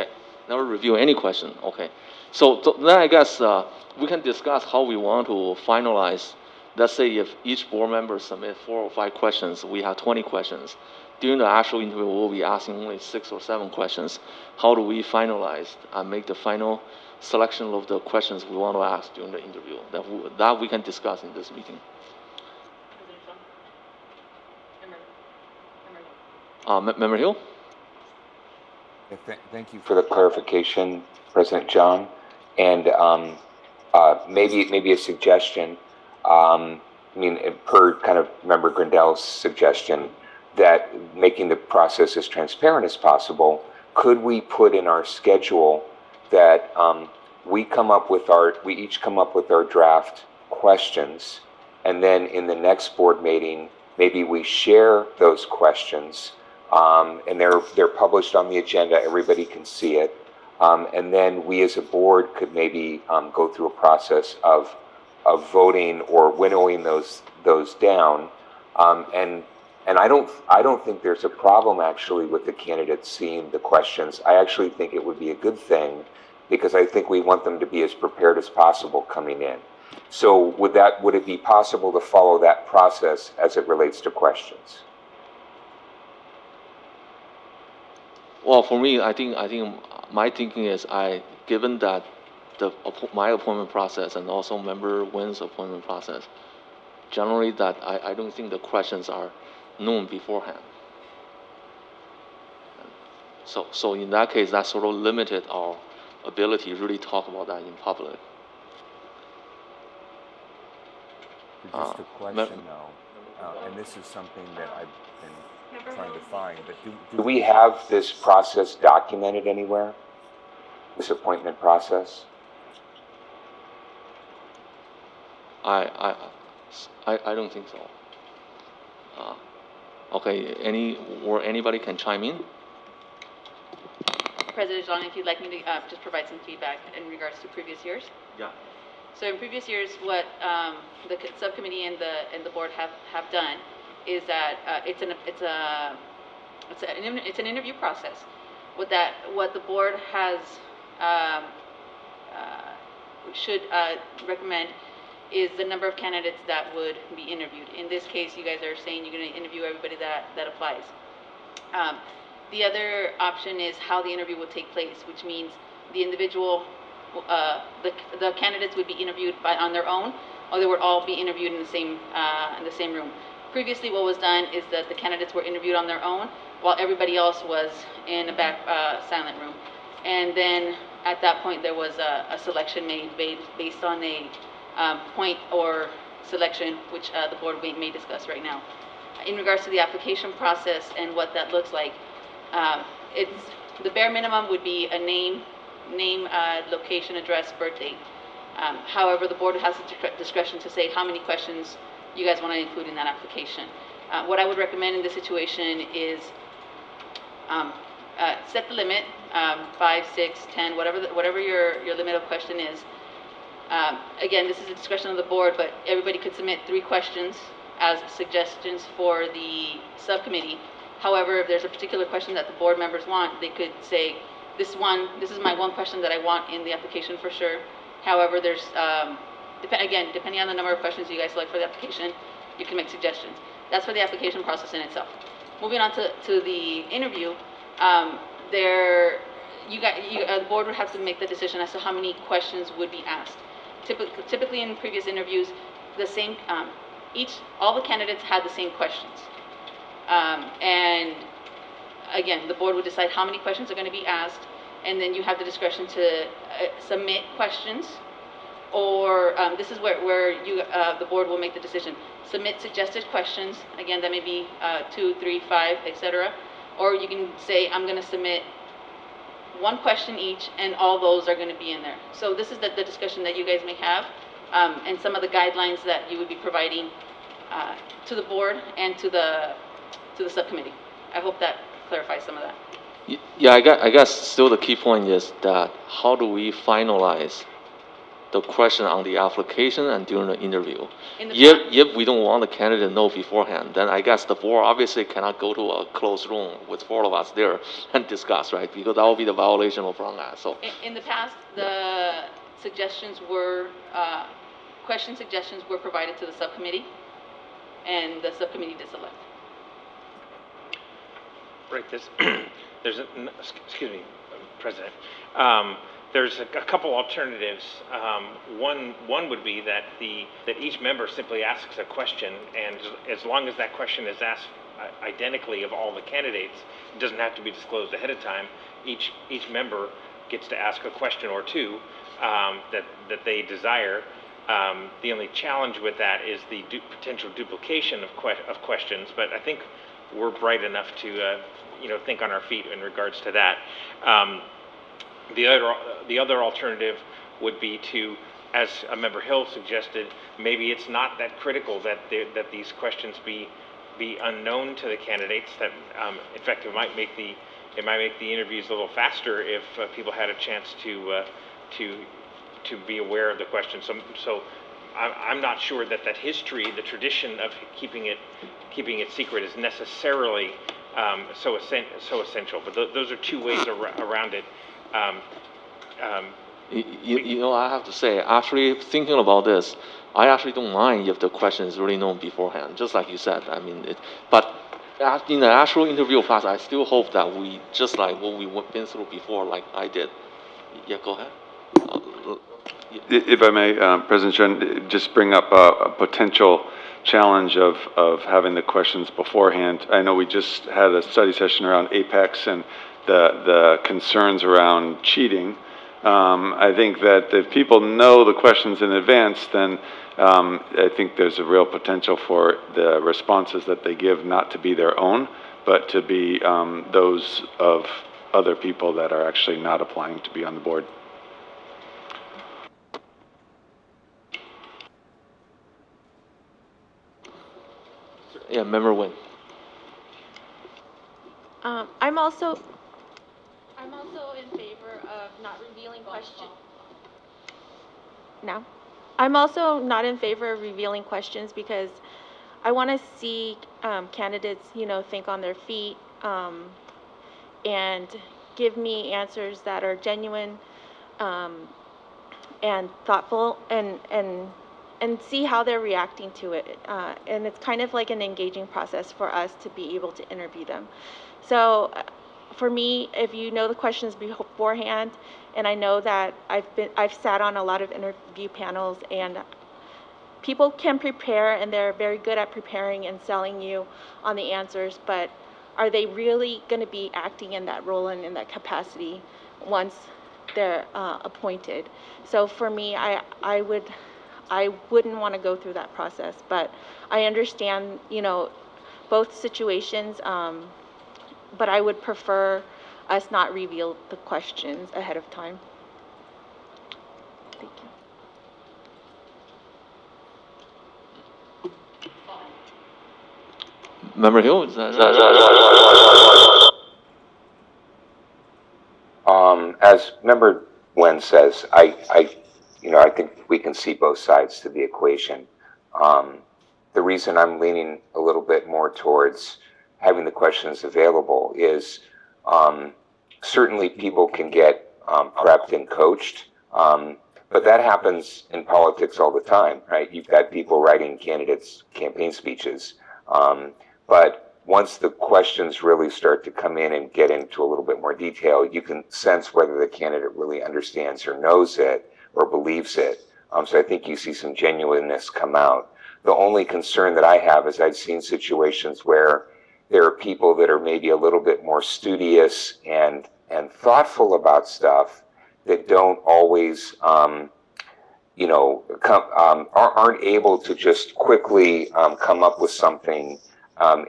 any question, okay. So then I guess we can discuss how we want to finalize. Let's say if each board member submit 4 or 5 questions, we have 20 questions. During the actual interview, we'll be asking only 6 or 7 questions. How do we finalize and make the final selection of the questions we want to ask during the interview? That we can discuss in this meeting. Member Hill? Thank you for the clarification, President John. And maybe a suggestion, per kind of Member Grindell's suggestion, that making the process as transparent as possible, could we put in our schedule that we each come up with our draft questions, and then in the next board meeting, maybe we share those questions, and they're published on the agenda, everybody can see it. And then we as a board could maybe go through a process of voting or winnowing those down. And I don't think there's a problem actually with the candidates seeing the questions. I actually think it would be a good thing, because I think we want them to be as prepared as possible coming in. So would it be possible to follow that process as it relates to questions? Well, for me, I think my thinking is, given that my appointment process and also Member Wynn's appointment process, generally that I don't think the questions are known beforehand. So in that case, that sort of limited our ability to really talk about that in public. Just a question though, and this is something that I've been trying to find, but do we have this process documented anywhere? This appointment process? I don't think so. Okay, anybody can chime in? President Zhang, if you'd like me to just provide some feedback in regards to previous years. Yeah. So in previous years, what the subcommittee and the board have done is that it's an interview process. What the board has should recommend is the number of candidates that would be interviewed. In this case, you guys are saying you're going to interview everybody that applies. The other option is how the interview will take place, which means the individual, the candidates would be interviewed on their own, or they would all be interviewed in the same room. Previously, what was done is that the candidates were interviewed on their own, while everybody else was in a back silent room. And then at that point, there was a selection made based on a point or selection, which the board may discuss right now. In regards to the application process and what that looks like, it's, the bare minimum would be a name, location, address, birth date. However, the board has the discretion to say how many questions you guys want to include in that application. What I would recommend in this situation is set the limit, 5, 6, 10, whatever your limit of question is. Again, this is a discretion of the board, but everybody could submit 3 questions as suggestions for the subcommittee. However, if there's a particular question that the board members want, they could say, this is my one question that I want in the application for sure. However, there's, depending on the number of questions you guys select for the application, you can make suggestions. That's for the application process in itself. Moving on to the interview, the board would have to make the decision as to how many questions would be asked. Typically in previous interviews, the same, all the candidates had the same questions. And again, the board would decide how many questions are going to be asked, and then you have the discretion to submit questions, or this is where the board will make the decision. Submit suggested questions. Again, that may be 2, 3, 5, etc. Or you can say, I'm going to submit 1 question each, and all those are going to be in there. So this is the discussion that you guys may have, and some of the guidelines that you would be providing to the board and to the subcommittee. I hope that clarifies some of that. Yeah, I guess still the key point is that how do we finalize the question on the application and during the interview? If we don't want the candidate to know beforehand, then I guess the board obviously cannot go to a closed room with 4 of us there and discuss, right? Because that will be the violation of Brown Act. So in the past, the suggestions were, question suggestions were provided to the subcommittee, and the subcommittee did select. Right, there's excuse me, President. There's a couple alternatives. One would be that each member simply asks a question, and as long as that question is asked identically of all the candidates, it doesn't have to be disclosed ahead of time. Each member gets to ask a question or 2 that they desire. The only challenge with that is the potential duplication of questions, but I think we're bright enough to think on our feet in regards to that. The other alternative would be to, as Member Hill suggested, maybe it's not that critical that these questions be unknown to the candidates. That in fact it might make the interviews a little faster if people had a chance to be aware of the question. So I'm not sure that history, the tradition of keeping it secret, is necessarily so essential. But those are 2 ways around it. I have to say, actually thinking about this, I actually don't mind if the question is really known beforehand, just like you said. I mean, but in the actual interview process, I still hope that we, just like what we've been through before, like I did. Yeah, go ahead. If I may, President Chen, just bring up a potential challenge of having the questions beforehand. I know we just had a study session around Apex and the concerns around cheating. I think that if people know the questions in advance, then I think there's a real potential for the responses that they give not to be their own, but to be those of other people that are actually not applying to be on the board. Yeah, Member Nguyen. I'm also in favor of not revealing questions. No. I'm also not in favor of revealing questions because I want to see candidates, think on their feet and give me answers that are genuine and thoughtful and see how they're reacting to it. And it's kind of like an engaging process for us to be able to interview them. So for me, if you know the questions beforehand, and I know that I've sat on a lot of interview panels, and people can prepare, and they're very good at preparing and selling you on the answers, but are they really going to be acting in that role and in that capacity once they're appointed? So for me, I wouldn't want to go through that process, but I understand, both situations, but I would prefer us not reveal the questions ahead of time. Thank you. Member Hill, is that? As Member Nguyen says, I think we can see both sides to the equation. The reason I'm leaning a little bit more towards having the questions available is certainly people can get prepped and coached, but that happens in politics all the time, right? You've got people writing candidates' campaign speeches, but once the questions really start to come in and get into a little bit more detail, you can sense whether the candidate really understands or knows it or believes it. So I think you see some genuineness come out. The only concern that I have is I've seen situations where there are people that are maybe a little bit more studious and thoughtful about stuff that don't always, aren't able to just quickly come up with something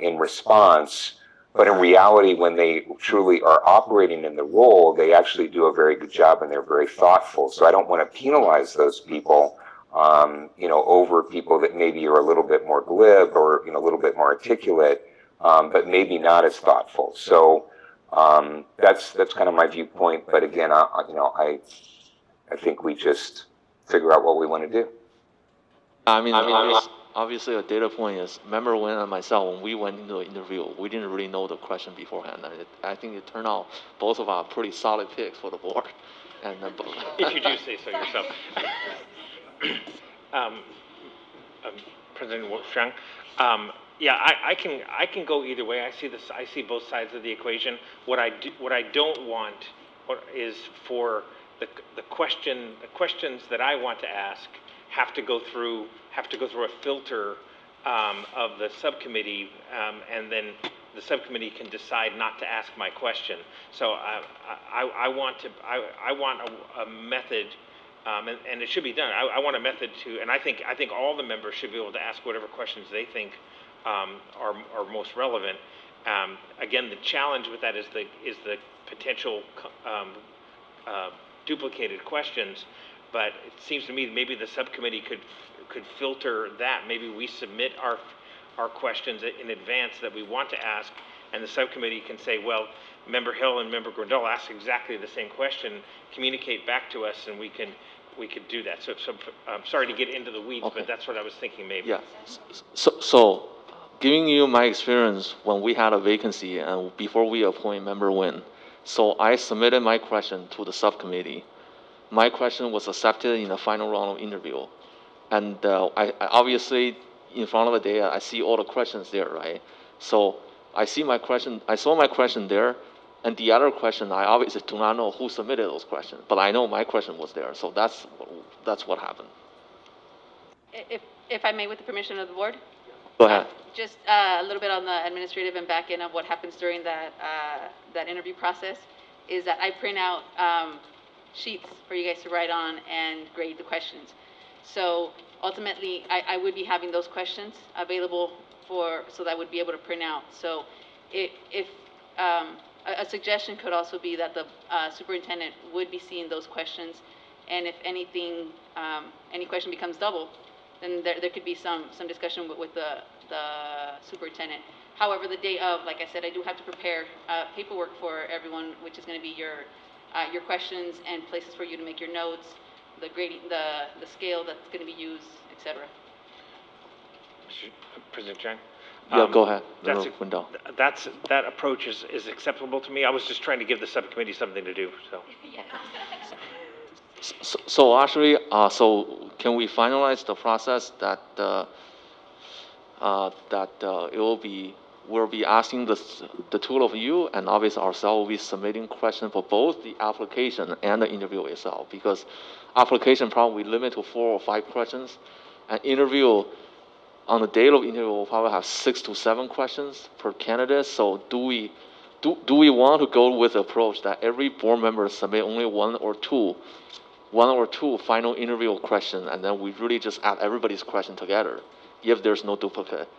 in response, but in reality, when they truly are operating in the role, they actually do a very good job and they're very thoughtful. So I don't want to penalize those people, over people that maybe are a little bit more glib or a little bit more articulate, but maybe not as thoughtful. So that's kind of my viewpoint. But again, I think we just figure out what we want to do. Obviously, a data point is, Member Nguyen and myself, when we went into the interview, we didn't really know the question beforehand. And I think it turned out both of our pretty solid picks for the board. And if you do say so yourself. President Shang, I can go either way. I see both sides of the equation. What I don't want is for the questions that I want to ask have to go through a filter of the subcommittee, and then the subcommittee can decide not to ask my question. So I want a method, and it should be done. I want a method to, and I think all the members should be able to ask whatever questions they think are most relevant. Again, the challenge with that is the potential duplicated questions. But it seems to me maybe the subcommittee could filter that. Maybe we submit our questions in advance that we want to ask, and the subcommittee can say, well, Member Hill and Member Grandal asked exactly the same question, communicate back to us, and we could do that. So I'm sorry to get into the weeds, but that's what I was thinking maybe. Yeah. So giving you my experience when we had a vacancy and before we appoint Member Nguyen, so I submitted my question to the subcommittee. My question was accepted in the final round of interview. And I obviously, in front of the data, I see all the questions there, right? So I saw my question there, and the other question, I obviously do not know who submitted those questions, but I know my question was there, so that's what happened. If I may, with the permission of the board? Go ahead. Just a little bit on the administrative and back end of what happens during that interview process, is that I print out sheets for you guys to write on and grade the questions. So ultimately, I would be having those questions available so that I would be able to print out. So if a suggestion could also be that the superintendent would be seeing those questions, and if anything, any question becomes double, then there could be some discussion with the superintendent. However, the day of, like I said, I do have to prepare paperwork for everyone, which is going to be your questions and places for you to make your notes, the grading, the scale that's going to be used, etc. President Chang? Yeah, go ahead. That approach is acceptable to me. I was just trying to give the subcommittee something to do. So actually, so can we finalize the process that we'll be asking the two of you, and obviously ourselves will be submitting questions for both the application and the interview itself, because application probably limit to 4 or 5 questions, and interview, on the day of interview, we'll probably have 6 to 7 questions per candidate. So do we want to go with the approach that every board member submit only 1 or 2 one or two final interview questions, and then we really just add everybody's question together, if there's no duplicate.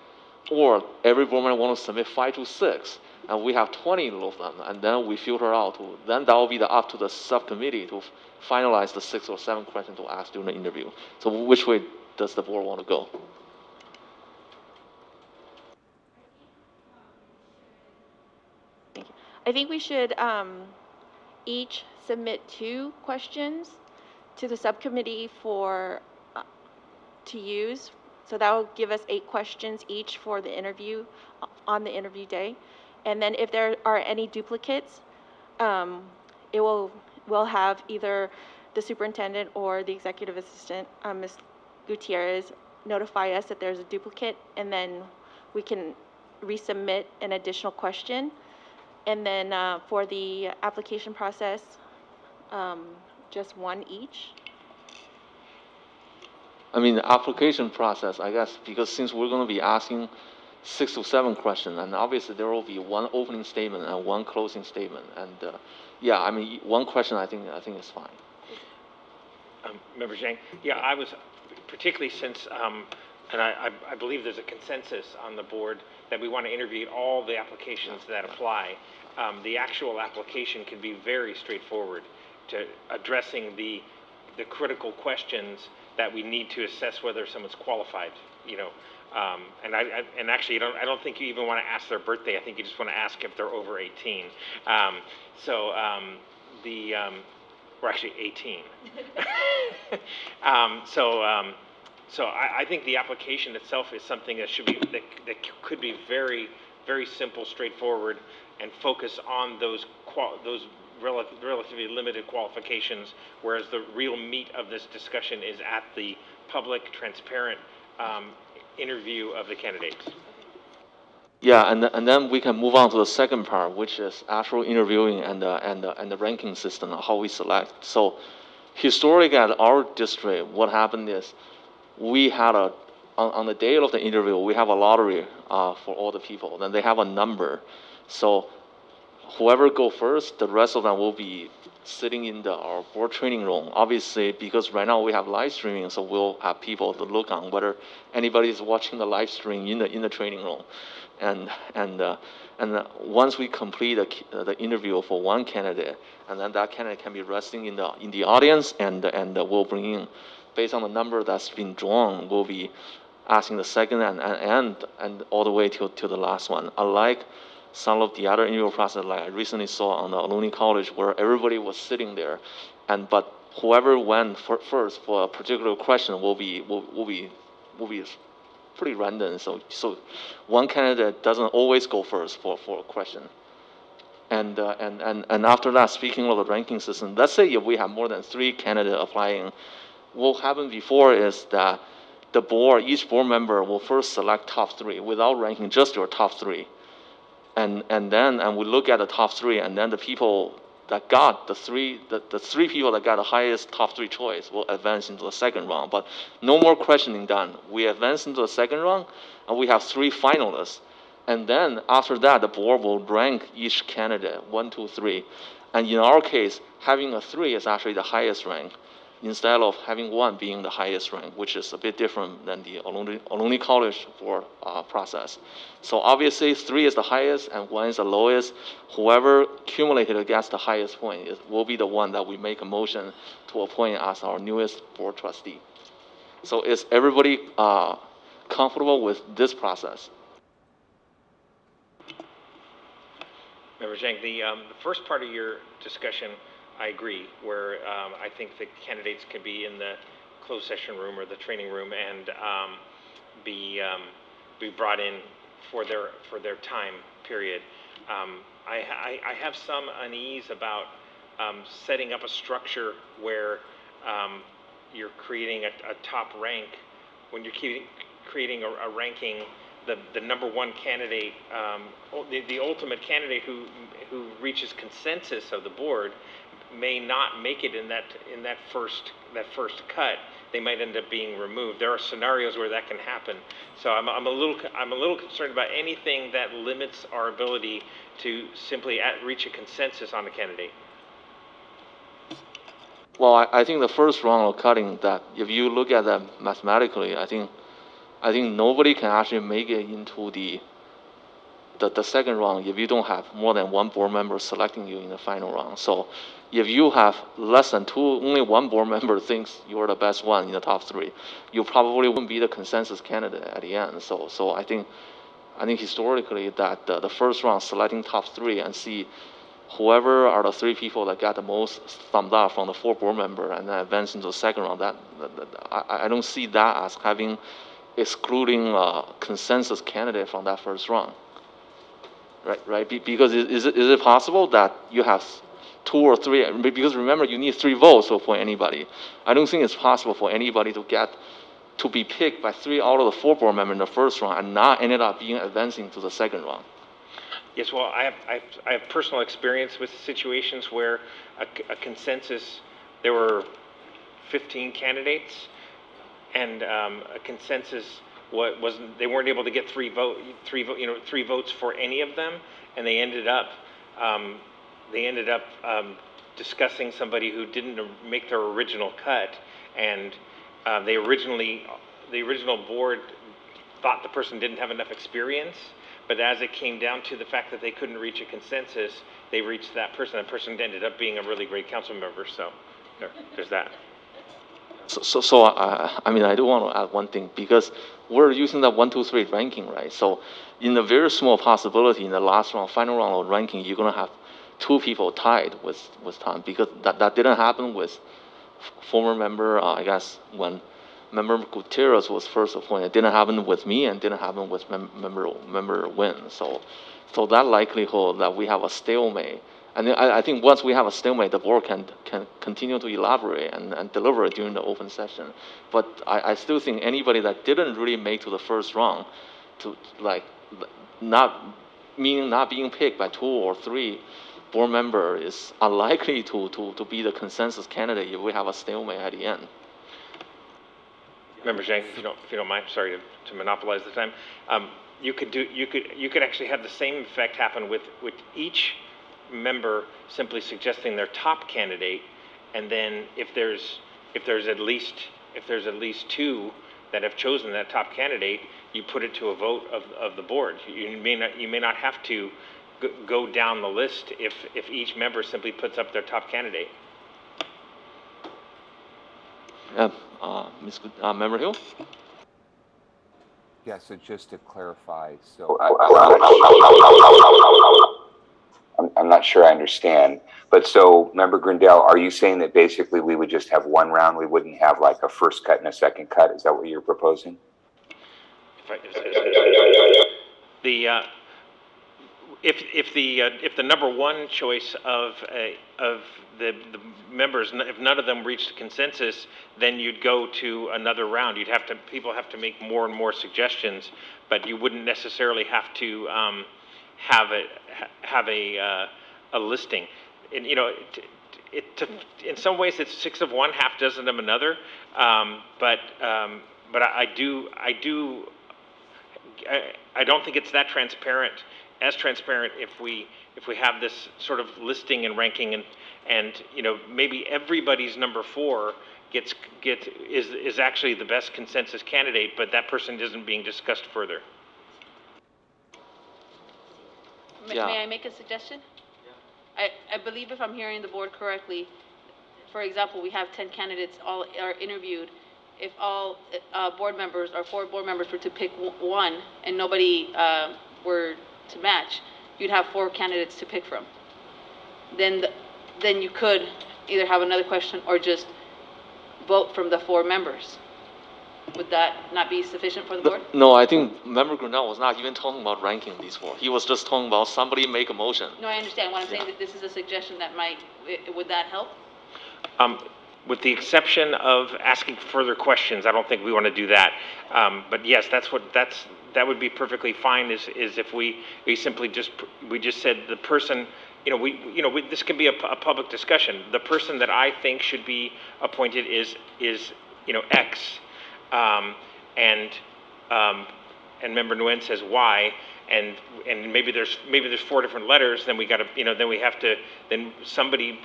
Or every board member wants to submit 5 to 6, and we have 20 of them, and then we filter out. Then that will be up to the subcommittee to finalize the 6 or 7 questions to ask during the interview. So which way does the board want to go? I think we should each submit 2 questions to the subcommittee for to use. So that will give us 8 questions each for the interview on the interview day. And then if there are any duplicates, we'll have either the superintendent or the executive assistant, Ms. Gutierrez, notify us that there's a duplicate, and then we can resubmit an additional question. And then for the application process, just 1 each. I mean, the application process, I guess, because since we're going to be asking 6 to 7 questions, and obviously there will be 1 opening statement and 1 closing statement, and yeah, I mean, 1 question I think is fine. Member Zhang, yeah, I was particularly since, and I believe there's a consensus on the board that we want to interview all the applications that apply. The actual application can be very straightforward to addressing the critical questions that we need to assess whether someone's qualified, you know. And actually, I don't think you even want to ask their birthday. I think you just want to ask if they're over 18. Or actually 18. So I think the application itself is something that should be that could be very, very simple, straightforward, and focus on those relatively limited qualifications, whereas the real meat of this discussion is at the public, transparent interview of the candidates. Yeah, and then we can move on to the second part, which is actual interviewing and the ranking system, how we select. So, historically at our district, what happened is we had on the day of the interview, we have a lottery for all the people. Then they have a number. So whoever go first, the rest of them will be sitting in our board training room. Obviously, because right now we have live streaming, so we'll have people to look on whether anybody is watching the live stream in the training room. And once we complete the interview for 1 candidate, and then that candidate can be resting in the audience, and we'll bring in, based on the number that's been drawn, we'll be asking the second and all the way to the last one. Unlike some of the other interview process, like I recently saw on the Ohlone College, where everybody was sitting there, but whoever went first for a particular question will be pretty random. So 1 candidate doesn't always go first for a question. And after that, speaking of the ranking system, let's say if we have more than 3 candidates applying, what happened before is that each board member will first select top 3 without ranking, just your top 3. And we look at the top 3, and then the people that got the 3 people that got the highest top 3 choice will advance into the second round. But no more questioning done. We advance into the second round, and we have 3 finalists. And then after that, the board will rank each candidate 1, 2, 3. And in our case, having a 3 is actually the highest rank, instead of having 1 being the highest rank, which is a bit different than the Ohlone College board process. So obviously 3 is the highest and 1 is the lowest. Whoever accumulated against the highest point will be the one that we make a motion to appoint as our newest board trustee. So is everybody comfortable with this process? Member Zhang, the first part of your discussion, I agree, where I think the candidates can be in the closed session room or the training room and be brought in for their time period. I have some unease about setting up a structure where you're creating a top rank. When you're creating a ranking, the number 1 candidate, the ultimate candidate who reaches consensus of the board may not make it in that first cut. They might end up being removed. There are scenarios where that can happen. So I'm a little concerned about anything that limits our ability to simply reach a consensus on a candidate. Well, I think the first round of cutting, that if you look at that mathematically, I think nobody can actually make it into the second round if you don't have more than one board member selecting you in the final round. So if you have less than two, only one board member thinks you're the best one in the top three, you probably wouldn't be the consensus candidate at the end. So I think historically that the first round selecting top three and see whoever are the three people that got the most thumbs up from the four board member and then advance into the second round, I don't see that as having excluding a consensus candidate from that first round. Right? Because is it possible that you have two or three? Because remember, you need 3 votes for anybody. I don't think it's possible for anybody to be picked by 3 out of the 4 board members in the first round and not ended up being advancing to the second round. Yes, well, I have personal experience with situations where a consensus, there were 15 candidates, and a consensus wasn't, they weren't able to get 3 votes for any of them, and they ended up discussing somebody who didn't make their original cut, and the original board thought the person didn't have enough experience, but as it came down to the fact that they couldn't reach a consensus, they reached that person. That person ended up being a really great council member, so there's that. So I do want to add one thing, because we're using the 1, 2, 3 ranking, right? So in the very small possibility in the last round, final round of ranking, you're gonna have 2 people tied with Tom, because that didn't happen with former member, I guess, when member Gutierrez was first appointed. It didn't happen with me and didn't happen with member Wynn. So that likelihood that we have a stalemate. And I think once we have a stalemate, the board can continue to elaborate and deliver it during the open session. But I still think anybody that didn't really make to the first round, to not being picked by 2 or 3 board member is unlikely to be the consensus candidate if we have a stalemate at the end. Member Zhang, if you don't mind, sorry to monopolize the time. You could actually have the same effect happen with each member simply suggesting their top candidate, and then if there's at least 2 that have chosen that top candidate, you put it to a vote of the board. You may not have to go down the list if each member simply puts up their top candidate. Member Hill? Yeah, so just to clarify, I'm not sure I understand, but so Member Grindell, are you saying that basically we would just have 1 round? We wouldn't have like a first cut and a second cut? Is that what you're proposing? If the number 1 choice of the members, if none of them reached a consensus, then you'd go to another round. People have to make more and more suggestions, but you wouldn't necessarily have to have a listing. And in some ways it's 6 of one, half dozen of another. But I don't think it's that transparent. As transparent if we have this sort of listing and ranking, and maybe everybody's number 4 is actually the best consensus candidate, but that person isn't being discussed further. May I make a suggestion? Yeah. I believe if I'm hearing the board correctly, for example, we have 10 candidates all are interviewed. If all board members or 4 board members were to pick 1 and nobody were to match, you'd have 4 candidates to pick from. Then you could either have another question or just vote from the 4 members. Would that not be sufficient for the board? No, I think Member Grunell was not even talking about ranking these 4. He was just talking about somebody make a motion. No, I understand. What I'm saying that this is a suggestion that would that help? With the exception of asking further questions, I don't think we want to do that. But yes, that would be perfectly fine. Is if we simply just said the person, this can be a public discussion. The person that I think should be appointed is X, and Member Nguyen says Y, and maybe there's 4 different letters. Then we got to then somebody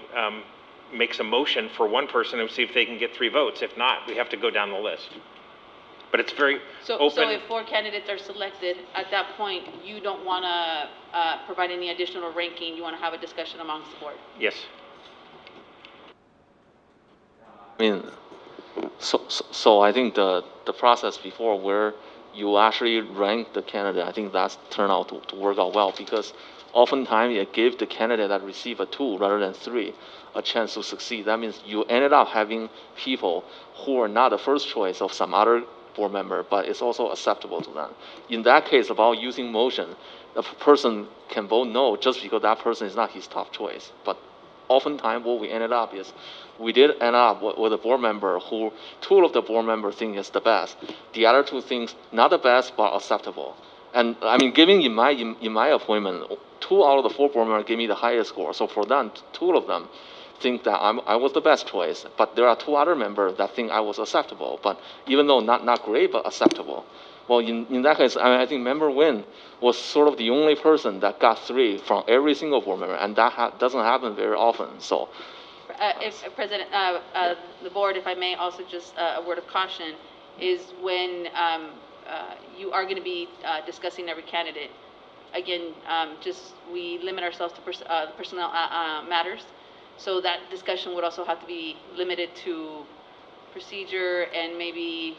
makes a motion for one person and see if they can get 3 votes. If not, we have to go down the list. But it's very So open. if 4 candidates are selected, at that point, you don't want to provide any additional ranking, you want to have a discussion amongst the board? Yes. I mean, so I think the process before where you actually rank the candidate, I think that's turned out to work out well, because oftentimes it gives the candidate that receive a 2 rather than 3 a chance to succeed. That means you ended up having people who are not the first choice of some other board member, but it's also acceptable to them. In that case, about using motion, the person can vote no just because that person is not his top choice. But oftentimes what we ended up is we did end up with a board member who 2 of the board members think is the best. The other 2 things not the best but acceptable. And I mean, giving in my appointment, 2 out of the 4 board members gave me the highest score. So for them, 2 of them think that I was the best choice. But there are 2 other members that think I was acceptable. But even though not great, but acceptable. Well, in that case, I think Member Nguyen was sort of the only person that got 3 from every single board member, and that doesn't happen very often. So, If President, the board, if I may, also just a word of caution, is when you are going to be discussing every candidate. Again, just we limit ourselves to personnel matters, so that discussion would also have to be limited to procedure and maybe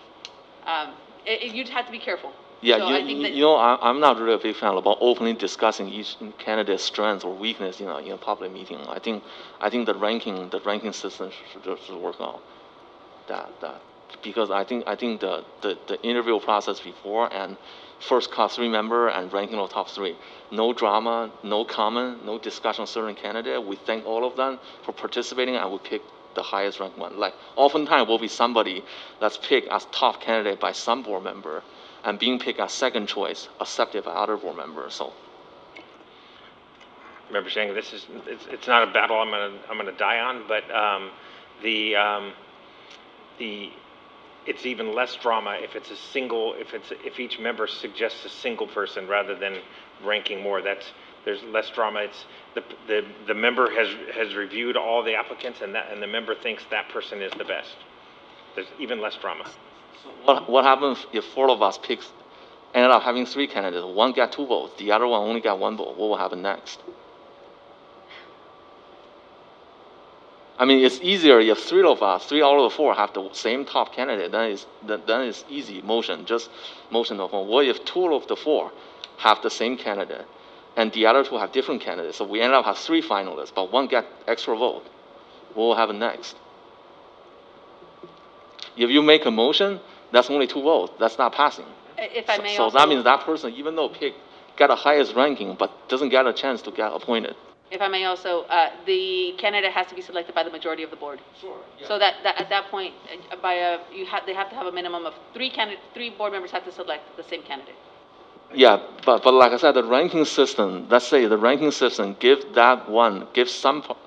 you'd have to be careful. yeah, So I think that, I'm not really a big fan about openly discussing each candidate's strengths or weakness in a public meeting. I think the ranking system should work out that because I think the interview process before and first class 3 member and ranking of top 3, no drama, no comment, no discussion on certain candidate. We thank all of them for participating and we pick the highest ranked one. Like oftentimes will be somebody that's picked as top candidate by some board member and being picked as second choice, accepted by other board members. So, Member Zhang, it's not a battle I'm gonna die on, but it's even less drama if it's a single, if each member suggests a single person rather than ranking more. There's less drama. It's the member has reviewed all the applicants and the member thinks that person is the best. There's even less drama. what happens if 4 of us ended up having 3 candidates? One got 2 votes, the other one only got 1 vote. What will happen next? I mean, it's easier if 3 out of the 4 have the same top candidate. Then it's easy motion, just motion of one. What if 2 of the 4 have the same candidate, and the other 2 have different candidates? So we end up have 3 finalists, but 1 get extra vote. What will happen next? If you make a motion, that's only 2 votes. That's not passing. if I may So also, that means that person, even though got the highest ranking, but doesn't get a chance to get appointed. if I may also, the candidate has to be selected by the majority of the board. Sure. So that at that point, they have to have a minimum of 3 board members have to select the same candidate. Yeah, but like I said, the ranking system, let's say the ranking system gives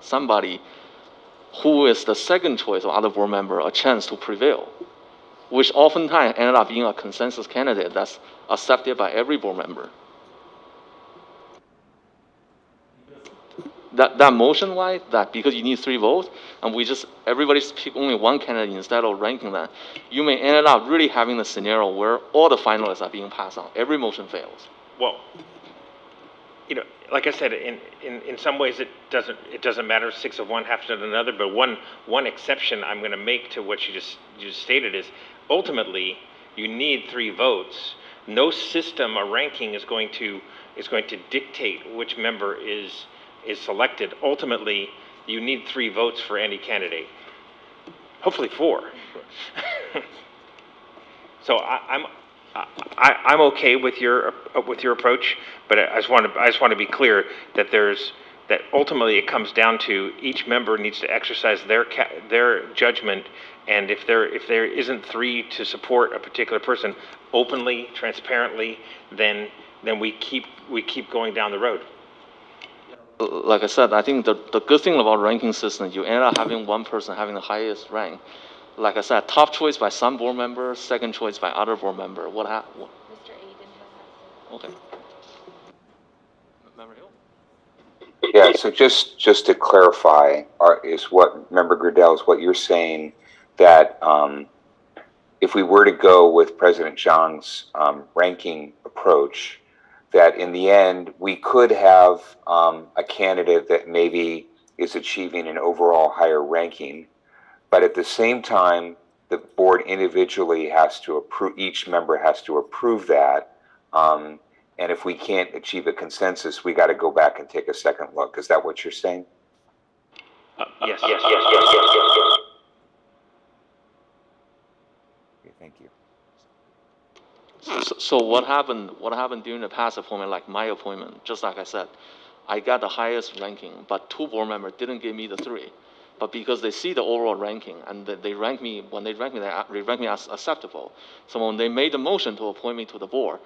somebody who is the second choice of other board member a chance to prevail, which oftentimes ended up being a consensus candidate that's accepted by every board member. That motion like that, because you need 3 votes, and everybody's pick only 1 candidate instead of ranking them, you may end up really having the scenario where all the finalists are being passed on. Every motion fails. Well, like I said, in some ways it doesn't matter 6 of one, half of another. But one exception I'm going to make to what you just stated is ultimately you need 3 votes. No system or ranking is going to dictate which member is selected. Ultimately, you need 3 votes for any candidate. Hopefully 4. So I'm okay with your approach, but I just want to be clear that that ultimately it comes down to each member needs to exercise their judgment, and if there isn't 3 to support a particular person openly, transparently, then we keep going down the road. Like I said, I think the good thing about ranking system, you end up having 1 person having the highest rank. Like I said, top choice by some board member, second choice by other board member. What happened? Mr. Aiden has. Okay. Member Hill? Yeah, so just to clarify, is what, Member Gradell, is what you're saying that if we were to go with President Zhang's ranking approach, that in the end, we could have a candidate that maybe is achieving an overall higher ranking, but at the same time, the board individually has to approve, each member has to approve that. And if we can't achieve a consensus, we got to go back and take a second look. Is that what you're saying? Yes. Okay, thank you. So what happened during the past appointment, like my appointment, just like I said, I got the highest ranking, but 2 board members didn't give me the 3. But because they see the overall ranking and they rank me, when they rank me as acceptable. So when they made the motion to appoint me to the board,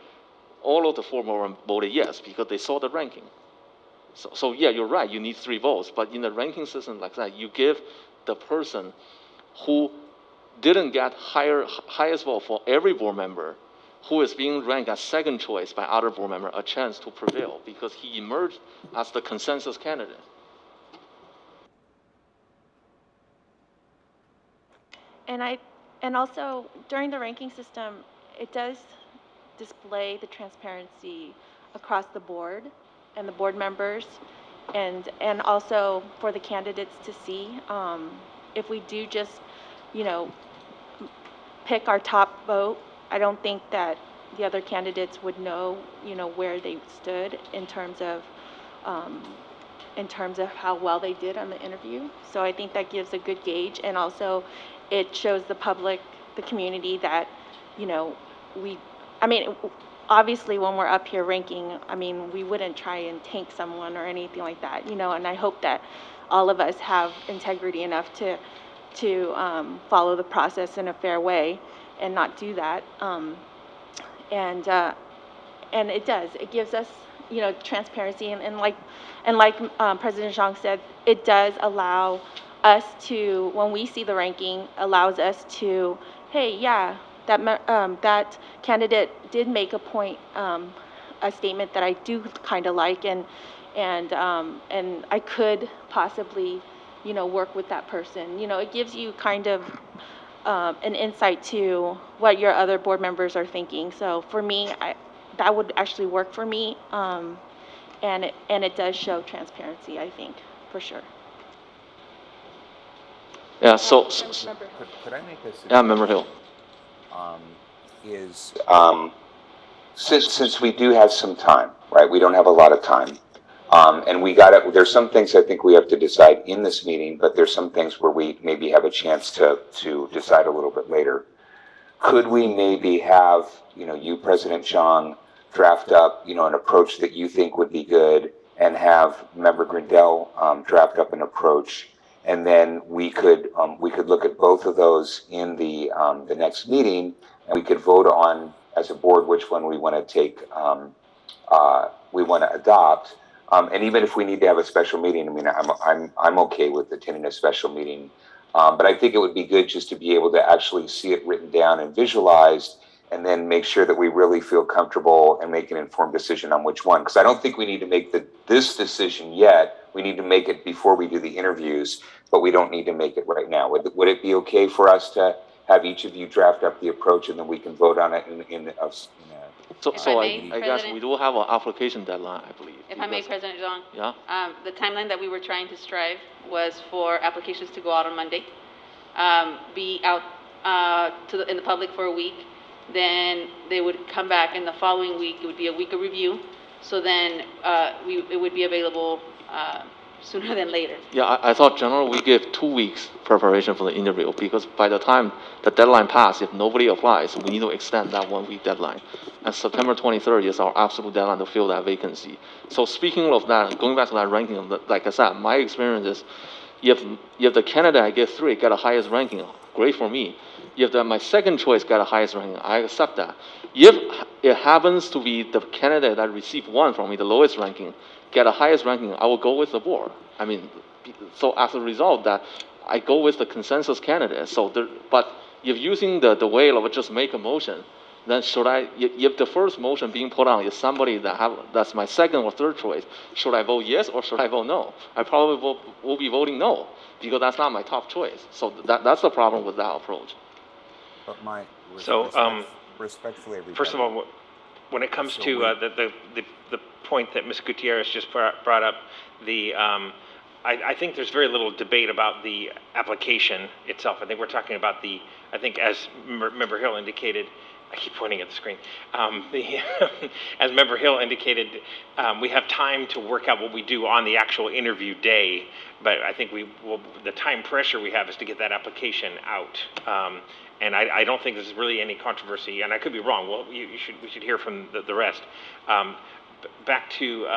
all of the 4 board members voted yes because they saw the ranking. So yeah, you're right, you need 3 votes, but in the ranking system like that, you give the person who didn't get highest vote for every board member who is being ranked as second choice by other board member a chance to prevail because he emerged as the consensus candidate. And also during the ranking system, it does display the transparency across the board and the board members, and also for the candidates to see. If we do just, pick our top vote, I don't think that the other candidates would know, where they stood in terms of how well they did on the interview. So I think that gives a good gauge, and also it shows the public, the community that, obviously when we're up here ranking, we wouldn't try and tank someone or anything like that, and I hope that all of us have integrity enough to follow the process in a fair way and not do that. And it does, it gives us, transparency, and like President Zhang said, it does allow us to, when we see the ranking, allows us to, hey, yeah, that candidate did make a point, a statement that I do kind of like, and I could possibly, work with that person. It gives you kind of an insight to what your other board members are thinking. So for me, that would actually work for me, and it does show transparency, I think, for sure. Yeah, Could I make a suggestion? Yeah, Member Hill. Since we do have some time, right? We don't have a lot of time. And there's some things I think we have to decide in this meeting, but there's some things where we maybe have a chance to decide a little bit later. Could we maybe have, you, President Zhang, draft up, an approach that you think would be good, and have Member Grindell draft up an approach, and then we could look at both of those in the next meeting, and we could vote on as a board which one we want to take, we want to adopt. And even if we need to have a special meeting, I'm okay with attending a special meeting. But I think it would be good just to be able to actually see it written down and visualized, and then make sure that we really feel comfortable and make an informed decision on which one. Because I don't think we need to make this decision yet. We need to make it before we do the interviews, but we don't need to make it right now. Would it be okay for us to have each of you draft up the approach, and then we can vote on it So I guess we do have an application deadline, I believe. If I may, President Zhang? Yeah? The timeline that we were trying to strive was for applications to go out on Monday, be out in the public for a week, then they would come back in the following week. It would be a week of review, so then it would be available sooner than later. Yeah, I thought generally we give 2 weeks preparation for the interview, because by the time the deadline passes, if nobody applies, we need to extend that 1 week deadline. And September 23rd is our absolute deadline to fill that vacancy. So speaking of that, going back to that ranking, like I said, my experience is if the candidate I get 3 get the highest ranking, great for me. If my second choice got the highest ranking, I accept that. If it happens to be the candidate that received 1 from me, the lowest ranking, get the highest ranking, I will go with the board. So as a result, that I go with the consensus candidate. But if using the way of just make a motion, then should I, if the first motion being put on is somebody that's my second or third choice, should I vote yes or should I vote no? I probably will be voting no, because that's not my top choice. So that's the problem with that approach. But respectfully, everybody. First of all, when it comes to the point that Ms. Gutierrez just brought up, I think there's very little debate about the application itself. I think we're talking about I think as Member Hill indicated, I keep pointing at the screen. As Member Hill indicated, we have time to work out what we do on the actual interview day, but I think the time pressure we have is to get that application out. And I don't think there's really any controversy, and I could be wrong. Well, we should hear from the rest. Back to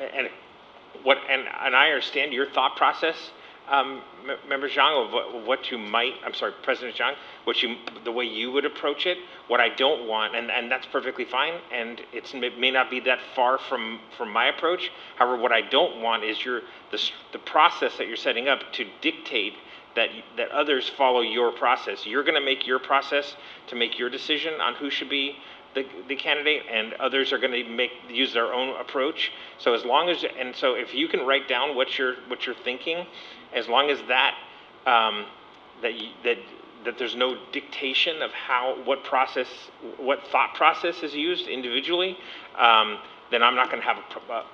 and I understand your thought process, Member Zhang, of what you might. I'm sorry, President Zhang, the way you would approach it. What I don't want, and that's perfectly fine, and it may not be that far from my approach. However, what I don't want is the process that you're setting up to dictate that others follow your process. You're going to make your process to make your decision on who should be the candidate, and others are going to use their own approach. So so if you can write down what you're thinking, as long as that there's no dictation of what thought process is used individually, then I'm not going to have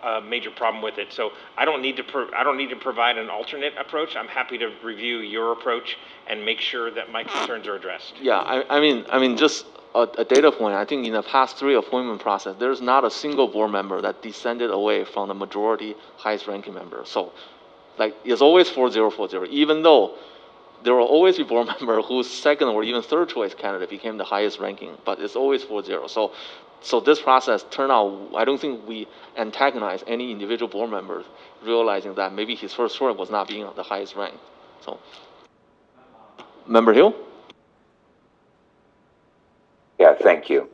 a major problem with it. So I don't need to provide an alternate approach. I'm happy to review your approach and make sure that my concerns are addressed. Yeah, I mean, just a data point. I think in the past 3 appointment process, there's not a single board member that descended away from the majority highest ranking member. So, it's always 4-0-4-0, even though there will always be board member whose second or even third choice candidate became the highest ranking, but it's always 4-0. So this process turned out, I don't think we antagonize any individual board member realizing that maybe his first choice was not being the highest ranked. So, Member Hill? Yeah, thank you.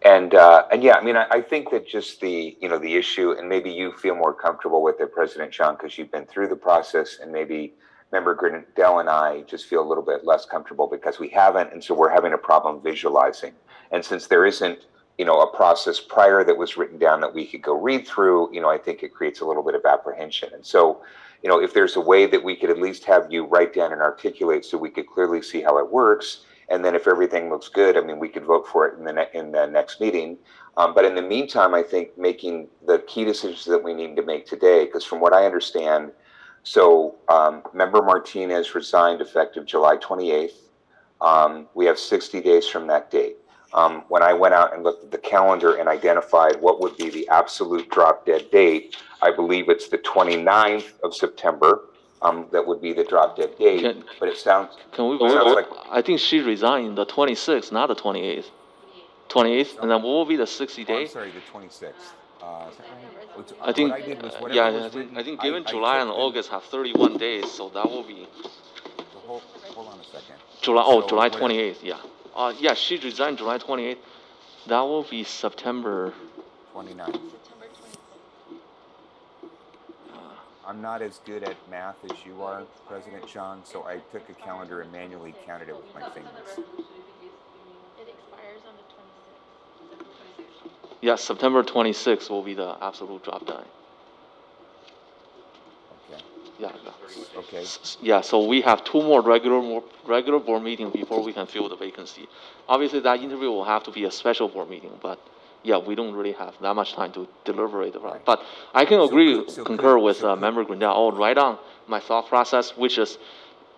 And yeah, I mean, I think that just the issue, and maybe you feel more comfortable with it, President Zhang, because you've been through the process, and maybe Member Grindell and I just feel a little bit less comfortable because we haven't, and so we're having a problem visualizing. And since there isn't, a process prior that was written down that we could go read through, I think it creates a little bit of apprehension. And so, if there's a way that we could at least have you write down and articulate so we could clearly see how it works, and then if everything looks good, I mean, we could vote for it in the next meeting. But in the meantime, I think making the key decisions that we need to make today, because from what I understand, so Member Martinez resigned effective July 28th. We have 60 days from that date. When I went out and looked at the calendar and identified what would be the absolute drop dead date, I believe it's the 29th of September. That would be the drop dead date. But it sounds. I think she resigned the 26th, not the 28th. 28th, and then what will be the 60 days? I'm sorry, the 26th. I think, I think given July and August have 31 days, so that will be. Hold on a second. July 28th, yeah. Yeah, she resigned July 28th. That will be September 29th. I'm not as good at math as you are, President Zhang, so I took a calendar and manually counted it with my fingers. It expires on the 26th. Yeah, September 26th will be the absolute drop deadline. Okay. Yeah. Okay. Yeah, so we have 2 more regular board meetings before we can fill the vacancy. Obviously, that interview will have to be a special board meeting, but yeah, we don't really have that much time to deliberate about it. But I can concur with Member Grindell. I'll write down my thought process, which is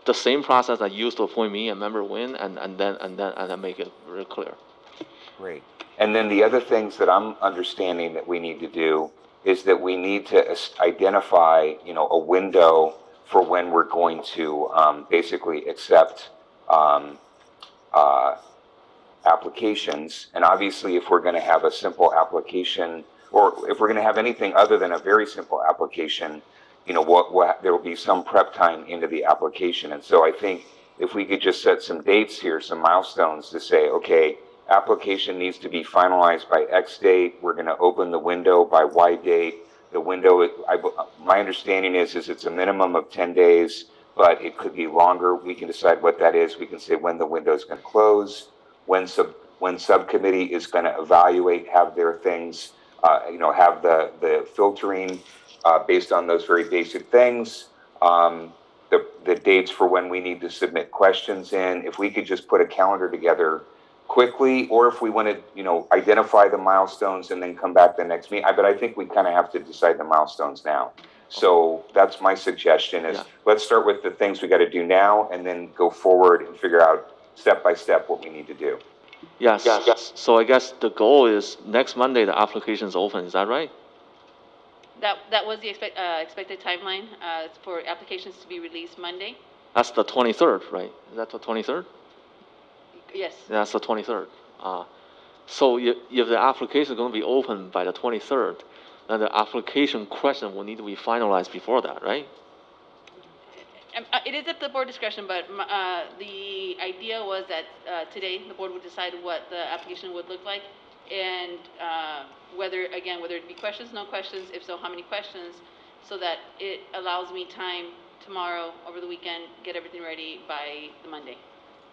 the same process that used to appoint me and Member Nguyen, and then make it very clear. Great. And then the other things that I'm understanding that we need to do is that we need to identify, a window for when we're going to basically accept applications. And obviously, if we're going to have a simple application, or if we're going to have anything other than a very simple application, there will be some prep time into the application. And so I think if we could just set some dates here, some milestones to say, okay, application needs to be finalized by X date. We're going to open the window by Y date. The window, my understanding is it's a minimum of 10 days, but it could be longer. We can decide what that is. We can say when the window is going to close. when subcommittee is going to evaluate, have their things, have the filtering based on those very basic things. The dates for when we need to submit questions in. If we could just put a calendar together quickly, or if we want to, identify the milestones and then come back the next meeting. But I think we kind of have to decide the milestones now. So that's my suggestion is let's start with the things we got to do now and then go forward and figure out step by step what we need to do. Yes. So I guess the goal is next Monday the application is open. Is that right? That was the expected timeline for applications to be released Monday. That's the 23rd, right? Is that the 23rd? Yes. That's the 23rd. So if the application is going to be open by the 23rd, then the application question will need to be finalized before that, right? It is at the board discretion, but the idea was that today the board would decide what the application would look like, and whether it be questions, no questions, if so, how many questions, so that it allows me time tomorrow, over the weekend, get everything ready by the Monday.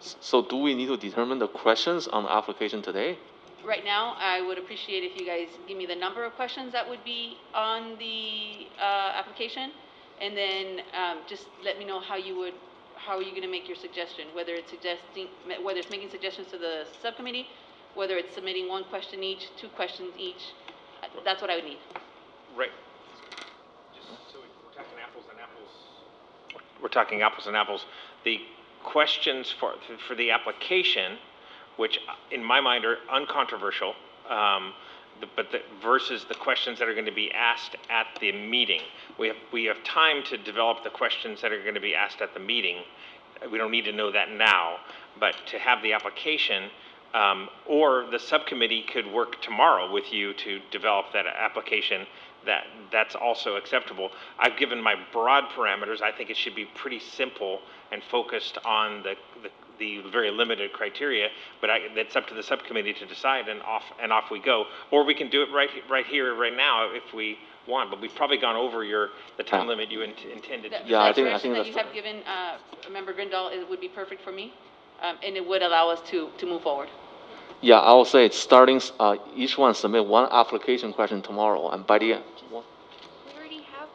So do we need to determine the questions on the application today? Right now, I would appreciate if you guys give me the number of questions that would be on the application, and then just let me know how are you going to make your suggestion, whether it's making suggestions to the subcommittee, whether it's submitting one question each, 2 questions each. That's what I would need. Right. Just so we're talking apples and apples. We're talking apples and apples. The questions for the application, which in my mind are uncontroversial, versus the questions that are going to be asked at the meeting. We have time to develop the questions that are going to be asked at the meeting. We don't need to know that now, but to have the application, or the subcommittee could work tomorrow with you to develop that application. That's also acceptable. I've given my broad parameters. I think it should be pretty simple and focused on the very limited criteria, but it's up to the subcommittee to decide, and off we go. Or we can do it right here, right now, if we want. But we've probably gone over the time limit you intended. I think that you have given Member Grindal, it would be perfect for me, and it would allow us to move forward. Yeah, I will say it's starting. Each one submit one application question tomorrow, and by the end. We already have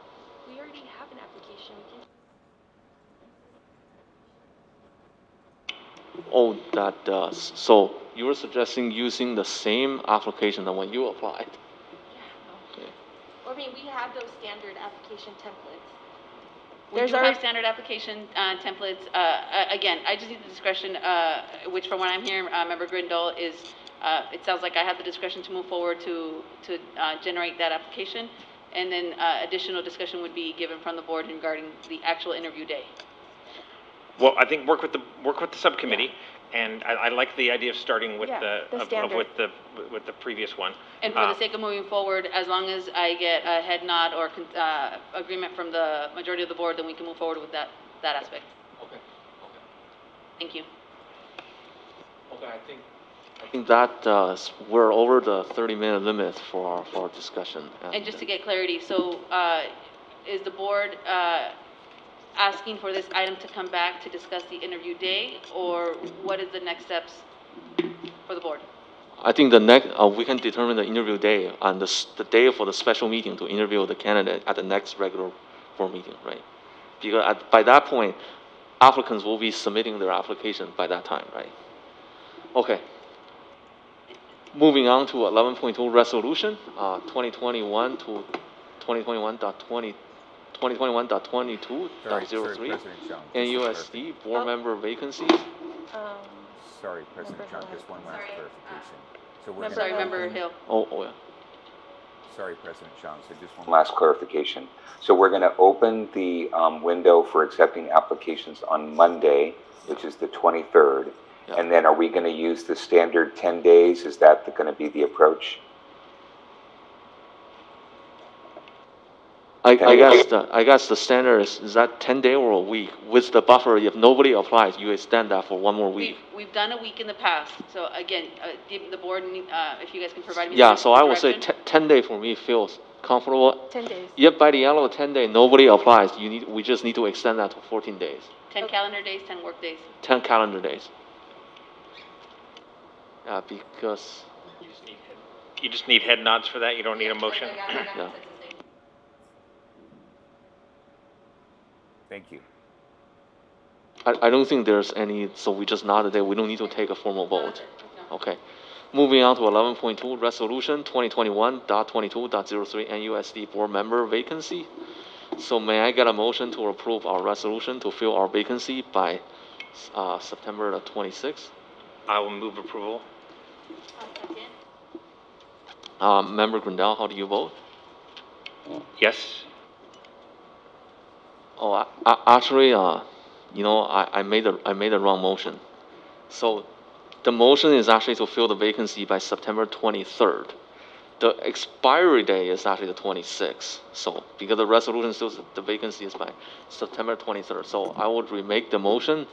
an application. Oh, that does. So you were suggesting using the same application than when you applied? Okay. We have those standard application templates. We do have standard application templates. Again, I just need the discretion, which from what I'm hearing, Member Grindal is, it sounds like I have the discretion to move forward to generate that application. And then additional discussion would be given from the board regarding the actual interview day. Well, I think work with the subcommittee, and I like the idea of starting with with the previous one. And for the sake of moving forward, as long as I get a head nod or agreement from the majority of the board, then we can move forward with that aspect. Okay. Thank you. Okay, I think that we're over the 30-minute limit for our discussion. And just to get clarity, so is the board asking for this item to come back to discuss the interview day, or what is the next steps for the board? I think the next we can determine the interview day and the day for the special meeting to interview the candidate at the next regular board meeting, right? Because by that point, applicants will be submitting their application by that time, right? Okay. Moving on to 11.2 resolution, 2021 to 2021.22.03 NUSD board member vacancies. Sorry, President Chung, just one last clarification. So Member Hill. Oh yeah. Sorry, President Chung, so just one last clarification. So we're going to open the window for accepting applications on Monday, which is the 23rd. Yeah. And then are we going to use the standard 10 days? Is that going to be the approach? I guess the standard is that 10 day or a week with the buffer. If nobody applies, you extend that for one more week. We've done a week in the past. So again, the board, if you guys can provide me. Yeah. So I would say 10 day for me feels comfortable. 10 days. If by the end of 10 day nobody applies, we just need to extend that to 14 days. 10 calendar days, 10 work days. 10 calendar days. Because, You just need head nods for that? You don't need a motion? yeah. Thank you. I don't think there's any, so we just nodded that we don't need to take a formal vote. Okay. Moving on to 11.2, Resolution 2021.22.03 NUSD Board Member Vacancy. So may I get a motion to approve our resolution to fill our vacancy by September the 26th? I will move approval. Member Grindal, how do you vote? Yes. Oh, actually, you know, I made the wrong motion. So the motion is actually to fill the vacancy by September 23rd. The expiry date is actually the 26th. So because the resolution says the vacancy is by September 23rd. So I would remake the motion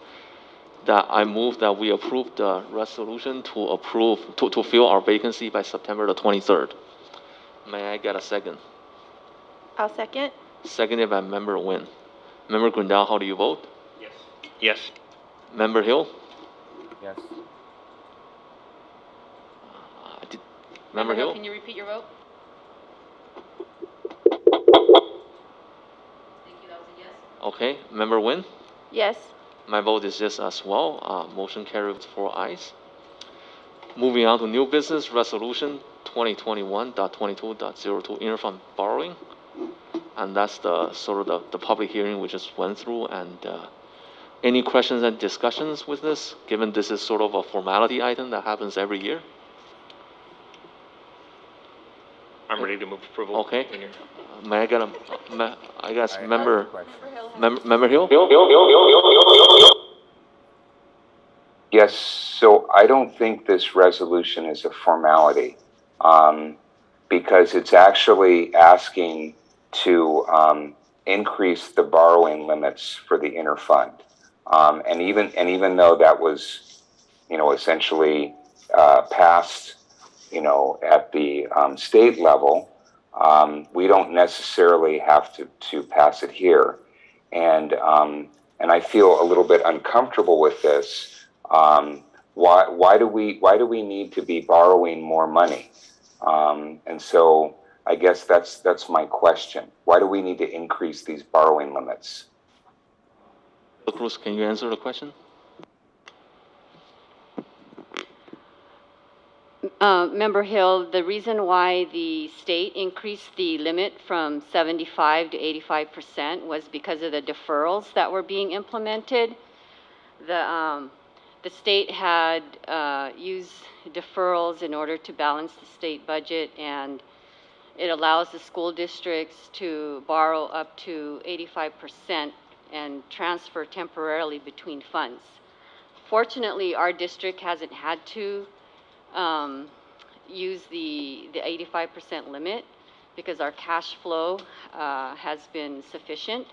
that I move that we approve the resolution to fill our vacancy by September the 23rd. May I get a second? I'll second. Seconded by Member Nguyen. Member Grindal, how do you vote? Yes. Yes. Member Hill? Yes. Member Hill? Can you repeat your vote? Thank you, that was a yes. Okay. Member Nguyen? Yes. My vote is yes as well. Motion carried with 4 ayes. Moving on to new business, resolution 2021.22.02 interfund borrowing. And that's the sort of the public hearing we just went through. And any questions and discussions with this, given this is sort of a formality item that happens every year? I'm ready to move approval. Okay. When you're- May I get I guess I member, have a question. Member Hill? Yes, so I don't think this resolution is a formality, because it's actually asking to increase the borrowing limits for the interfund. And even though that was, you know, essentially passed, you know, at the state level, we don't necessarily have to pass it here. And I feel a little bit uncomfortable with this. Why do we need to be borrowing more money? And so I guess that's my question. Why do we need to increase these borrowing limits? Cruz, can you answer the question? Member Hill, the reason why the state increased the limit from 75 to 85% was because of the deferrals that were being implemented. The state had used deferrals in order to balance the state budget, and it allows the school districts to borrow up to 85% and transfer temporarily between funds. Fortunately, our district hasn't had to use the 85% limit because our cash flow has been sufficient,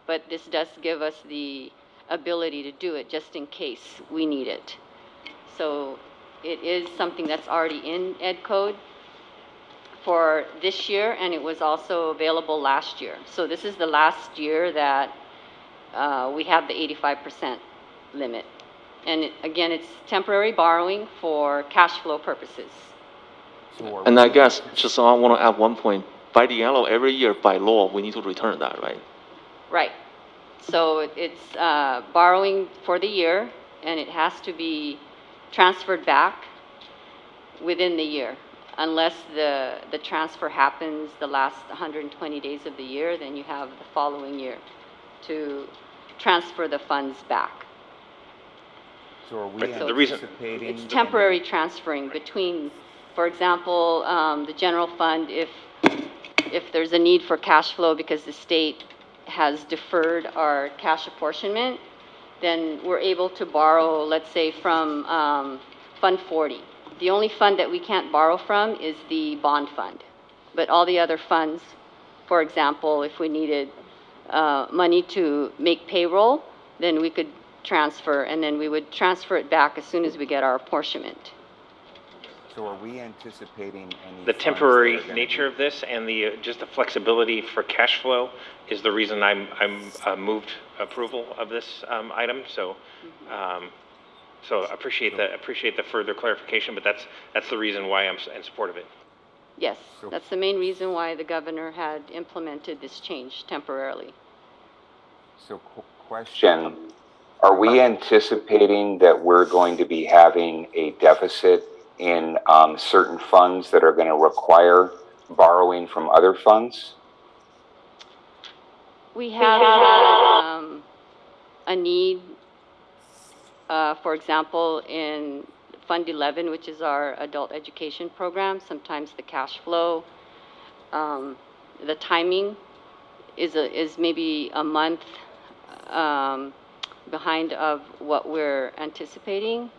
but this does give us the ability to do it just in case we need it. So it is something that's already in Ed Code for this year, and it was also available last year. So this is the last year that we have the 85% limit. And again, it's temporary borrowing for cash flow purposes. And I guess, just I want to add one point. By the end of every year, by law, we need to return that, right? Right. So it's borrowing for the year, and it has to be transferred back within the year. Unless the transfer happens the last 120 days of the year, then you have the following year to transfer the funds back. So are we anticipating? It's temporary transferring between, for example, the general fund, if there's a need for cash flow because the state has deferred our cash apportionment, then we're able to borrow, let's say, from Fund 40. The only fund that we can't borrow from is the bond fund. But all the other funds, for example, if we needed money to make payroll, then we could transfer, and then we would transfer it back as soon as we get our apportionment. So are we anticipating any? The temporary nature of this and the just the flexibility for cash flow is the reason I'm moved approval of this item. So So appreciate the further clarification, but that's the reason why I'm in support of it. Yes, that's the main reason why the governor had implemented this change temporarily. So question, are we anticipating that we're going to be having a deficit in certain funds that are going to require borrowing from other funds? We have had a need, for example, in Fund 11, which is our adult education program. Sometimes the cash flow, the timing is maybe a month behind of what we're anticipating.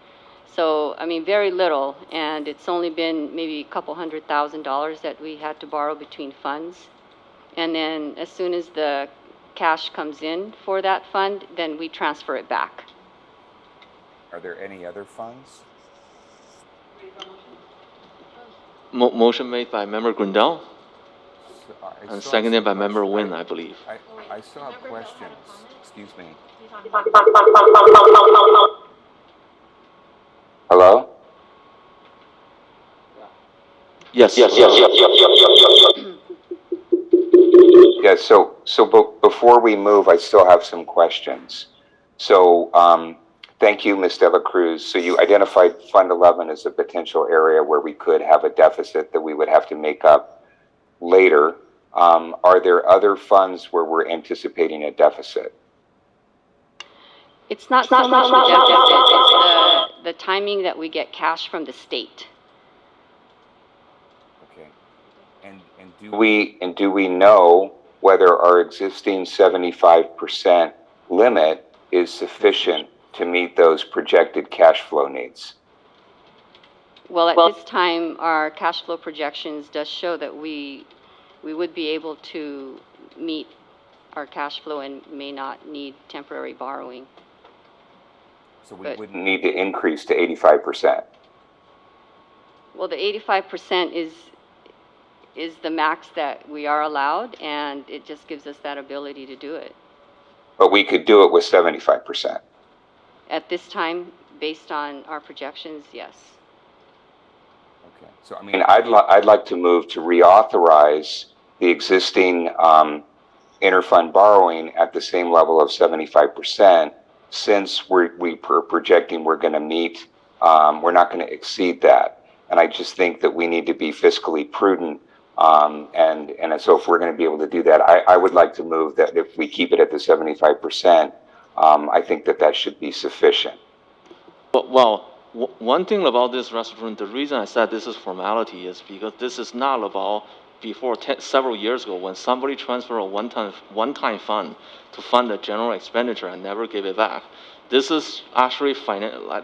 So, I mean, very little, and it's only been maybe a couple $100,000 that we had to borrow between funds. And then as soon as the cash comes in for that fund, then we transfer it back. Are there any other funds? Motion made by Member Grindal and seconded by Member Nguyen, I believe. I still have questions. Excuse me. Hello? Yes. Yeah, so before we move, I still have some questions. So, thank you, Ms. De La Cruz. So you identified Fund 11 as a potential area where we could have a deficit that we would have to make up later. Are there other funds where we're anticipating a deficit? It's not so much the deficit, it's the timing that we get cash from the state. Okay. And do we know whether our existing 75% limit is sufficient to meet those projected cash flow needs? Well, at this time, our cash flow projections does show that we would be able to meet our cash flow and may not need temporary borrowing. So we wouldn't need to increase to 85%. Well, the 85% is the max that we are allowed, and it just gives us that ability to do it. But we could do it with 75%. At this time, based on our projections, yes. Okay. So I mean, I'd like to move to reauthorize the existing interfund borrowing at the same level of 75%, since we're projecting we're going to meet, we're not going to exceed that. And I just think that we need to be fiscally prudent. And so if we're going to be able to do that, I would like to move that if we keep it at the 75%, I think that should be sufficient. Well, one thing about this resolution, the reason I said this is formality is because this is not about several years ago when somebody transferred a one-time fund to fund a general expenditure and never gave it back. This is actually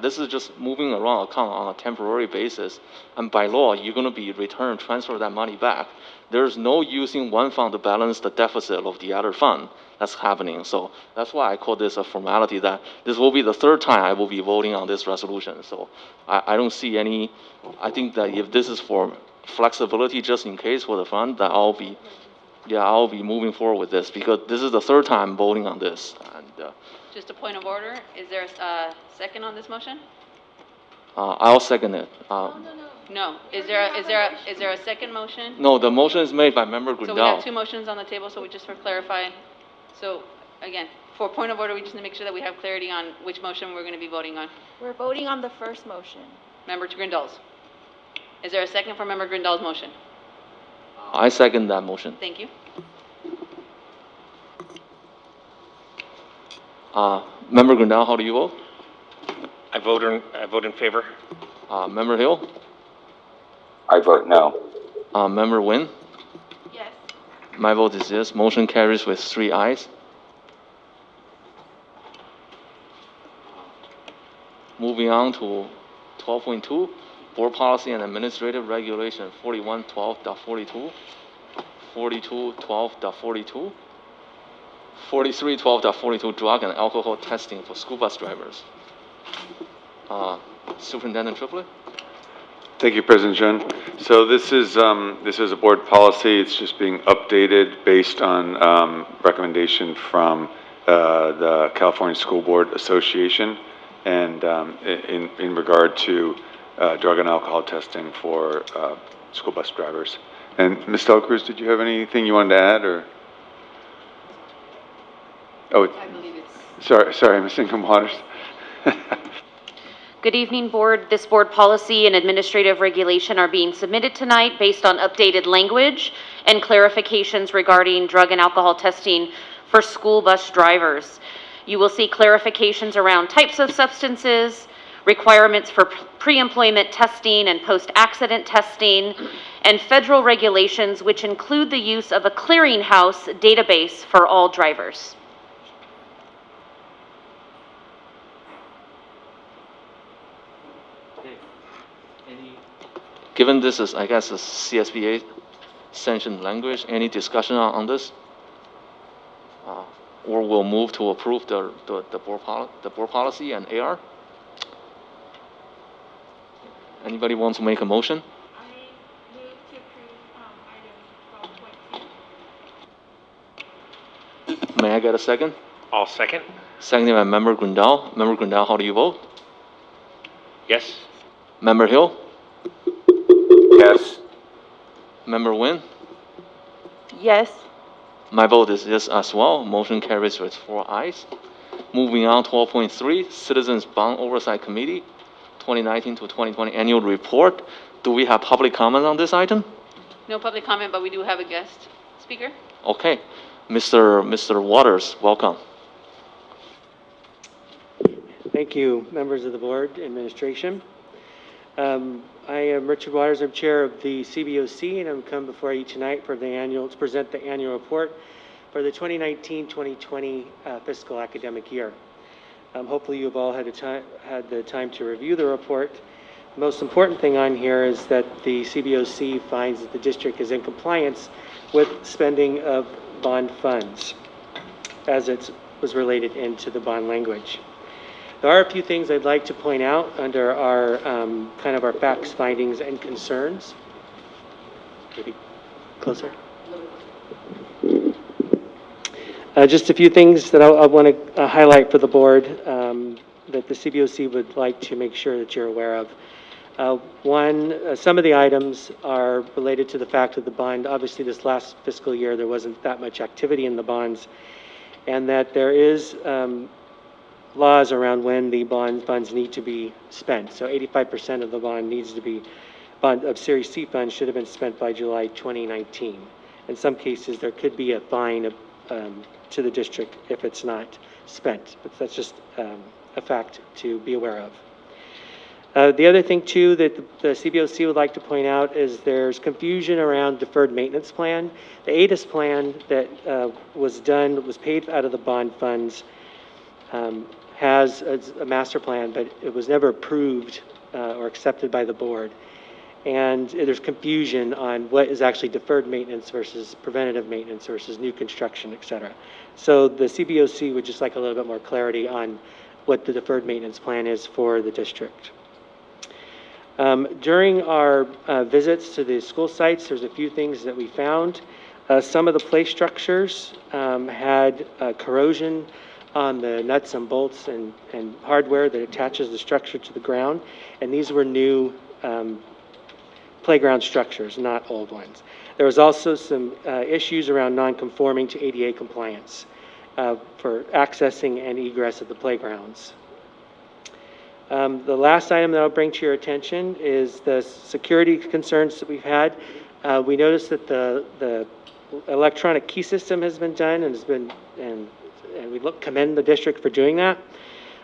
this is just moving around account on a temporary basis, and by law, you're going to be transfer that money back. There's no using one fund to balance the deficit of the other fund that's happening. So that's why I call this a formality, that this will be the third time I will be voting on this resolution. So I don't see any, I think that if this is for flexibility just in case for the fund, that I'll be moving forward with this, because this is the third time I'm voting on this. And Just a point of order, is there a second on this motion? I'll second it. No, is there a second motion? No, the motion is made by Member Grindal. So we have two motions on the table, so we just for clarify. So again, for point of order, we just need to make sure that we have clarity on which motion we're going to be voting on. We're voting on the first motion. Member Grindal's. Is there a second for Member Grindal's motion? I second that motion. Thank you. Member Grindal, how do you vote? I vote in favor. Member Hill? I vote no. Member Nguyen? Yes. My vote is yes. Motion carries with 3 ayes. Moving on to 12.2, Board Policy and Administrative Regulation 4112.42, 4212.42, 4312.42, Drug and Alcohol Testing for School Bus Drivers. Superintendent Triplett? Thank you, President Chun. So this is a board policy. It's just being updated based on recommendation from the California School Board Association. and in regard to drug and alcohol testing for school bus drivers. And Ms. Delacruz, did you have anything you wanted to add, or? Oh, I believe it's. sorry, Ms. Ingham Waters. Good evening, Board. This board policy and administrative regulation are being submitted tonight based on updated language and clarifications regarding drug and alcohol testing for school bus drivers. You will see clarifications around types of substances, requirements for pre-employment testing and post-accident testing, and federal regulations which include the use of a clearinghouse database for all drivers. Given this is, I guess, a CSBA sanctioned language, any discussion on this? Or we'll move to approve the board policy and AR? Anybody want to make a motion? May I get a second? I'll second. Seconded by Member Grindal. Member Grindal, how do you vote? Yes. Member Hill? Yes. Member Nguyen? Yes. My vote is yes as well. Motion carries with 4 ayes. Moving on, 12.3, Citizens Bond Oversight Committee, 2019 to 2020 Annual Report. Do we have public comment on this item? No public comment, but we do have a guest speaker. Okay. Mr. Waters, welcome. Thank you, members of the board, administration. I am Richard Waters. I'm chair of the CBOC, and I'm come before you tonight for to present the annual report for the 2019-2020 fiscal academic year. Hopefully, you've all had the time to review the report. The most important thing on here is that the CBOC finds that the district is in compliance with spending of bond funds, as it was related into the bond language. There are a few things I'd like to point out under our kind of our facts, findings, and concerns. Maybe closer. Just a few things that I want to highlight for the board that the CBOC would like to make sure that you're aware of. One, some of the items are related to the fact of the bond. Obviously, this last fiscal year, there wasn't that much activity in the bonds, and that there is laws around when the funds need to be spent. So 85% of the bond needs to be, of Series C funds should have been spent by July 2019. In some cases, there could be a fine to the district if it's not spent, but that's just a fact to be aware of. The other thing, too, that the CBOC would like to point out is there's confusion around deferred maintenance plan. The ADIS plan that was paid out of the bond funds, has a master plan, but it was never approved or accepted by the board. And there's confusion on what is actually deferred maintenance versus preventative maintenance versus new construction, et cetera. So the CBOC would just like a little bit more clarity on what the deferred maintenance plan is for the district. During our visits to the school sites, there's a few things that we found. Some of the play structures had corrosion on the nuts and bolts and hardware that attaches the structure to the ground, and these were new playground structures, not old ones. There was also some issues around non-conforming to ADA compliance for accessing and egress of the playgrounds. The last item that I'll bring to your attention is the security concerns that we've had. We noticed that the electronic key system has been done and we commend the district for doing that.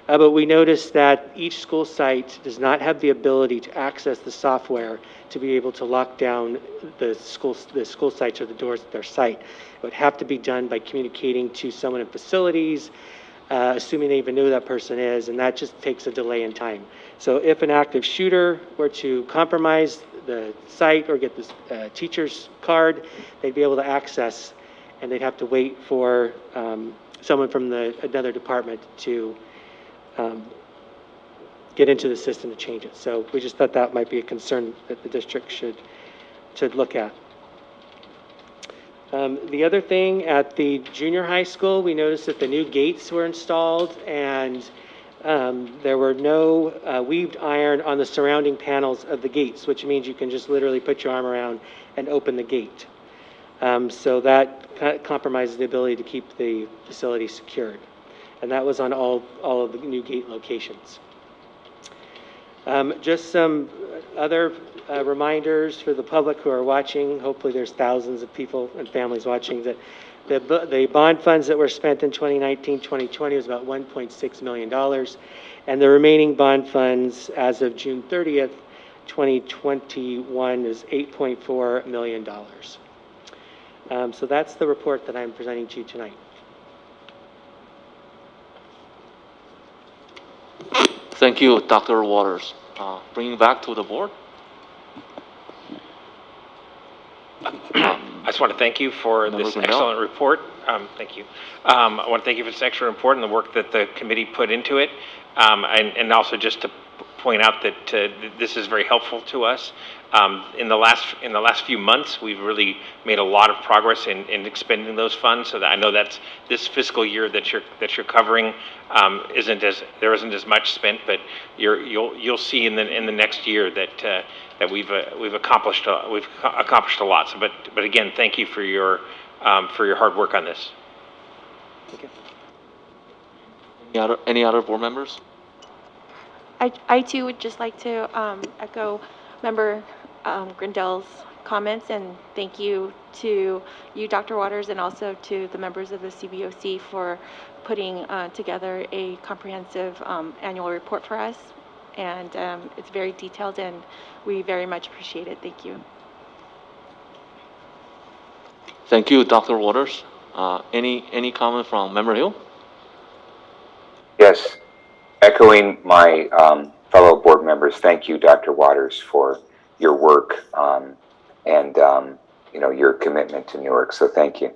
But we noticed that each school site does not have the ability to access the software to be able to lock down the school sites or the doors at their site. It would have to be done by communicating to someone in facilities, assuming they even know who that person is, and that just takes a delay in time. So if an active shooter were to compromise the site or get the teacher's card, they'd be able to access, and they'd have to wait for someone from another department to get into the system to change it. So we just thought that might be a concern that the district should look at. The other thing, at the junior high school, we noticed that the new gates were installed, and There were no weaved iron on the surrounding panels of the gates, which means you can just literally put your arm around and open the gate. So that compromises the ability to keep the facility secured. And that was on all of the new gate locations. Just some other reminders for the public who are watching. Hopefully there's thousands of people and families watching that the bond funds that were spent in 2019, 2020 was about $1.6 million. And the remaining bond funds as of June 30th, 2021 is $8.4 million. So that's the report that I'm presenting to you tonight. Thank you, Dr. Waters. Bringing back to the board. I just want to thank you for this excellent report. Thank you. I want to thank you for this excellent report and the work that the committee put into it. And also just to point out that this is very helpful to us. In the last few months, we've really made a lot of progress in expending those funds. So that I know that this fiscal year that you're covering there isn't as much spent, but you'll see in the next year that we've accomplished a lot. So, but again, thank you for your hard work on this. Any other board members? I too would just like to echo Member Grindel's comments, and thank you to you, Dr. Waters, and also to the members of the CBOC for putting together a comprehensive annual report for us. And it's very detailed, and we very much appreciate it. Thank you. Thank you, Dr. Waters. Any comment from Member Hill? Yes, echoing my fellow board members, thank you, Dr. Waters, for your work and your commitment to Newark. So thank you.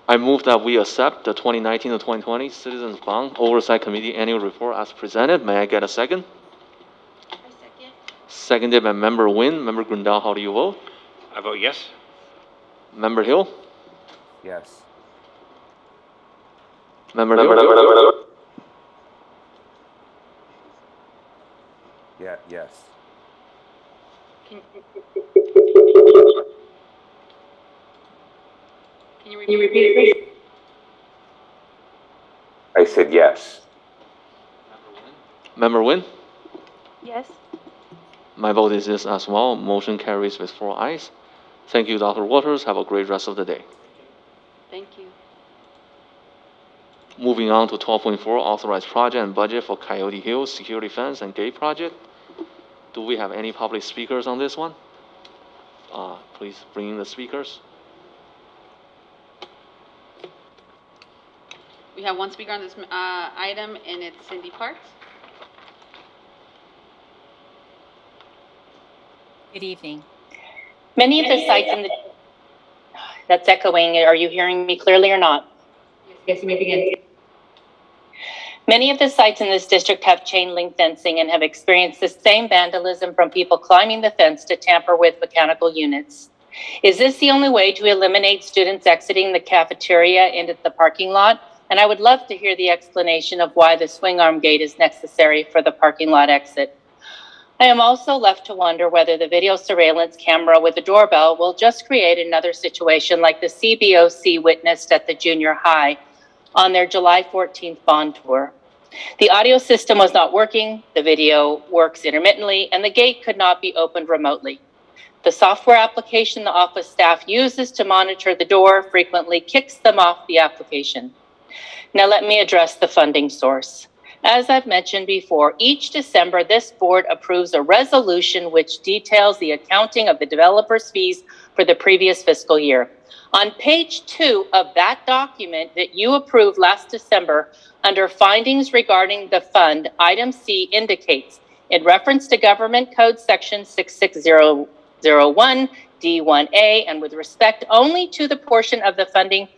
I move that we accept the 2019 to 2020 Citizens Bond Oversight Committee Annual Report as presented. May I get a second? I second. Seconded by Member Nguyen. Member Grindel, how do you vote? I vote yes. Member Hill? Yes. Member Hill? Yeah, yes. Can you repeat it, please? I said yes. Member Nguyen? Yes. My vote is yes as well. Motion carries with 4 ayes. Thank you, Dr. Waters. Have a great rest of the day. Thank you. Moving on to 12.4, authorized project and budget for Coyote Hills Security Fence and Gate Project. Do we have any public speakers on this one? Please bring in the speakers. We have one speaker on this item, and it's Cindy Parks. Good evening. Many of the sites in the... That's echoing. Are you hearing me clearly or not? Yes, you may begin. Many of the sites in this district have chain link fencing and have experienced the same vandalism from people climbing the fence to tamper with mechanical units. Is this the only way to eliminate students exiting the cafeteria into the parking lot? And I would love to hear the explanation of why the swing arm gate is necessary for the parking lot exit. I am also left to wonder whether the video surveillance camera with a doorbell will just create another situation like the CBOC witnessed at the junior high on their July 14th bond tour. The audio system was not working, the video works intermittently, and the gate could not be opened remotely. The software application the office staff uses to monitor the door frequently kicks them off the application. Now let me address the funding source. As I've mentioned before, each December, this board approves a resolution which details the accounting of the developer's fees for the previous fiscal year. On page 2 of that document that you approved last December, under findings regarding the fund, item C indicates, in reference to Government Code Section 66001 D1A, and with respect only to the portion of the funding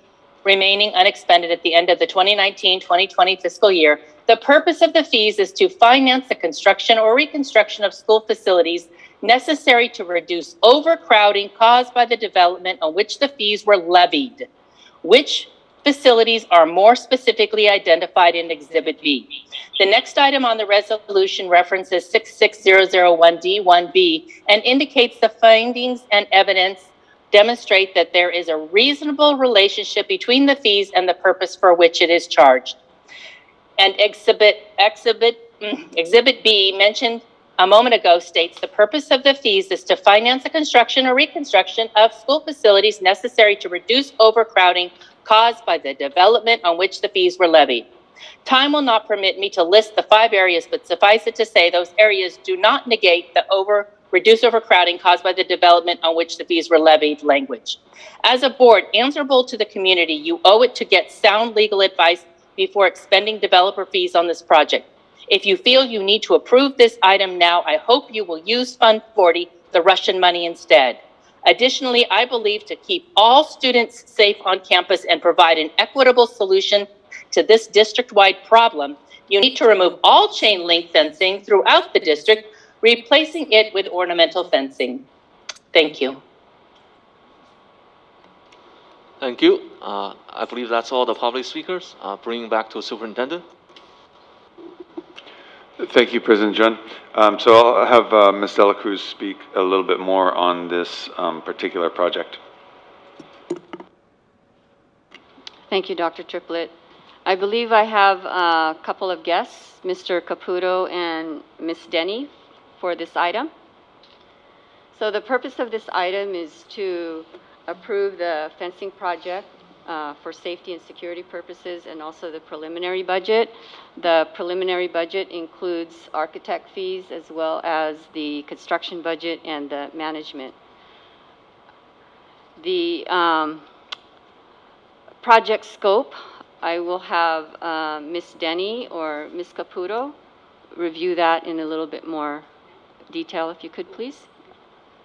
remaining unexpended at the end of the 2019-2020 fiscal year, the purpose of the fees is to finance the construction or reconstruction of school facilities necessary to reduce overcrowding caused by the development on which the fees were levied, which facilities are more specifically identified in Exhibit B. The next item on the resolution references 66001D1B and indicates the findings and evidence demonstrate that there is a reasonable relationship between the fees and the purpose for which it is charged. And Exhibit B mentioned a moment ago states the purpose of the fees is to finance the construction or reconstruction of school facilities necessary to reduce overcrowding caused by the development on which the fees were levied. Time will not permit me to list the 5 areas, but suffice it to say those areas do not negate the reduce overcrowding caused by the development on which the fees were levied language. As a board answerable to the community, you owe it to get sound legal advice before expending developer fees on this project. If you feel you need to approve this item now, I hope you will use Fund 40, the Russian money, instead. Additionally, I believe to keep all students safe on campus and provide an equitable solution to this district-wide problem, you need to remove all chain link fencing throughout the district, replacing it with ornamental fencing. Thank you. Thank you. I believe that's all the public speakers. Bringing back to Superintendent. Thank you, President John. So I'll have Ms. Dela Cruz speak a little bit more on this particular project. Thank you, Dr. Triplett. I believe I have a couple of guests, Mr. Caputo and Ms. Denny, for this item. So the purpose of this item is to approve the fencing project for safety and security purposes and also the preliminary budget. The preliminary budget includes architect fees as well as the construction budget and the management. The project scope, I will have Ms. Denny or Ms. Caputo review that in a little bit more detail, if you could, please.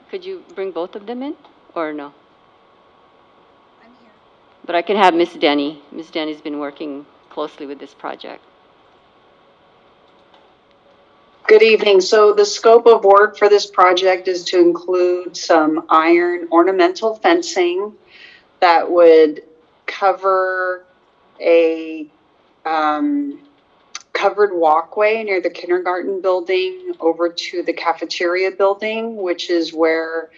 Could you bring both of them in, or no? I'm here. But I can have Ms. Denny. Ms. Denny's been working closely with this project. Good evening. So the scope of work for this project is to include some iron ornamental fencing that would cover a covered walkway near the kindergarten building over to the cafeteria building, which is where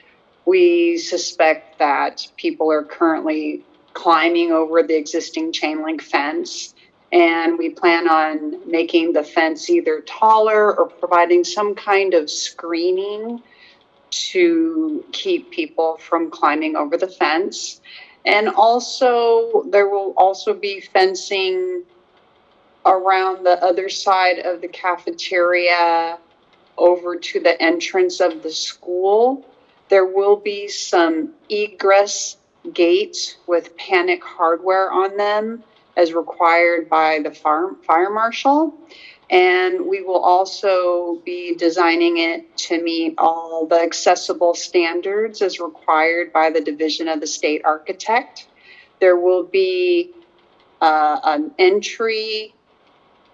we suspect that people are currently climbing over the existing chain link fence. And we plan on making the fence either taller or providing some kind of screening to keep people from climbing over the fence. And also, there will also be fencing around the other side of the cafeteria over to the entrance of the school. There will be some egress gates with panic hardware on them as required by the fire marshal. And we will also be designing it to meet all the accessible standards as required by the Division of the State Architect. There will be an entry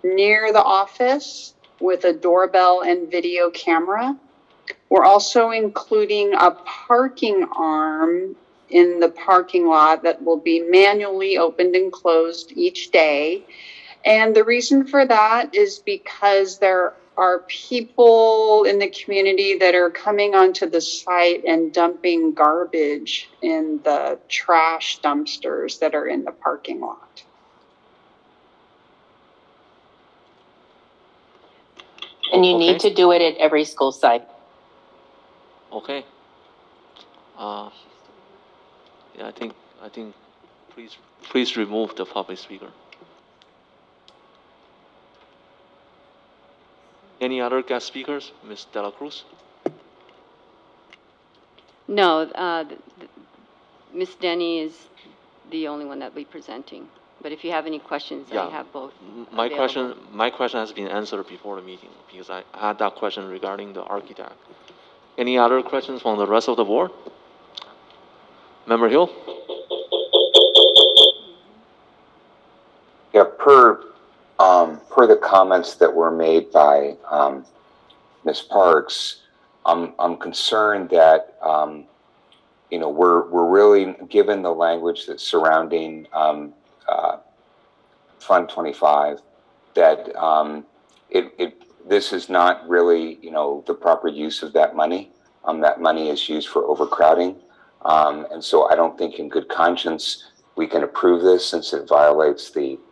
near the office with a doorbell and video camera. We're also including a parking arm in the parking lot that will be manually opened and closed each day. And the reason for that is because there are people in the community that are coming onto the site and dumping garbage in the trash dumpsters that are in the parking lot. And you need to do it at every school site. Okay. Yeah, I think please remove the public speaker. Any other guest speakers? Ms. Dela Cruz? No, Ms. Denny is the only one that will be presenting. But if you have any questions, I have both. My question has been answered before the meeting because I had that question regarding the architect. Any other questions from the rest of the board? Member Hill? Yeah, per the comments that were made by Ms. Parks, I'm concerned that we're really, given the language that's surrounding Fund 25, that this is not really, the proper use of that money. That money is used for overcrowding. And so I don't think in good conscience we can approve this, since it violates essentially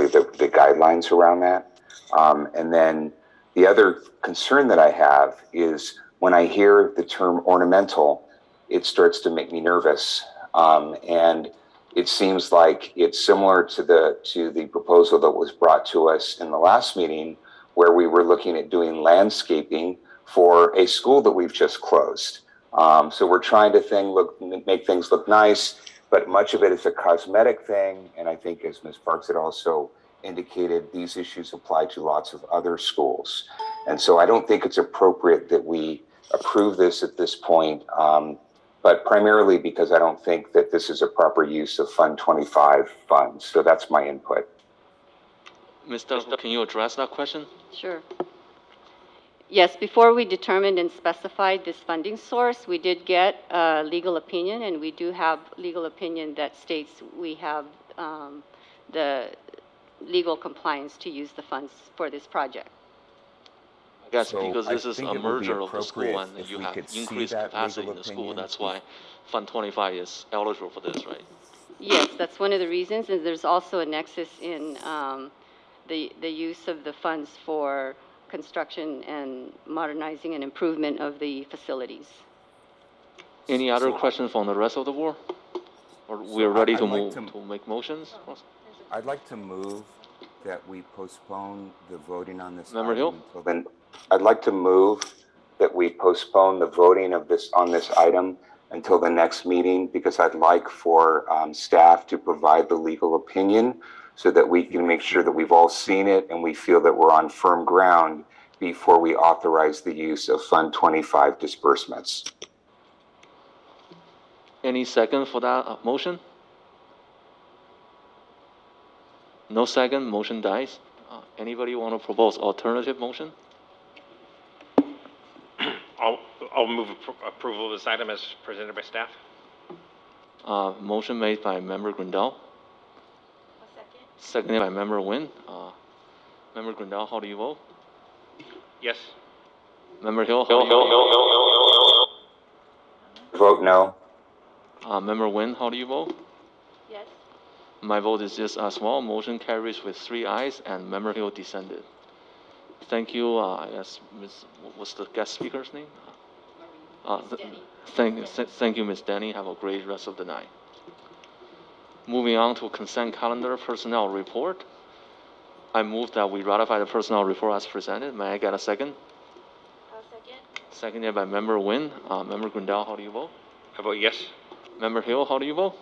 the guidelines around that. And then the other concern that I have is when I hear the term ornamental, it starts to make me nervous. And it seems like it's similar to the proposal that was brought to us in the last meeting, where we were looking at doing landscaping for a school that we've just closed. So we're trying to make things look nice, but much of it is a cosmetic thing. And I think, as Ms. Parks had also indicated, these issues apply to lots of other schools. And so I don't think it's appropriate that we approve this at this point, but primarily because I don't think that this is a proper use of Fund 25 funds. So that's my input. Mr. Can you address that question? Sure. Yes, before we determined and specified this funding source, we did get a legal opinion, and we do have legal opinion that states we have the legal compliance to use the funds for this project. I guess So because I this is think a it would be merger of the school appropriate and if you we have could see increased that capacity in legal the school, opinion. that's why Fund 25 is eligible for this, right? Yes, that's one of the reasons, and there's also a nexus in the use of the funds for construction and modernizing and improvement of the facilities. Any other questions from the rest of the board? Or we're ready to move to make motions? I'd like to move that we postpone the voting on this. Member Hill? until Then I'd like to move that we postpone the voting on this item until the next meeting, because I'd like for staff to provide the legal opinion so that we can make sure that we've all seen it and we feel that we're on firm ground before we authorize the use of Fund 25 disbursements. Any second for that motion? No second, motion dies. Anybody want to propose alternative motion? I'll move approval of this item as presented by staff. Motion made by Member Grindal. Seconded by Member Nguyen. Member Grindal, how do you vote? Yes. Member Hill, how do you vote? Vote no. Member Nguyen, how do you vote? Yes. My vote is yes as well. Motion carries with 3 ayes and Member Hill dissented. Thank you. I guess what's the guest speaker's name? Thank you, Ms. Denny. Have a great rest of the night. Moving on to consent calendar personnel report. I move that we ratify the personnel report as presented. May I get a second? I'll second. Seconded by Member Nguyen. Member Grindal, how do you vote? I vote yes. Member Hill, how do you vote?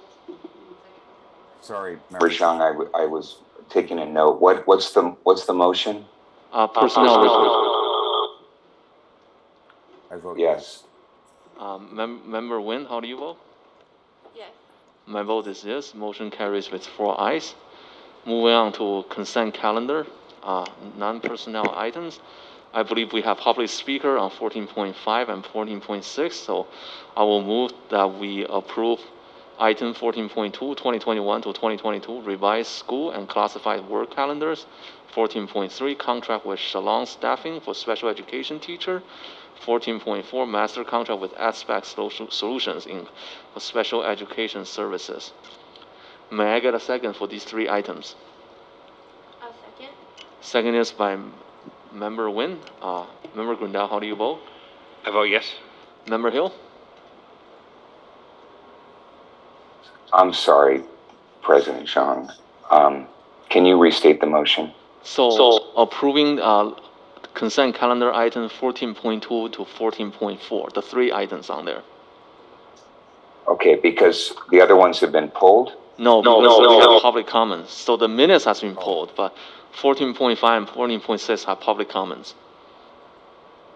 Sorry, Member Chung, I was taking a note. What's the motion? Personnel report. I vote yes. Member Nguyen, how do you vote? Yes. My vote is yes. Motion carries with 4 ayes. Moving on to consent calendar, non-personnel items. I believe we have public speaker on 14.5 and 14.6, so I will move that we approve item 14.2, 2021 to 2022, revised school and classified work calendars. 14.3, contract with Shalom Staffing for special education teacher. 14.4, master contract with Aspect Solutions Inc. for special education services. May I get a second for these 3 items? I'll second. Second is by Member Nguyen. Member Grindal, how do you vote? I vote yes. Member Hill? I'm sorry, President Chung. Can you restate the motion? So approving consent calendar item 14.2 to 14.4, the 3 items on there. Okay, because the other ones have been pulled? No, because we have public comments. So the minutes has been pulled, but 14.5 and 14.6 have public comments.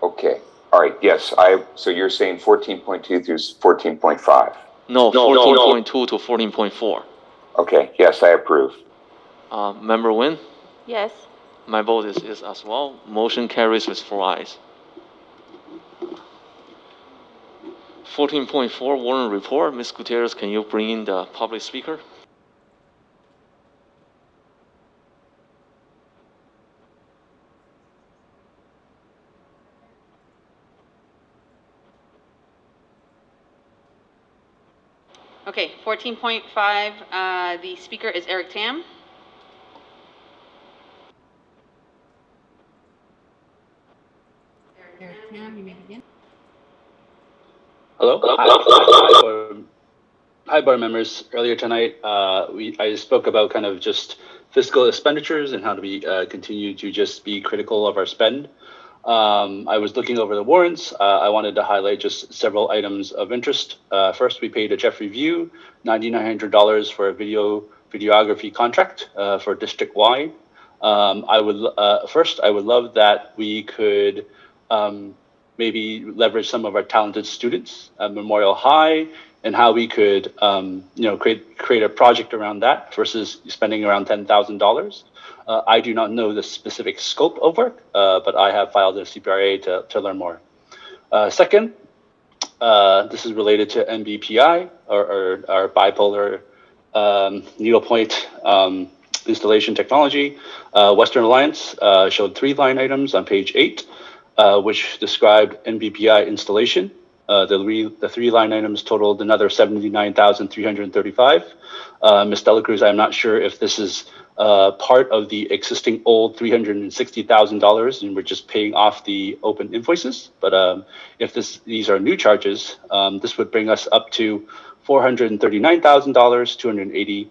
Okay, all right, yes, so you're saying 14.2 through 14.5? No, 14.2 to 14.4. Okay, yes, I approve. Member Nguyen? Yes. My vote is yes as well. Motion carries with 4 ayes. 14.4 warrant report. Ms. Gutierrez, can you bring in the public speaker? Okay, 14.5, the speaker is Eric Tam. Eric Tam, you may begin. Hello. Hi, board members. Earlier tonight, I spoke about kind of just fiscal expenditures and how do we continue to just be critical of our spend. I was looking over the warrants. I wanted to highlight just several items of interest. First, we paid a Jeffrey View $9,900 for a videography contract for district-wide. I would love that we could maybe leverage some of our talented students at Memorial High and how we could create a project around that versus spending around $10,000. I do not know the specific scope of work, but I have filed a CPRA to learn more. Second, this is related to MBPI, or our bipolar needlepoint installation technology. Western Alliance showed 3 line items on page 8, which described NBPI installation. The 3 line items totaled another $79,335. Ms. Dela Cruz, I'm not sure if this is part of the existing old $360,000 and we're just paying off the open invoices. But if these are new charges, this would bring us up to $439,280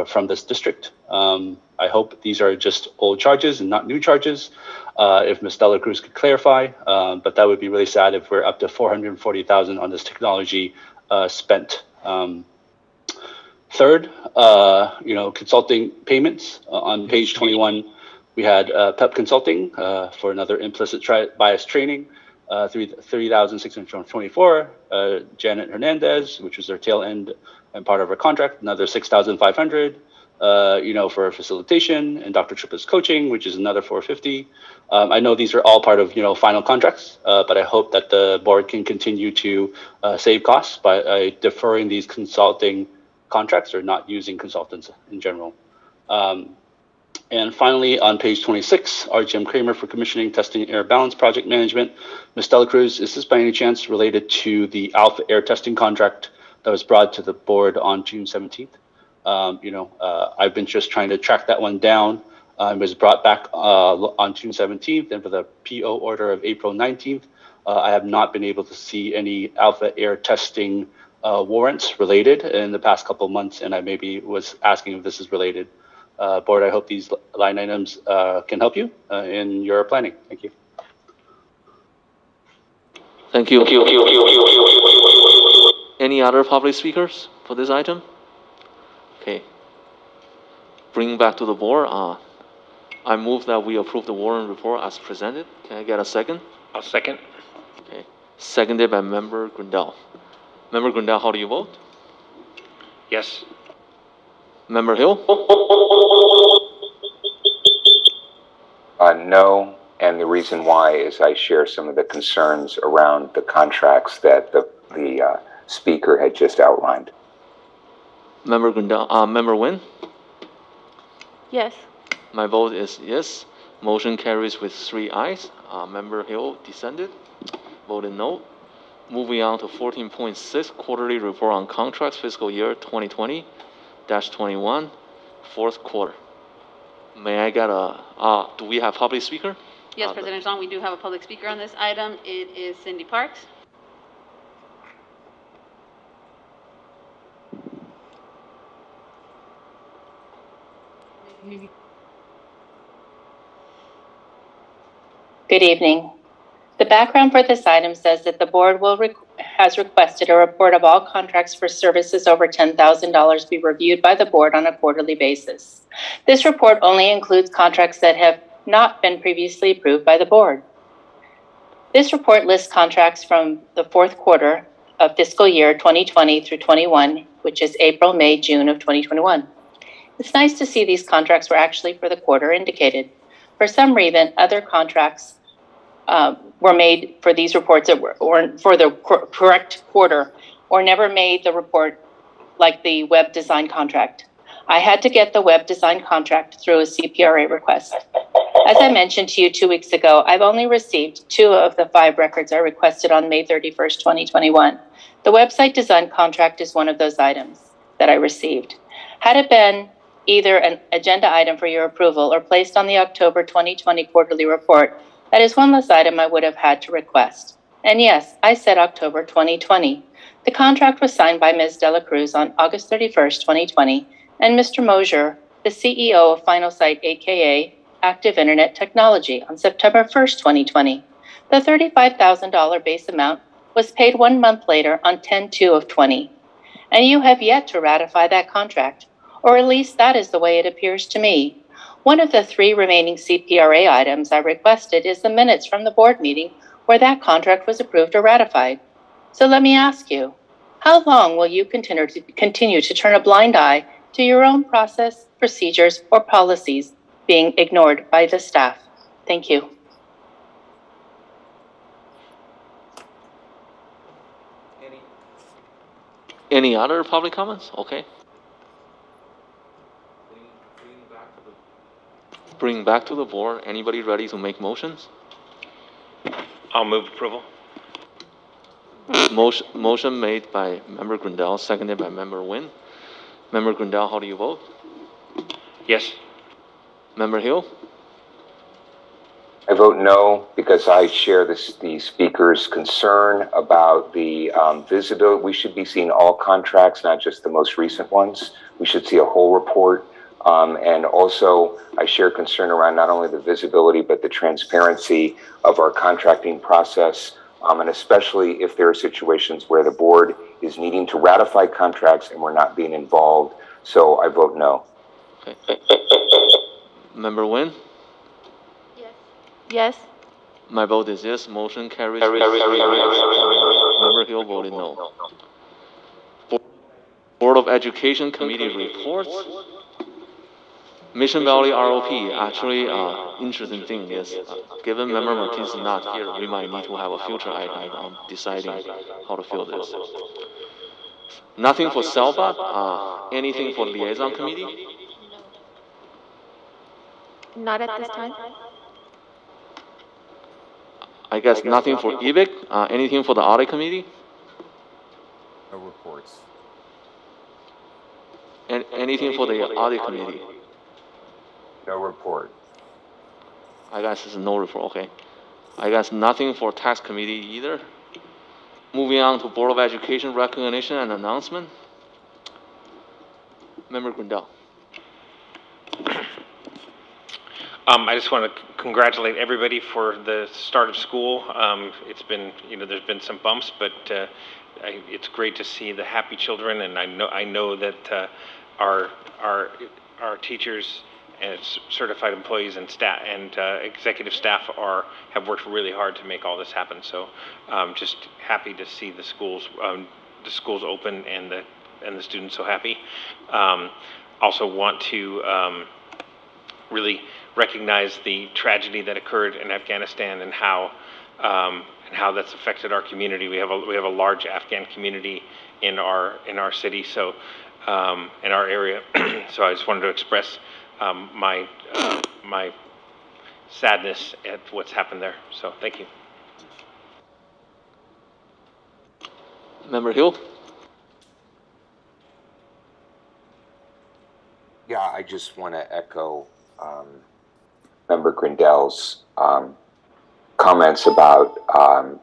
from this district. I hope these are just old charges and not new charges. If Ms. Dela Cruz could clarify, but that would be really sad if we're up to $440,000 on this technology spent. Third, consulting payments. On page 21, we had PEP Consulting for another implicit bias training, $3,624. Janet Hernandez, which was their tail end and part of our contract, another $6,500. For facilitation, and Dr. Tripp's coaching, which is another $450. I know these are all part of, final contracts, but I hope that the board can continue to save costs by deferring these consulting contracts or not using consultants in general. And finally, on page 26, RGM Kramer for commissioning, testing, air balance project management. Ms. Dela Cruz, is this by any chance related to the Alpha Air testing contract that was brought to the board on June 17th? I've been just trying to track that one down. It was brought back on June 17th, and for the PO order of April 19th, I have not been able to see any Alpha Air testing warrants related in the past couple of months, and I maybe was asking if this is related. Board, I hope these line items can help you in your planning. Thank you. Thank you. Any other public speakers for this item? Okay. Bring back to the board. I move that we approve the warrant report as presented. Can I get a second? I'll second. Okay. Seconded by Member Grindal. Member Grindal, how do you vote? Yes. Member Hill? No, and the reason why is I share some of the concerns around the contracts that the speaker had just outlined. Member Grindal, Member Nguyen? Yes. My vote is yes. Motion carries with 3 ayes. Member Hill dissented, voted no. Moving on to 14.6, quarterly report on contracts, fiscal year 2020-21, fourth quarter. May I get do we have public speaker? Yes, President Zhang, we do have a public speaker on this item. It is Cindy Parks. Good evening. The background for this item says that the board has requested a report of all contracts for services over $10,000 be reviewed by the board on a quarterly basis. This report only includes contracts that have not been previously approved by the board. This report lists contracts from the fourth quarter of fiscal year 2020 through 21, which is April, May, June of 2021. It's nice to see these contracts were actually for the quarter indicated. For some reason, other contracts were made for these reports that were, or for the correct quarter, or never made the report like the web design contract. I had to get the web design contract through a CPRA request. As I mentioned to you 2 weeks ago, I've only received 2 of the 5 records I requested on May 31st, 2021. The website design contract is one of those items that I received. Had it been either an agenda item for your approval or placed on the October 2020 quarterly report, that is one less item I would have had to request. And yes, I said October 2020. The contract was signed by Ms. Dela Cruz on August 31st, 2020, and Mr. Mosier, the CEO of Finalsite, aka Active Internet Technology, on September 1st, 2020. The $35,000 base amount was paid 1 month later on 10/2 of 20. And you have yet to ratify that contract, or at least that is the way it appears to me. One of the 3 remaining CPRA items I requested is the minutes from the board meeting where that contract was approved or ratified. So let me ask you, how long will you continue to turn a blind eye to your own process, procedures, or policies being ignored by the staff? Thank you. Any other public comments? Okay. Bring back to the board. Anybody ready to make motions? I'll move approval. Motion made by Member Grindel, seconded by Member Nguyen. Member Grindel, how do you vote? Yes. Member Hill? I vote no because I share the speaker's concern about the visibility. We should be seeing all contracts, not just the most recent ones. We should see a whole report. And also, I share concern around not only the visibility, but the transparency of our contracting process, and especially if there are situations where the board is needing to ratify contracts and we're not being involved. So I vote no. Okay. Member Nguyen? Yes. My vote is yes. Motion carries. Member Hill voted no. Board of Education Committee reports. Mission Valley ROP, actually, interesting thing is, given Member Martinez is not here, we might need to have a future item on deciding how to fill this. Nothing for CELBA, anything for Liaison Committee? Not at this time. I guess nothing for EVIC, anything for the Audit Committee? No reports. And anything for the Audit Committee? No report. I guess it's no report, okay. I guess nothing for Tax Committee either. Moving on to Board of Education recognition and announcement. Member Grindel. I just want to congratulate everybody for the start of school. It's been, there's been some bumps, but it's great to see the happy children, and I know that our teachers and certified employees and staff and executive staff have worked really hard to make all this happen. So just happy to see the schools open and the students so happy. Also want to really recognize the tragedy that occurred in Afghanistan and how that's affected our community. We have a large Afghan community in our city, so in our area. So I just wanted to express my sadness at what's happened there. So thank you. Member Hill? Yeah, I just want to echo Member Grindel's comments about,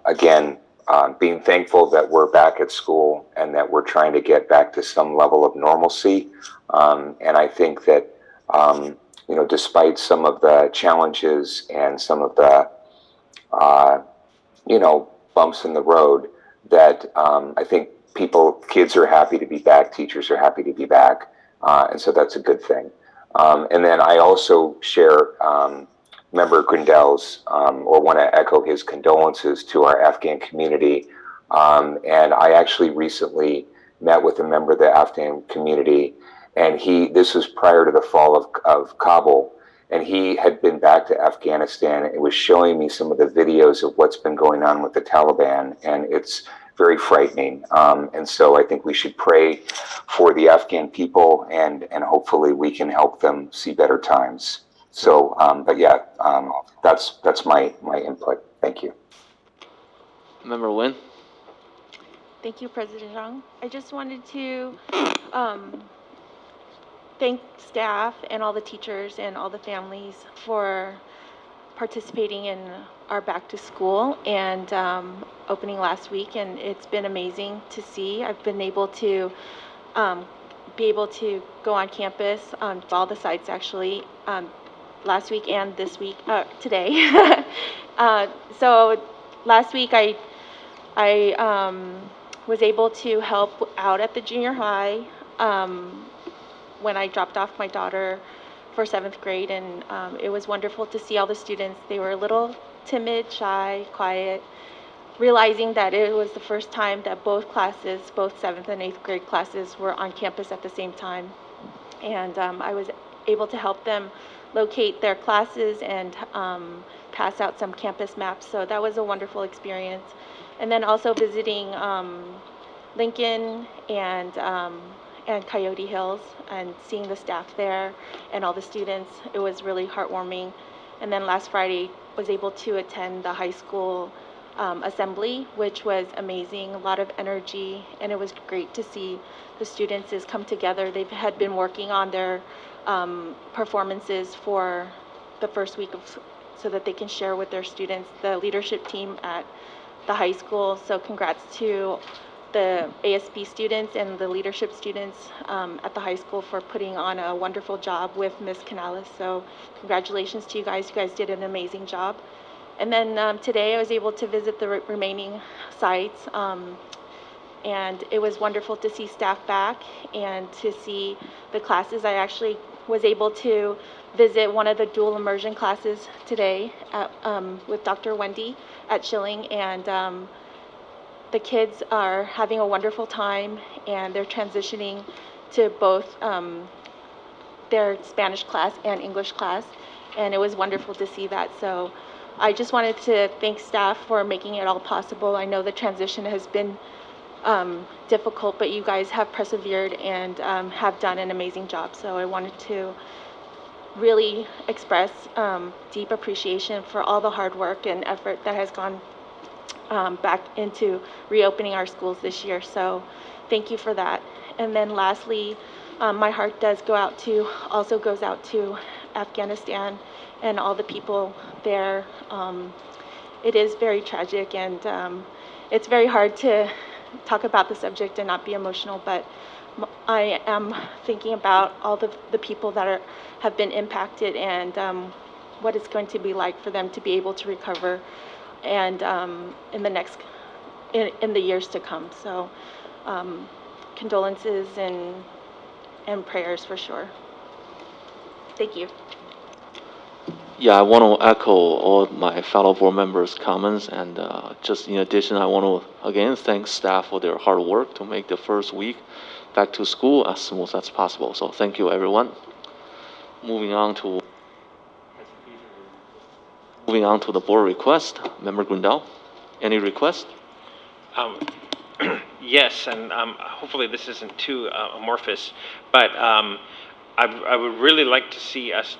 again, being thankful that we're back at school and that we're trying to get back to some level of normalcy. And I think that, despite some of the challenges and some of the, bumps in the road, that I think kids are happy to be back, teachers are happy to be back. And so that's a good thing. And then I also share Member Grindel's, or want to echo his condolences to our Afghan community. And I actually recently met with a member of the Afghan community, and this was prior to the fall of Kabul, and he had been back to Afghanistan and was showing me some of the videos of what's been going on with the Taliban, and it's very frightening. And so I think we should pray for the Afghan people, and hopefully we can help them see better times. So, but yeah, that's my input. Thank you. Member Nguyen? Thank you, President Zhang. I just wanted to thank staff and all the teachers and all the families for participating in our back to school and opening last week, and it's been amazing to see. I've been able to go on campus to all the sites actually last week and this week today. So last week I was able to help out at the junior high when I dropped off my daughter for 7th grade, and it was wonderful to see all the students. They were a little timid, shy, quiet, realizing that it was the first time that both classes, both 7th and 8th grade classes, were on campus at the same time. And I was able to help them locate their classes and pass out some campus maps. So that was a wonderful experience. And then also visiting Lincoln and Coyote Hills and seeing the staff there and all the students. It was really heartwarming. And then last Friday was able to attend the high school assembly, which was amazing, a lot of energy, and it was great to see the students come together. They had been working on their performances for the first week so that they can share with their students, the leadership team at the high school. So congrats to the ASP students and the leadership students at the high school for putting on a wonderful job with Ms. Canales. So congratulations to you guys. You guys did an amazing job. And then today I was able to visit the remaining sites, and it was wonderful to see staff back and to see the classes. I actually was able to visit one of the dual immersion classes today with Dr. Wendy at Schilling, and the kids are having a wonderful time, and they're transitioning to both their Spanish class and English class, and it was wonderful to see that. So I just wanted to thank staff for making it all possible. I know the transition has been difficult, but you guys have persevered and have done an amazing job. So I wanted to really express deep appreciation for all the hard work and effort that has gone back into reopening our schools this year. So thank you for that. And then lastly, my heart also goes out to Afghanistan and all the people there. It is very tragic, and it's very hard to talk about the subject and not be emotional, but I am thinking about all the people that have been impacted, and what it's going to be like for them to be able to recover and in the years to come. So condolences and prayers for sure. Thank you. Yeah, I want to echo all my fellow board members' comments, and just in addition, I want to again thank staff for their hard work to make the first week back to school as smooth as possible. So thank you, everyone. Moving on to the board request. Member Grindal, any request? Yes, and hopefully this isn't too amorphous, but I would really like to see us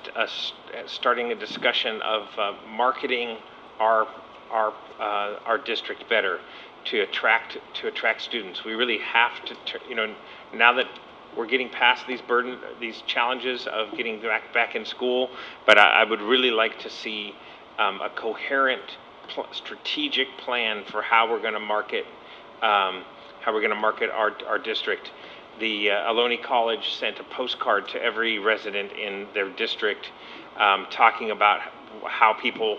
starting a discussion of marketing our district better to attract students. We really have to, now that we're getting past these challenges of getting back in school, but I would really like to see a coherent, strategic plan for how we're going to market our district. The Ohlone College sent a postcard to every resident in their district talking about how people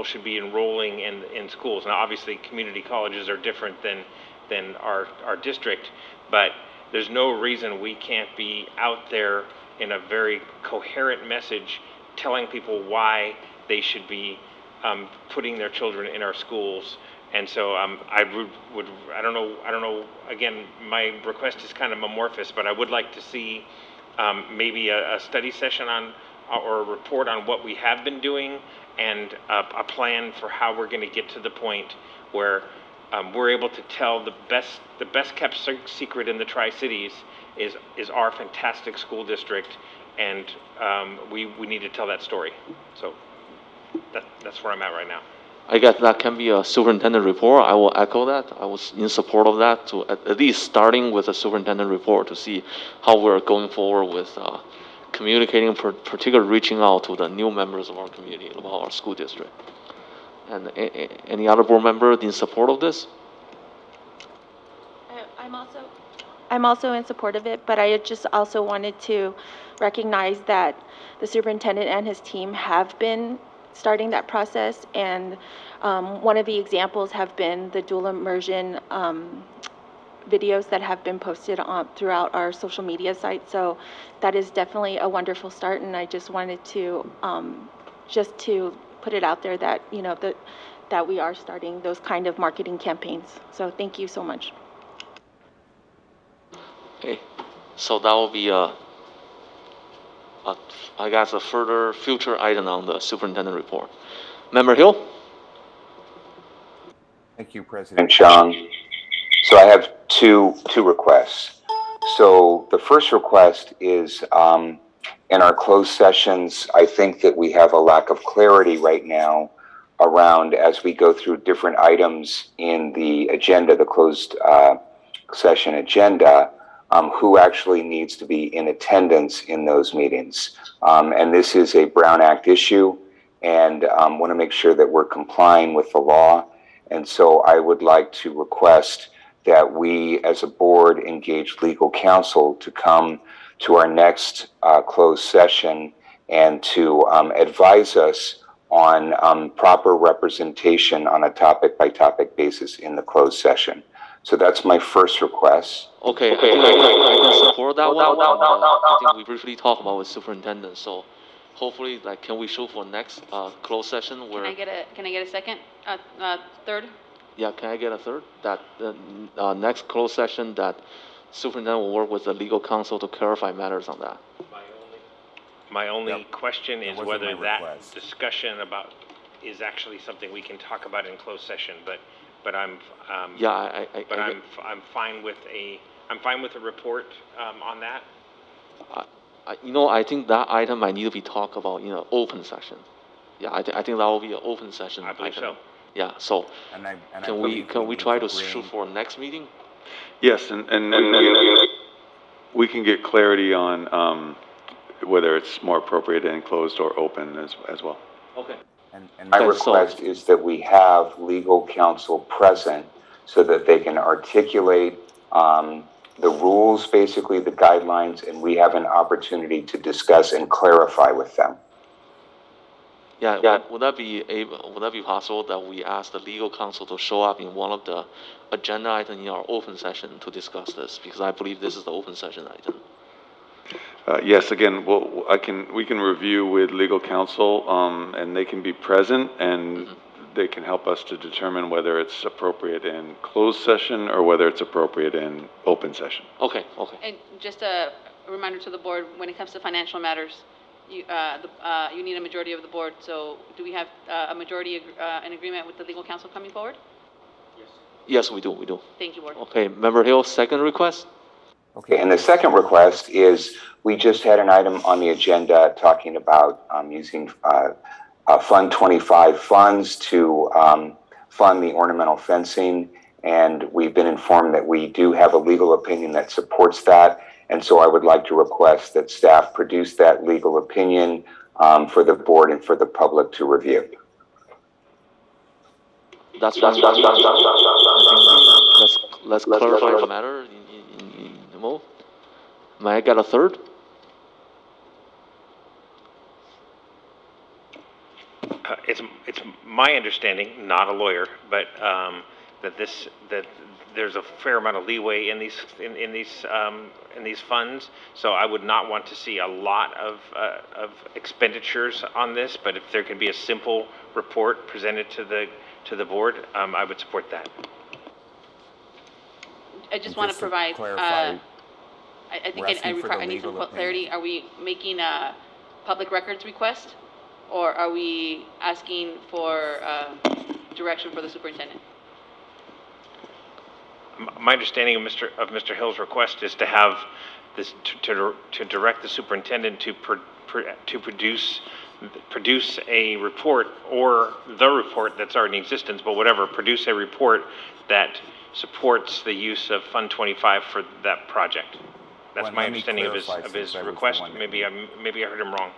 should be enrolling in schools. Now, obviously, community colleges are different than our district, but there's no reason we can't be out there in a very coherent message telling people why they should be putting their children in our schools. And so I don't know, again, my request is kind of amorphous, but I would like to see maybe a study session or a report on what we have been doing and a plan for how we're going to get to the point where we're able to tell the best kept secret in the Tri-Cities is our fantastic school district, and we need to tell that story. So that's where I'm at right now. I guess that can be a superintendent report. I will echo that. I was in support of that, to at least starting with a superintendent report to see how we're going forward with communicating, particularly reaching out to the new members of our community about our school district. And any other board member in support of this? I'm also in support of it, but I just also wanted to recognize that the superintendent and his team have been starting that process, and one of the examples have been the dual immersion videos that have been posted throughout our social media site. So that is definitely a wonderful start, and I just wanted to put it out there that, you know, that we are starting those kind of marketing campaigns. So thank you so much. Okay, so that will be I guess a further future item on the superintendent report. Member Hill? Thank you, And President. Chung. So I have two requests. So the first request is in our closed sessions, I think that we have a lack of clarity right now around, as we go through different items in the agenda, the closed session agenda, who actually needs to be in attendance in those meetings. And this is a Brown Act issue, and want to make sure that we're complying with the law. And so I would like to request that we, as a board, engage legal counsel to come to our next closed session and to advise us on proper representation on a topic-by-topic basis in the closed session. So that's my first request. Okay, I think I can support that one. I think we briefly talked about with superintendent, so hopefully, like, can we shoot for next closed session where? Can I get a second, third? Yeah, can I get a third? That the next closed session that superintendent will work with the legal counsel to clarify matters on that. My only question is wasn't whether my that request. discussion about is actually something we can talk about in closed session, but I'm Yeah, I'm fine with a report on that. I think that item might need to be talked about in an open session. Yeah, I think that will be an open session. I believe so. Yeah, so can we need try to bring- shoot for next meeting? Yes, and we can get clarity on whether it's more appropriate in closed or open as well. Okay. And My request is that we have legal counsel present so that they can articulate the rules, basically the guidelines, and we have an opportunity to discuss and clarify with them. Yeah, would that be possible that we ask the legal counsel to show up in one of the agenda items in our open session to discuss this? Because I believe this is the open session item. Yes, again, we can review with legal counsel, and they can be present, and they can help us to determine whether it's appropriate in closed session or whether it's appropriate in open session. Okay. And just a reminder to the board, when it comes to financial matters, you need a majority of the board. So do we have a majority in agreement with the legal counsel coming forward? Yes, we do. Thank you, board. Okay, Member Hill, second request? Okay, and the second request is, we just had an item on the agenda talking about using Fund 25 funds to fund the ornamental fencing, and we've been informed that we do have a legal opinion that supports that, and so I would like to request that staff produce that legal opinion for the board and for the public to review. That's fine. Let's clarify the matter in the move. May I get a third? It's my understanding, not a lawyer, but that there's a fair amount of leeway in these funds. So I would not want to see a lot of expenditures on this. But if there can be a simple report presented to the board, I would support that. I just want to provide. clarify, I think we're asking for the I need some legal clarity. Are we making a public records request? Or are we asking for direction for the superintendent? My understanding of Mr. Hill's request is to have this, to direct the superintendent to produce a report, or the report that's already in existence, but whatever, produce a report that supports the use of Fund 25 for that project. That's Well, my let me understanding of clarify, his since I was the request. one that Maybe I heard him wrong.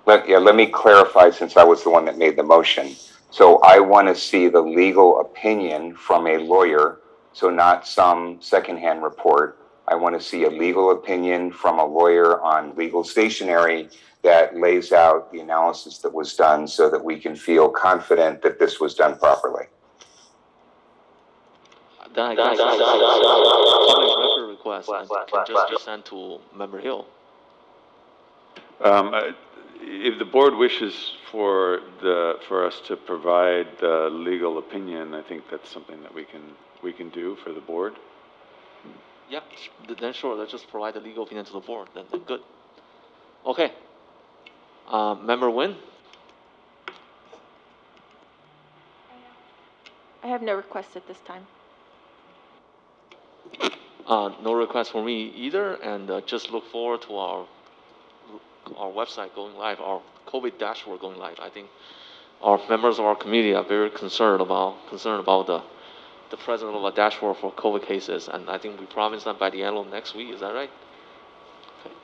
Let me clarify, since I was the one that made the motion. So I want to see the legal opinion from a lawyer, so not some secondhand report. I want to see a legal opinion from a lawyer on legal stationery that lays out the analysis that was done so that we can feel confident that this was done properly. Then I guess it's a public record request and can just be sent to Member Hill. If the board wishes for us to provide the legal opinion, I think that's something that we can do for the board. Yeah, then sure, let's just provide the legal opinion to the board, then good. Okay. Member Nguyen? I have no requests at this time. No request for me either, and just look forward to our website going live, our COVID dashboard going live. I think our members of our committee are very concerned about the presence of a dashboard for COVID cases, and I think we promised them by the end of next week. Is that right? Okay.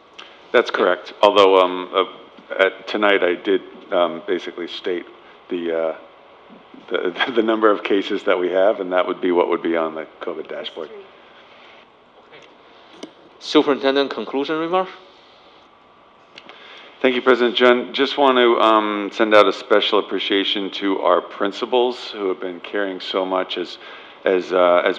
That's correct. Although tonight I did basically state the number of cases that we have, and that would be what would be on the COVID dashboard. Superintendent, conclusion remark? Thank you, President Chun. Just want to send out a special appreciation to our principals who have been caring so much as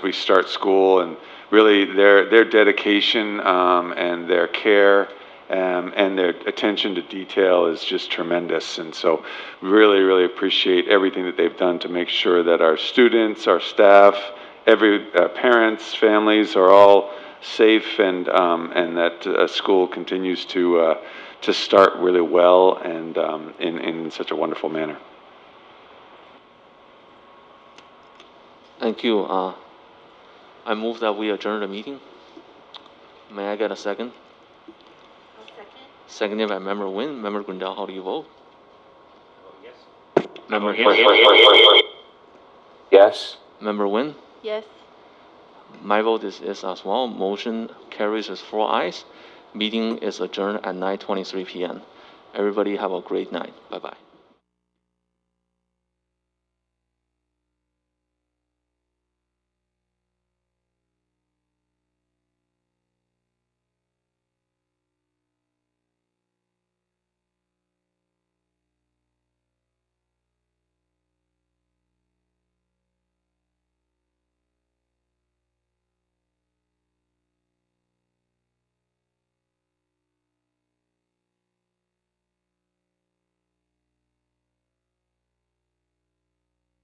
we start school, and really their dedication and their care and their attention to detail is just tremendous. And so really appreciate everything that they've done to make sure that our students, our staff, parents, families are all safe, and that school continues to start really well and in such a wonderful manner. Thank you. I move that we adjourn the meeting. May I get a second? I'll second. Seconded by Member Nguyen. Member Grindal, how do you vote? Yes. Member Hill? Yes. Member Nguyen? Yes. My vote is yes as well. Motion carries with 4 ayes. Meeting is adjourned at 9:23 p.m. Everybody have a great night. Bye-bye.